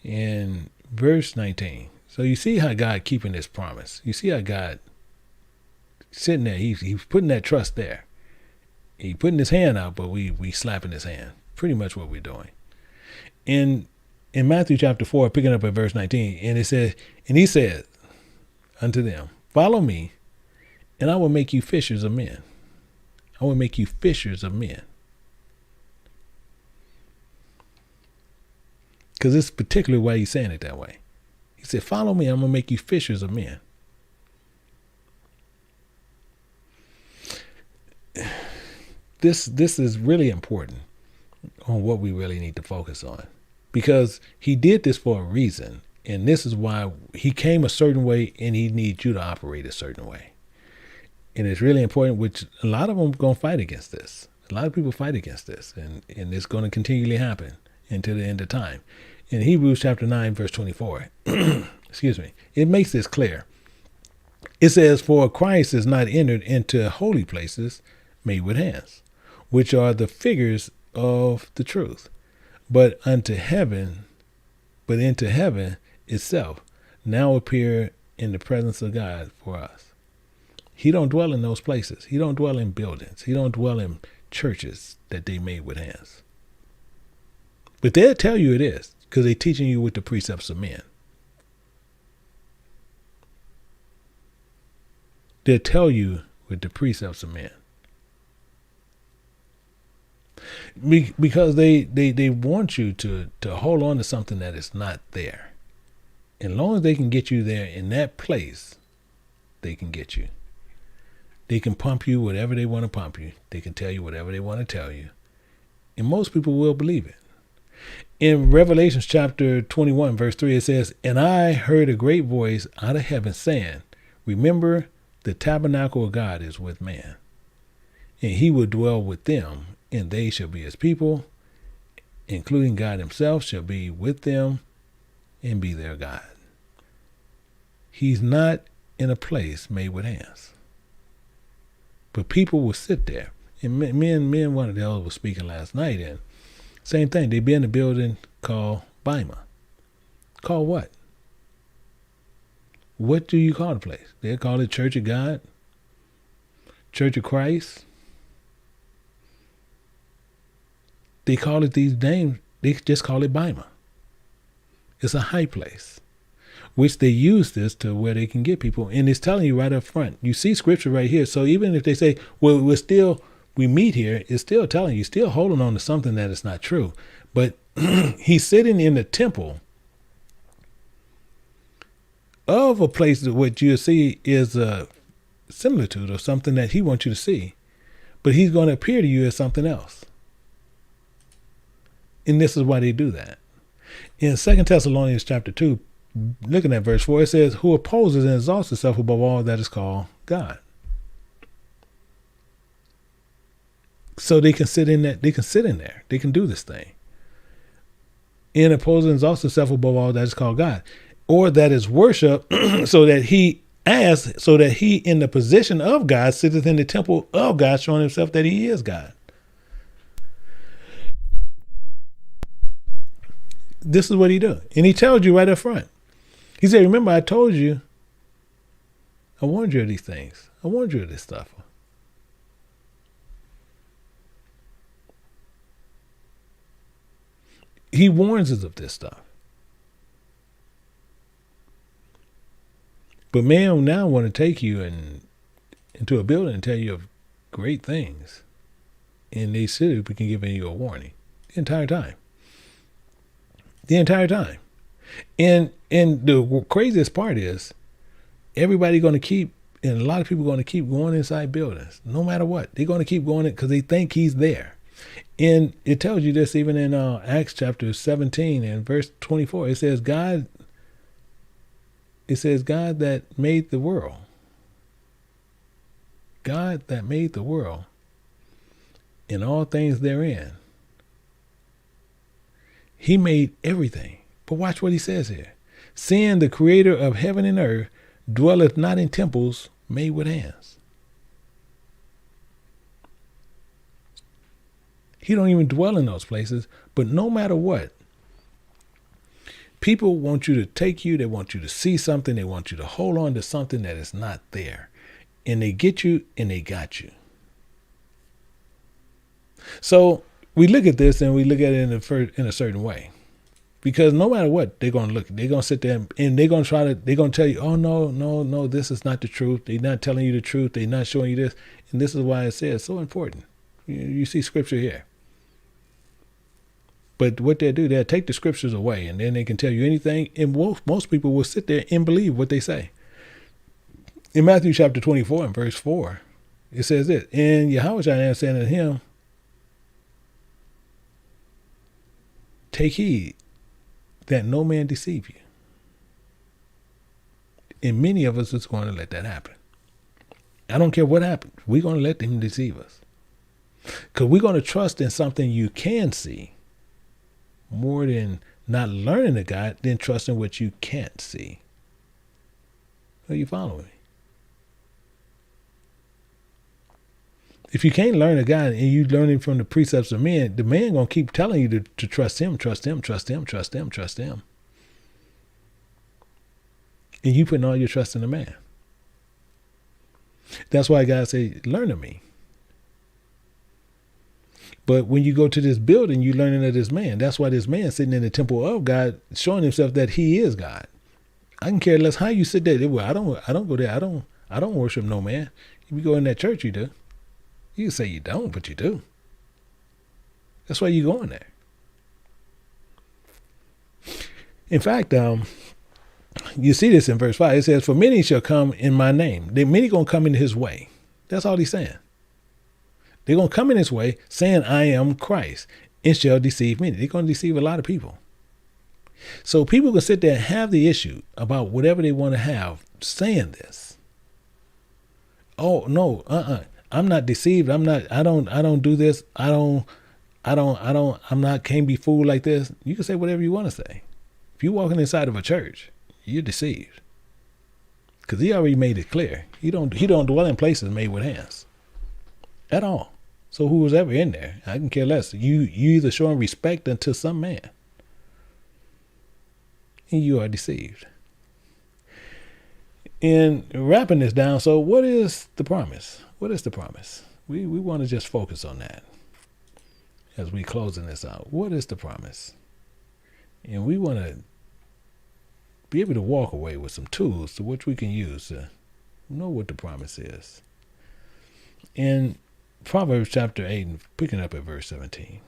in verse 19. So you see how God keeping this promise. You see how God sitting there. He's putting that trust there. He putting his hand out, but we slapping his hand. Pretty much what we're doing. In Matthew chapter 4, picking up at verse 19, and it says, and he said unto them, follow me, and I will make you fishers of men. I will make you fishers of men. Because it's particularly why he's saying it that way. He said, follow me, I'm going to make you fishers of men. This is really important on what we really need to focus on, because he did this for a reason. And this is why he came a certain way, and he needs you to operate a certain way. And it's really important, which a lot of them are going to fight against this. A lot of people fight against this, and it's going to continually happen. until the end of time. In Hebrews chapter 9, verse 24, excuse me, it makes this clear. It says, for Christ is not entered into holy places made with hands, which are the figures of the truth, but into heaven itself now appear in the presence of God for us. He don't dwell in those places. He don't dwell in buildings. He don't dwell in churches that they made with hands. But they'll tell you it is, because they're teaching you with the precepts of men. They'll tell you with the precepts of men. Because they want you to hold on to something that is not there. And as long as they can get you there in that place, they can get you. They can pump you whatever they want to pump you. They can tell you whatever they want to tell you. And most people will believe it. In Revelation chapter 21, verse 3, it says, and I heard a great voice out of heaven saying, remember, the tabernacle of God is with man, and he will dwell with them, and they shall be his people, including God himself shall be with them and be their God. He's not in a place made with hands. But people will sit there. And me and one of the elders was speaking last night, and same thing. They be in a building called Bima. Called what? What do you call the place? They call it Church of God, Church of Christ. They call it these names. They just call it Bima. It's a high place, which they use this to where they can get people. And it's telling you right up front. You see scripture right here. So even if they say, well, we meet here, it's still telling you, still holding on to something that is not true. But he's sitting in the temple of a place that what you see is a similitude or something that he wants you to see. But he's going to appear to you as something else. And this is why they do that. In 2 Thessalonians chapter 2, looking at verse 4, it says, who opposes and exalts himself above all that is called God. So they can sit in that, they can sit in there. They can do this thing. And opposes and exalts himself above all that is called God. Or that is worship, so that he in the position of God sitteth in the temple of God, showing himself that he is God. This is what he does. And he tells you right up front. He said, remember, I told you, I warned you of these things. I warned you of this stuff. He warns us of this stuff. But man now want to take you into a building and tell you of great things. And they said we can give you a warning the entire time. The entire time. And the craziest part is everybody going to keep, and a lot of people going to keep going inside buildings, no matter what. They're going to keep going because they think he's there. And it tells you this even in Acts chapter 17 and verse 24. It says God that made the world. God that made the world and all things therein. He made everything. But watch what he says here. Seeing the creator of heaven and earth dwelleth not in temples made with hands. He don't even dwell in those places. But no matter what, people want you to take you. They want you to see something. They want you to hold on to something that is not there. And they get you and they got you. So we look at this and we look at it in a certain way. Because no matter what, they're going to look, they're going to sit there and they're going to tell you, oh, no, this is not the truth. They're not telling you the truth. They're not showing you this. And this is why it says so important. You see scripture here. But what they'll do, they'll take the scriptures away and then they can tell you anything. And most people will sit there and believe what they say. In Matthew chapter 24 and verse 4, it says this, and Yahweh said unto him, take heed that no man deceive you. And many of us is going to let that happen. I don't care what happens. We're going to let them deceive us. Because we're going to trust in something you can see more than not learning the God than trusting what you can't see. Are you following me? If you can't learn a God and you learning from the precepts of men, the man gonna keep telling you to trust him, trust him, trust him, trust him, trust him. And you putting all your trust in the man. That's why God say, learn of me. But when you go to this building, you learning of this man. That's why this man sitting in the temple of God, showing himself that he is God. I can care less how you sit there. Well, I don't go there. I don't worship no man. If you go in that church, you do. You can say you don't, but you do. That's why you going there. In fact, you see this in verse 5. It says, for many shall come in my name. Many going to come in his way. That's all he's saying. They're going to come in his way saying, I am Christ, and shall deceive many. They're going to deceive a lot of people. So people can sit there and have the issue about whatever they want to have saying this. Oh, no, I'm not deceived. I don't do this. I'm not, can't be fooled like this. You can say whatever you want to say. If you're walking inside of a church, you're deceived. Because he already made it clear. He don't dwell in places made with hands. At all. So who was ever in there, I can care less. You either showing respect unto some man, and you are deceived. In wrapping this down, so what is the promise? What is the promise? We want to just focus on that as we closing this out. What is the promise? And we want to be able to walk away with some tools to which we can use to know what the promise is. In Proverbs chapter 8, and picking up at verse 17,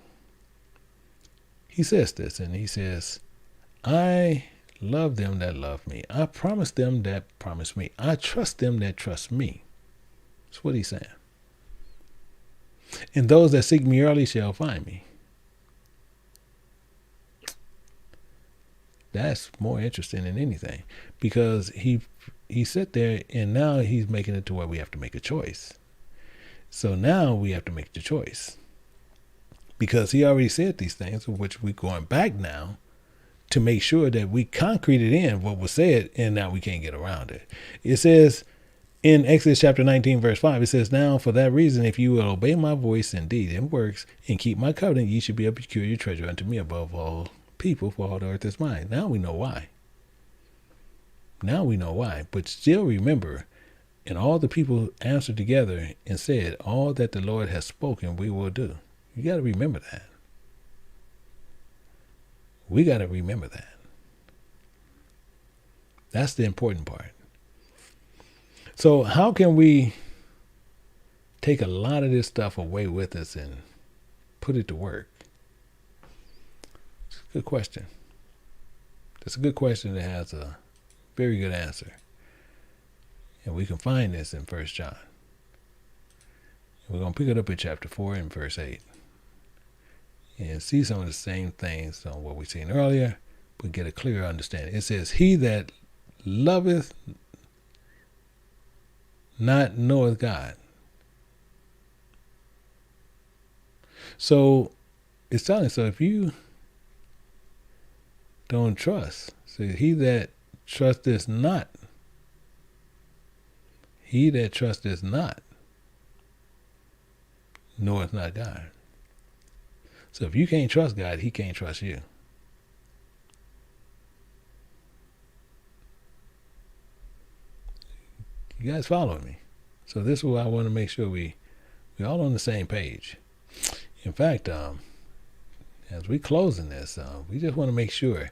he says this, and he says, I love them that love me. I promise them that promise me. I trust them that trust me. That's what he's saying. And those that seek me early shall find me. That's more interesting than anything, because he sat there and now he's making it to where we have to make a choice. So now we have to make the choice, because he already said these things, which we're going back now to make sure that we concreted in what was said, and now we can't get around it. It says in Exodus chapter 19, verse 5, it says, now for that reason, if you will obey my voice in deed and works and keep my covenant, ye should be able to secure your treasure unto me above all people, for all the earth is mine. Now we know why. Now we know why. But still remember, and all the people answered together and said, all that the Lord has spoken, we will do. You got to remember that. We got to remember that. That's the important part. So how can we take a lot of this stuff away with us and put it to work? It's a good question. It's a good question that has a very good answer. And we can find this in 1 John. We're going to pick it up in chapter 4 and verse 8. And see some of the same things on what we've seen earlier, but get a clear understanding. It says, he that loveth not knoweth God. So it's telling, so if you don't trust, so he that trusteth not, he that trusteth not knoweth not God. So if you can't trust God, he can't trust you. You guys following me? So this is why I want to make sure we're all on the same page. In fact, as we closing this, we just want to make sure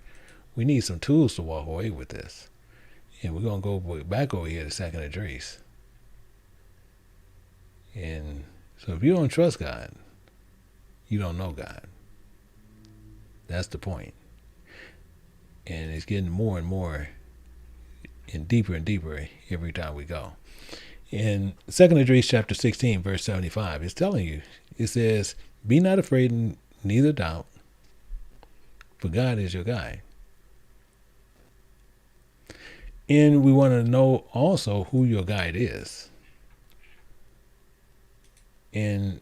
we need some tools to walk away with this. And we're going to go back over here to 2nd Idris. And so if you don't trust God, you don't know God. That's the point. And it's getting more and more and deeper every time we go. In 2nd Idris chapter 16, verse 75, it's telling you, it says, be not afraid and neither doubt, for God is your guide. And we want to know also who your guide is. In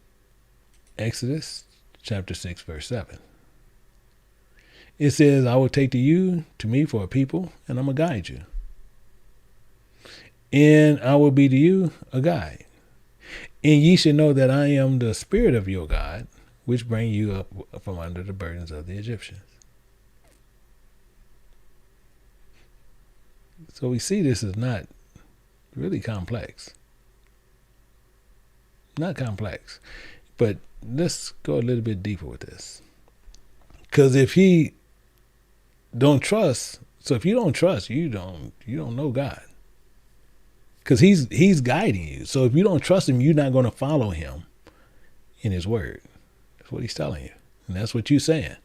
Exodus chapter 6, verse 7. It says, I will take to me for a people, and I'm going to guide you. And I will be to you a guide. And ye should know that I am the Spirit of your God, which bring you up from under the burdens of the Egyptians. So we see this is not really complex. Not complex. But let's go a little bit deeper with this. Because if he don't trust, so if you don't trust, you don't know God. Because he's guiding you. So if you don't trust him, you're not going to follow him in his word. That's what he's telling you. And that's what you're saying.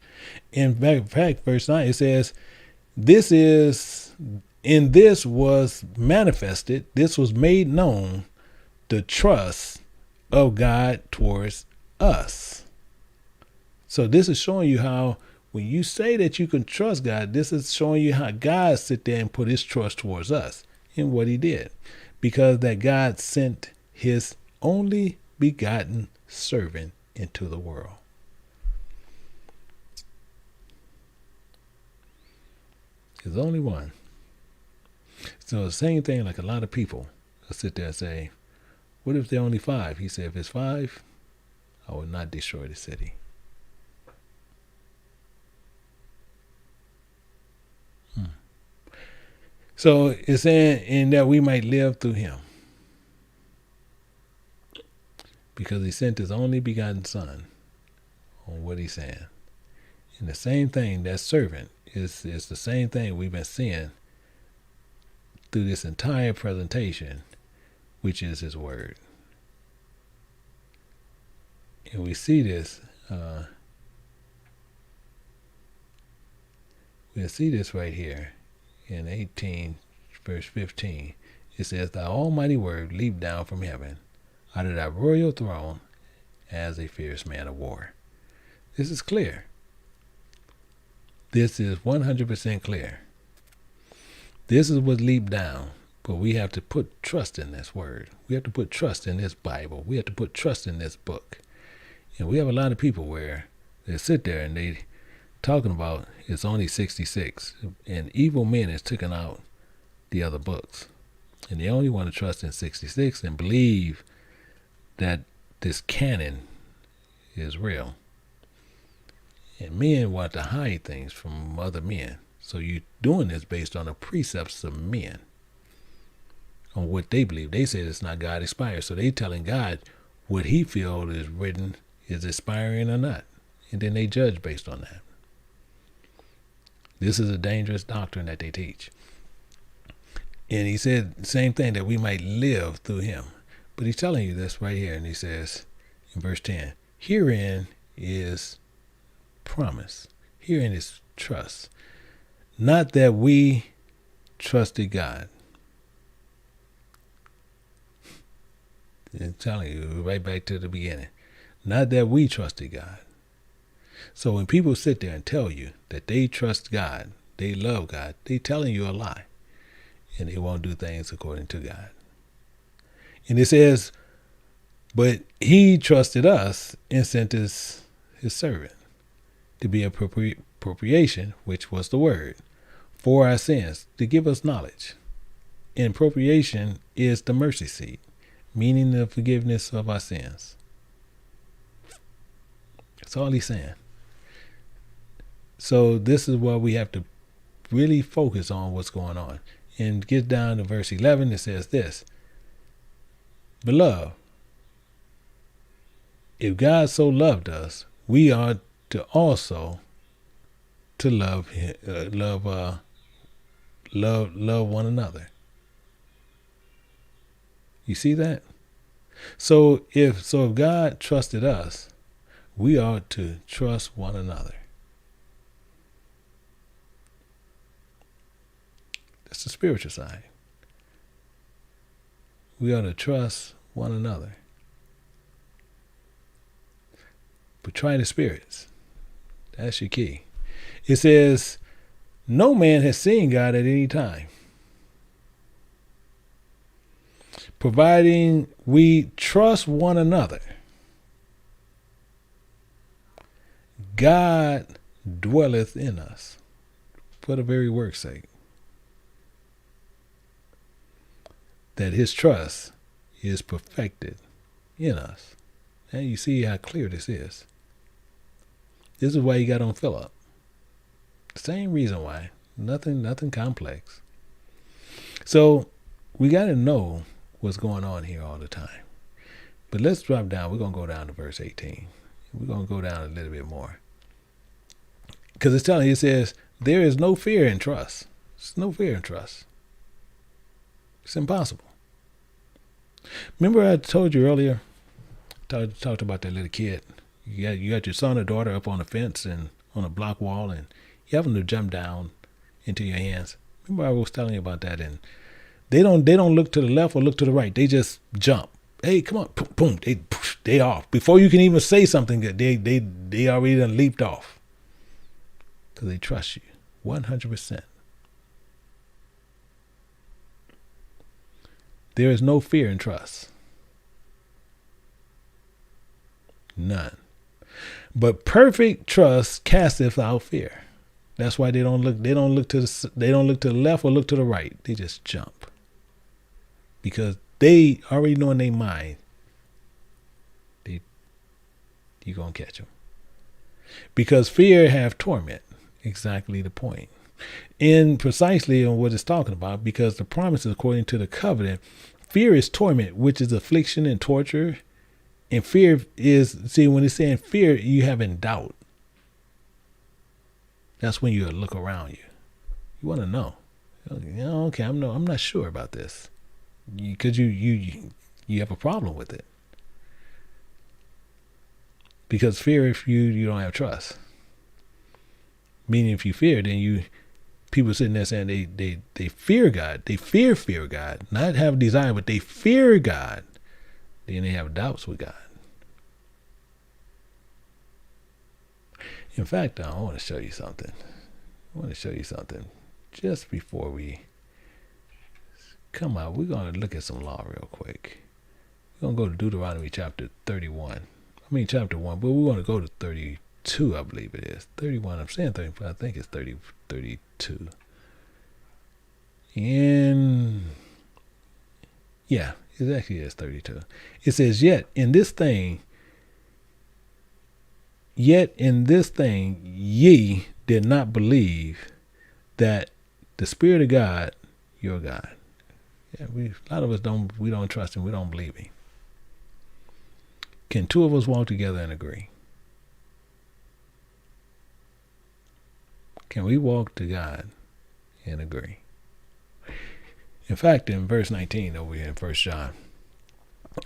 In fact, verse 9, it says, this was manifested, this was made known, the trust of God towards us. So this is showing you how when you say that you can trust God, this is showing you how God sit there and put his trust towards us in what he did. Because that God sent his only begotten servant into the world. There's only one. So the same thing, like a lot of people will sit there and say, what if there are only 5? He said, if it's 5, I will not destroy the city. So it's saying in that we might live through him. Because he sent his only begotten son on what he's saying. And the same thing, that servant, is the same thing we've been seeing through this entire presentation, which is his word. And we see this, we'll see this right here in 18, verse 15. It says, thy almighty word leaped down from heaven out of thy royal throne as a fierce man of war. This is clear. This is 100% clear. This is what leaped down, but we have to put trust in this word. We have to put trust in this Bible. We have to put trust in this book. And we have a lot of people where they sit there and they talking about it's only 66, and evil men has taken out the other books. And they only want to trust in 66 and believe that this canon is real. And men want to hide things from other men. So you're doing this based on the precepts of men, on what they believe. They say it's not God inspired. So they telling God what he feels is written is inspiring or not. And then they judge based on that. This is a dangerous doctrine that they teach. And he said the same thing, that we might live through him. But he's telling you this right here. And he says in verse 10, herein is promise. Herein is trust. Not that we trusted God. I'm telling you, right back to the beginning. Not that we trusted God. So when people sit there and tell you that they trust God, they love God, they telling you a lie. And they won't do things according to God. And it says, but he trusted us and sent his servant to be appropriation, which was the word, for our sins, to give us knowledge. And appropriation is the mercy seat, meaning the forgiveness of our sins. That's all he's saying. So this is why we have to really focus on what's going on. And get down to verse 11, it says this, beloved, if God so loved us, we ought to also to love one another. You see that? So if God trusted us, we ought to trust one another. That's the spiritual side. We ought to trust one another. But try the spirits. That's your key. It says, no man has seen God at any time. Providing we trust one another, God dwelleth in us for the very work's sake. That his trust is perfected in us. And you see how clear this is. This is why he got on Philip. Same reason why. Nothing complex. So we got to know what's going on here all the time. But let's drop down. We're going to go down to verse 18. We're going to go down a little bit more. Because it's telling you, it says, there is no fear in trust. There's no fear in trust. It's impossible. Remember I told you earlier, talked about that little kid. You got your son or daughter up on a fence and on a block wall, and you have them to jump down into your hands. Remember I was telling you about that, and they don't look to the left or look to the right. They just jump. Hey, come on, boom, they off. Before you can even say something good, they already done leaped off. Because they trust you 100%. There is no fear in trust. None. But perfect trust casteth out fear. That's why they don't look to the left or look to the right. They just jump. Because they already know in their mind you're going to catch them. Because fear have torment. Exactly the point. And precisely on what it's talking about, because the promise is according to the covenant. Fear is torment, which is affliction and torture. And fear is, see, when it's saying fear, you have in doubt. That's when you look around you. You want to know. Okay, I'm not sure about this. Because you have a problem with it. Because fear, if you don't have trust. Meaning if you fear, then people sitting there saying they fear God. They fear God. Not have desire, but they fear God. Then they have doubts with God. In fact, I want to show you something. Just before we come out, we're going to look at some law real quick. We're going to go to Deuteronomy chapter 31. Chapter 1, but we want to go to 32, I believe it is. 31, I'm saying 30, but I think it's 32. And yeah, it actually is 32. It says, yet in this thing ye did not believe that the Spirit of God, your God. Yeah, a lot of us don't trust him. We don't believe him. Can two of us walk together and agree? Can we walk to God and agree? In fact, in verse 19 over here in 1 John,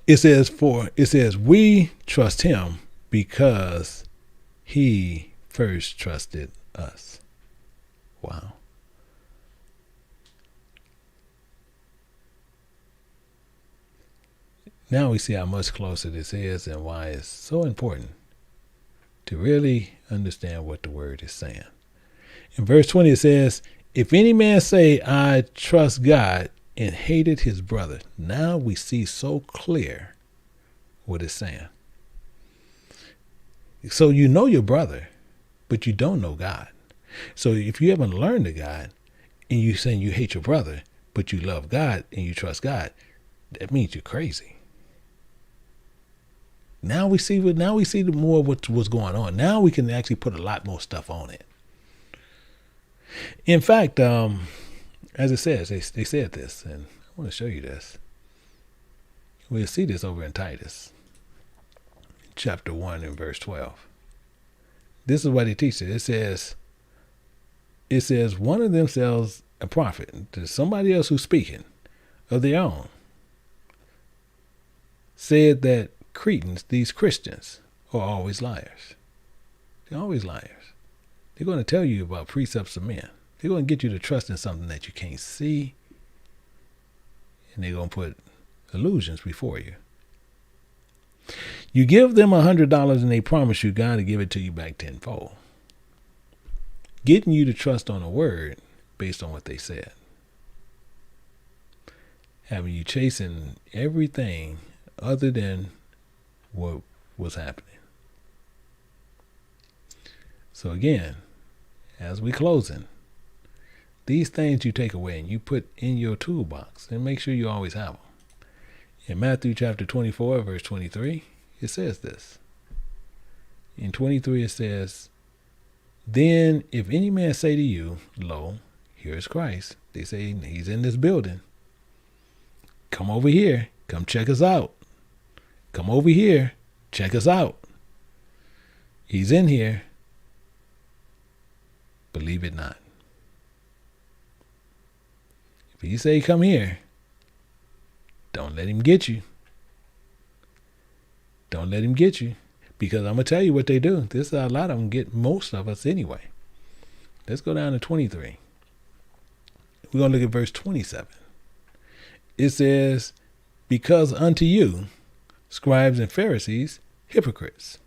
it says, we trust him because he first trusted us. Wow. Now we see how much closer this is and why it's so important to really understand what the word is saying. In verse 20 it says, if any man say, I trust God, and hated his brother. Now we see so clear what it's saying. So you know your brother, but you don't know God. So if you haven't learned of God, and you're saying you hate your brother, but you love God and you trust God, that means you're crazy. Now we see the more of what's going on. Now we can actually put a lot more stuff on it. In fact, as it says, they said this, and I want to show you this. We'll see this over in Titus, chapter 1 and verse 12. This is what he teaches. It says, one of them sells a prophet to somebody else who's speaking of their own, said that Cretans, these Christians, are always liars. They're always liars. They're going to tell you about precepts of men. They're going to get you to trust in something that you can't see. And they're going to put illusions before you. You give them $100 and they promise you God to give it to you back tenfold. Getting you to trust on a word based on what they said. Having you chasing everything other than what was happening. So again, as we closing, these things you take away and you put in your toolbox and make sure you always have them. In Matthew chapter 24, verse 23, it says this. In 23, it says, then if any man say to you, lo, here is Christ. They say he's in this building. Come over here. Come check us out. Come over here. Check us out. He's in here. Believe it not. If he say come here, don't let him get you. Don't let him get you. Because I'm going to tell you what they do. This is a lot of them get most of us anyway. Let's go down to 23. We're going to look at verse 27. It says, because unto you, scribes and Pharisees, hypocrites.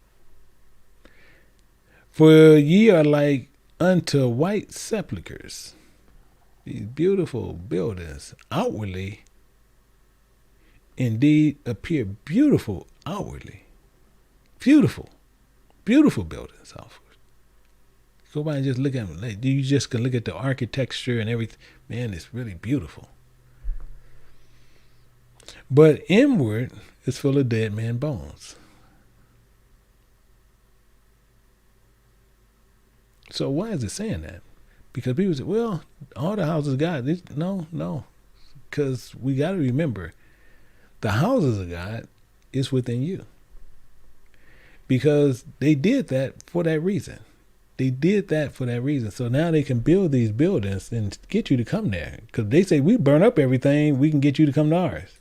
For ye are like unto white sepulchres, these beautiful buildings outwardly indeed appear beautiful outwardly. Beautiful, beautiful buildings outward. Go by and just look at them. You just can look at the architecture and everything. Man, it's really beautiful. But inward is full of dead man bones. So why is it saying that? Because people say, well, all the houses of God. No. Because we got to remember, the houses of God is within you. Because they did that for that reason. So now they can build these buildings and get you to come there. Because they say, we burn up everything, we can get you to come to ours.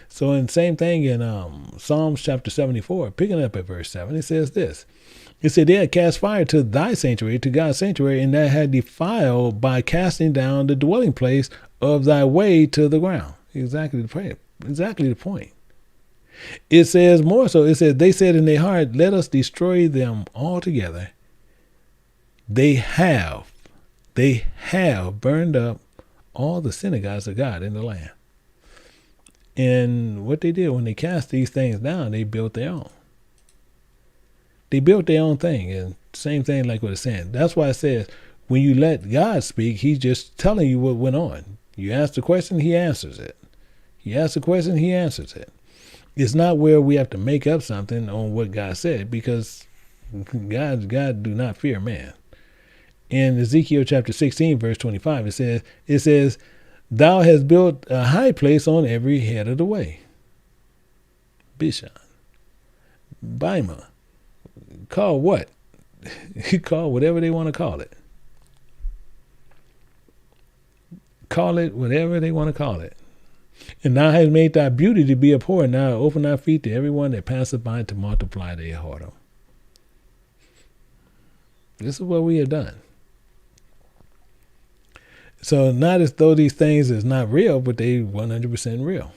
So in same thing in Psalms chapter 74, picking up at verse 7, it says this. It said, they had cast fire to thy sanctuary, to God's sanctuary, and that had defiled by casting down the dwelling place of thy way to the ground. Exactly the point. It says more so, it says, they said in their heart, let us destroy them altogether. They have burned up all the synagogues of God in the land. And what they did when they cast these things down, they built their own. They built their own thing. And same thing like what it's saying. That's why it says, when you let God speak, he's just telling you what went on. You ask the question, he answers it. You ask the question, he answers it. It's not where we have to make up something on what God said, because God do not fear man. In Ezekiel chapter 16, verse 25, it says, thou hast built a high place on every head of the way. Bishan. Bima. Call what? Call whatever they want to call it. Call it whatever they want to call it. And thou hast made thy beauty to be abhorrent. Now open thy feet to everyone that passeth by to multiply their whoredom. This is what we have done. So not as though these things is not real, but they 100% real.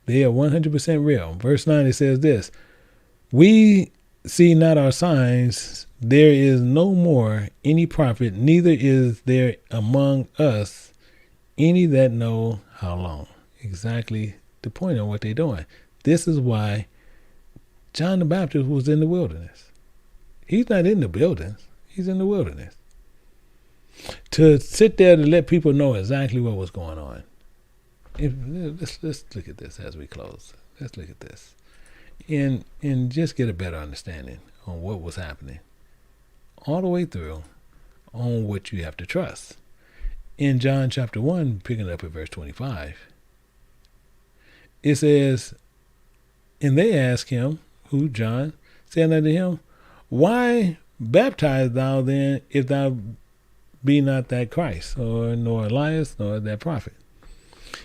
They are 100% real. Verse 9, it says this, we see not our signs. There is no more any prophet, neither is there among us any that know how long. Exactly the point of what they're doing. This is why John the Baptist was in the wilderness. He's not in the buildings. He's in the wilderness. To sit there to let people know exactly what was going on. Let's look at this as we close. Let's look at this. And just get a better understanding on what was happening all the way through on what you have to trust. In John chapter 1, picking up at verse 25, it says, and they asked him, who, John, saying unto him, why baptize thou then, if thou be not that Christ, or nor Elias, nor that prophet?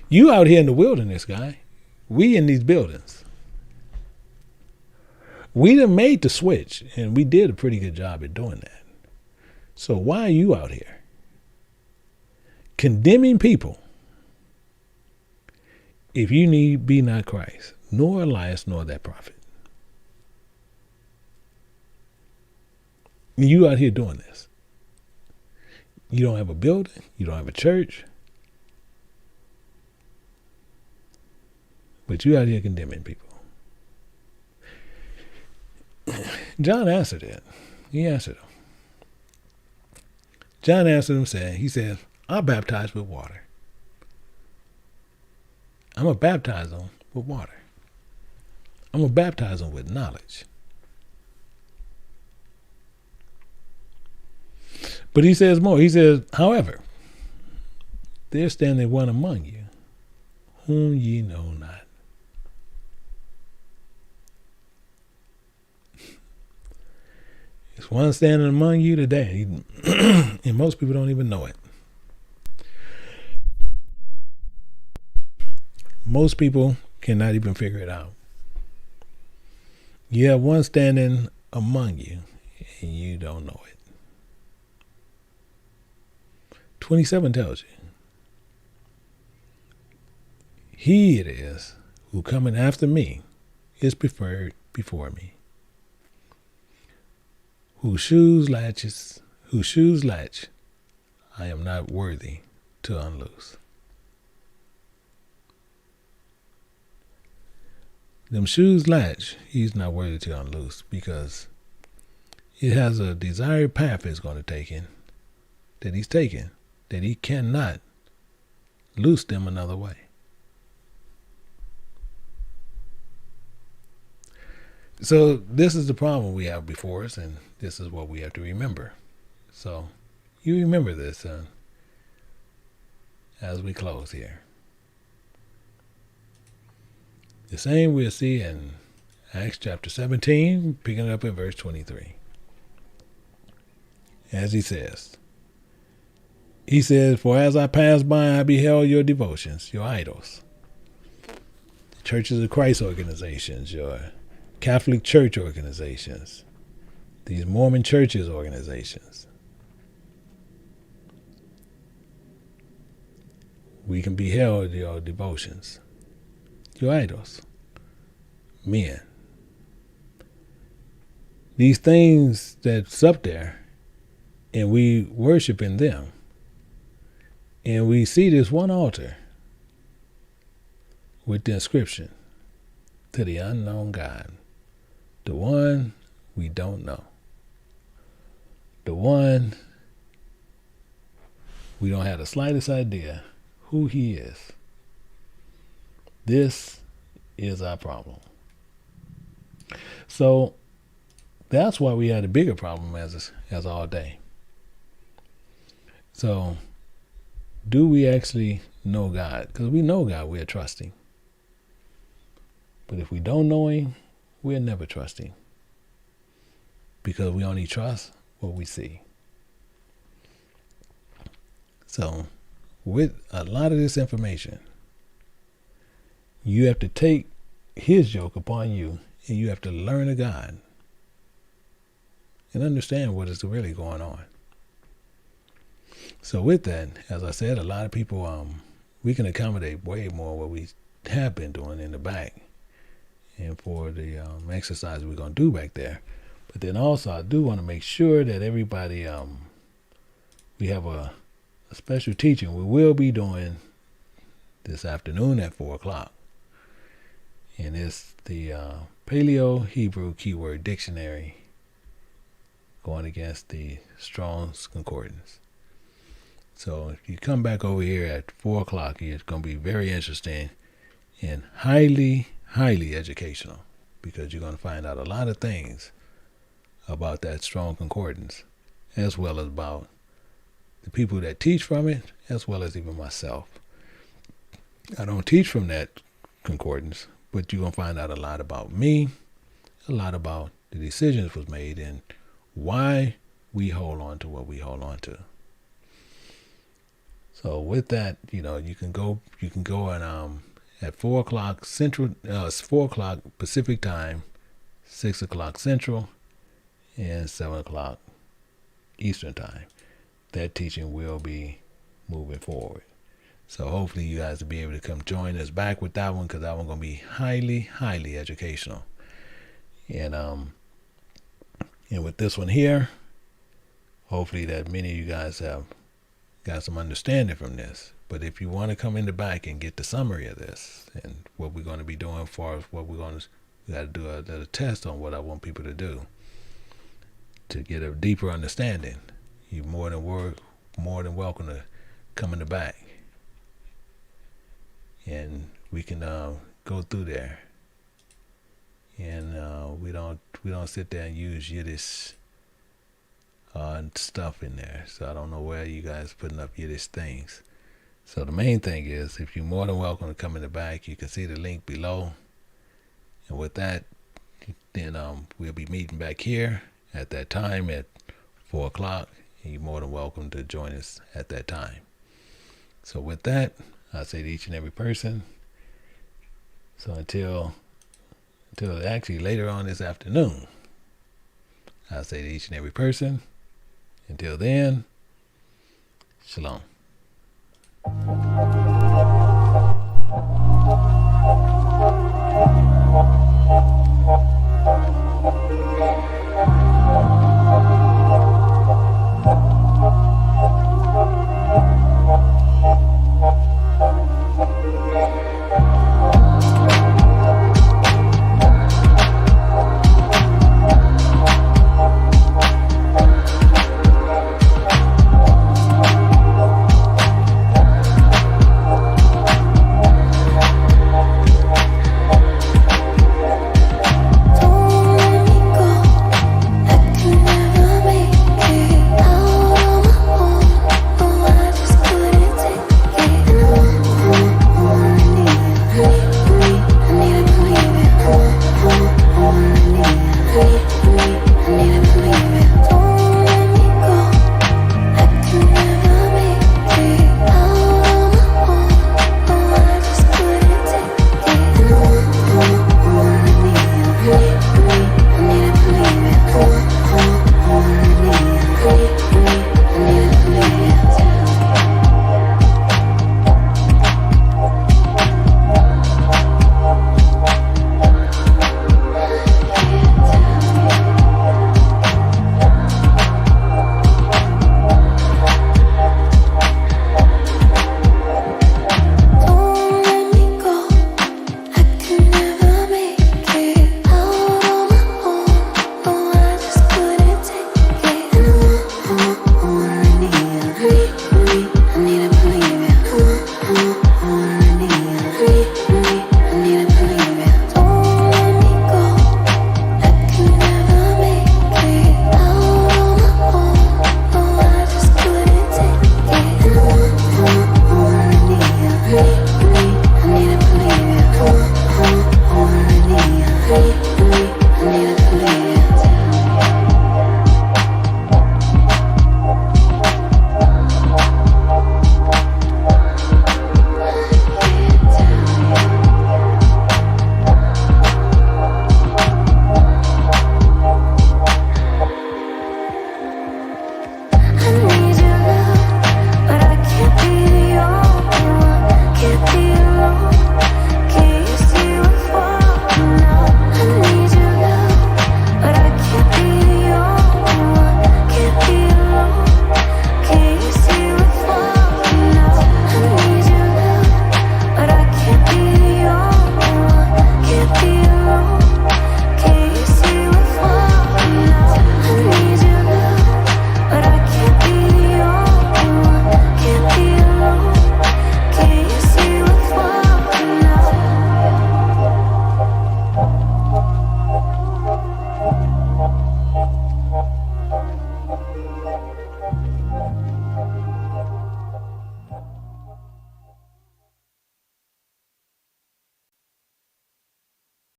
You out here in the wilderness, guy. We in these buildings. We done made the switch, and we did a pretty good job at doing that. So why are you out here condemning people if you be not Christ, nor Elias, nor that prophet? You out here doing this. You don't have a building. You don't have a church. But you out here condemning people. John answered it. He answered him. John answered him, saying, he says, I baptize with water. I'm going to baptize them with water. I'm going to baptize them with knowledge. But he says more. He says, however, there standeth one among you, whom ye know not. There's one standing among you today, and most people don't even know it. Most people cannot even figure it out. You have one standing among you, and you don't know it. 27 tells you, he it is who cometh after me is preferred before me, whose shoes latch I am not worthy to unloose. Them shoes latch, he's not worthy to unloose, because it has a desired path it's going to take in, that he's taken, that he cannot loose them another way. So this is the problem we have before us, and this is what we have to remember. So you remember this as we close here. The same we'll see in Acts chapter 17, picking up at verse 23. As he says, for as I passed by, I beheld your devotions, your idols, the Churches of Christ organizations, your Catholic Church organizations, these Mormon churches organizations. We can behold your devotions, your idols, men. These things that's up there, and we worship in them. And we see this one altar with the inscription, to the unknown God, the one we don't know, the one we don't have the slightest idea who he is. This is our problem. So that's why we had a bigger problem as all day. So do we actually know God? Because we know God, we're trusting. But if we don't know him, we're never trusting. Because we only trust what we see. So with a lot of this information, you have to take his yoke upon you, and you have to learn of God and understand what is really going on. So with that, as I said, a lot of people, we can accommodate way more what we have been doing in the back, and for the exercise we're going to do back there. But then also I do want to make sure that everybody, we have a special teaching we will be doing this afternoon at 4:00. And it's the Paleo Hebrew Keyword Dictionary going against the Strong's Concordance. So if you come back over here at 4:00, it's going to be very interesting and highly, highly educational, because you're going to find out a lot of things about that Strong Concordance, as well as about the people that teach from it, as well as even myself. I don't teach from that concordance, but you're going to find out a lot about me, a lot about the decisions was made, and why we hold on to what we hold on to. So with that, you can go and at 4:00 Central, 4:00 Pacific time, 6:00 Central, and 7:00 Eastern time. That teaching will be moving forward. So hopefully you guys will be able to come join us back with that one, because that one's going to be highly, highly educational. And with this one here, hopefully that many of you guys have got some understanding from this. But if you want to come in the back and get the summary of this and what we're going to be doing for what we got to do a test on what I want people to do to get a deeper understanding, you're more than welcome to come in the back, and we can go through there. And we don't sit there and use Yiddish stuff in there. So I don't know where you guys putting up Yiddish things. So the main thing is, if you're more than welcome to come in the back, you can see the link below. And with that, then we'll be meeting back here at that time at 4 o'clock. And you're more than welcome to join us at that time. So with that, I say to each and every person, so until actually later on this afternoon, I say to each and every person, until then, shalom.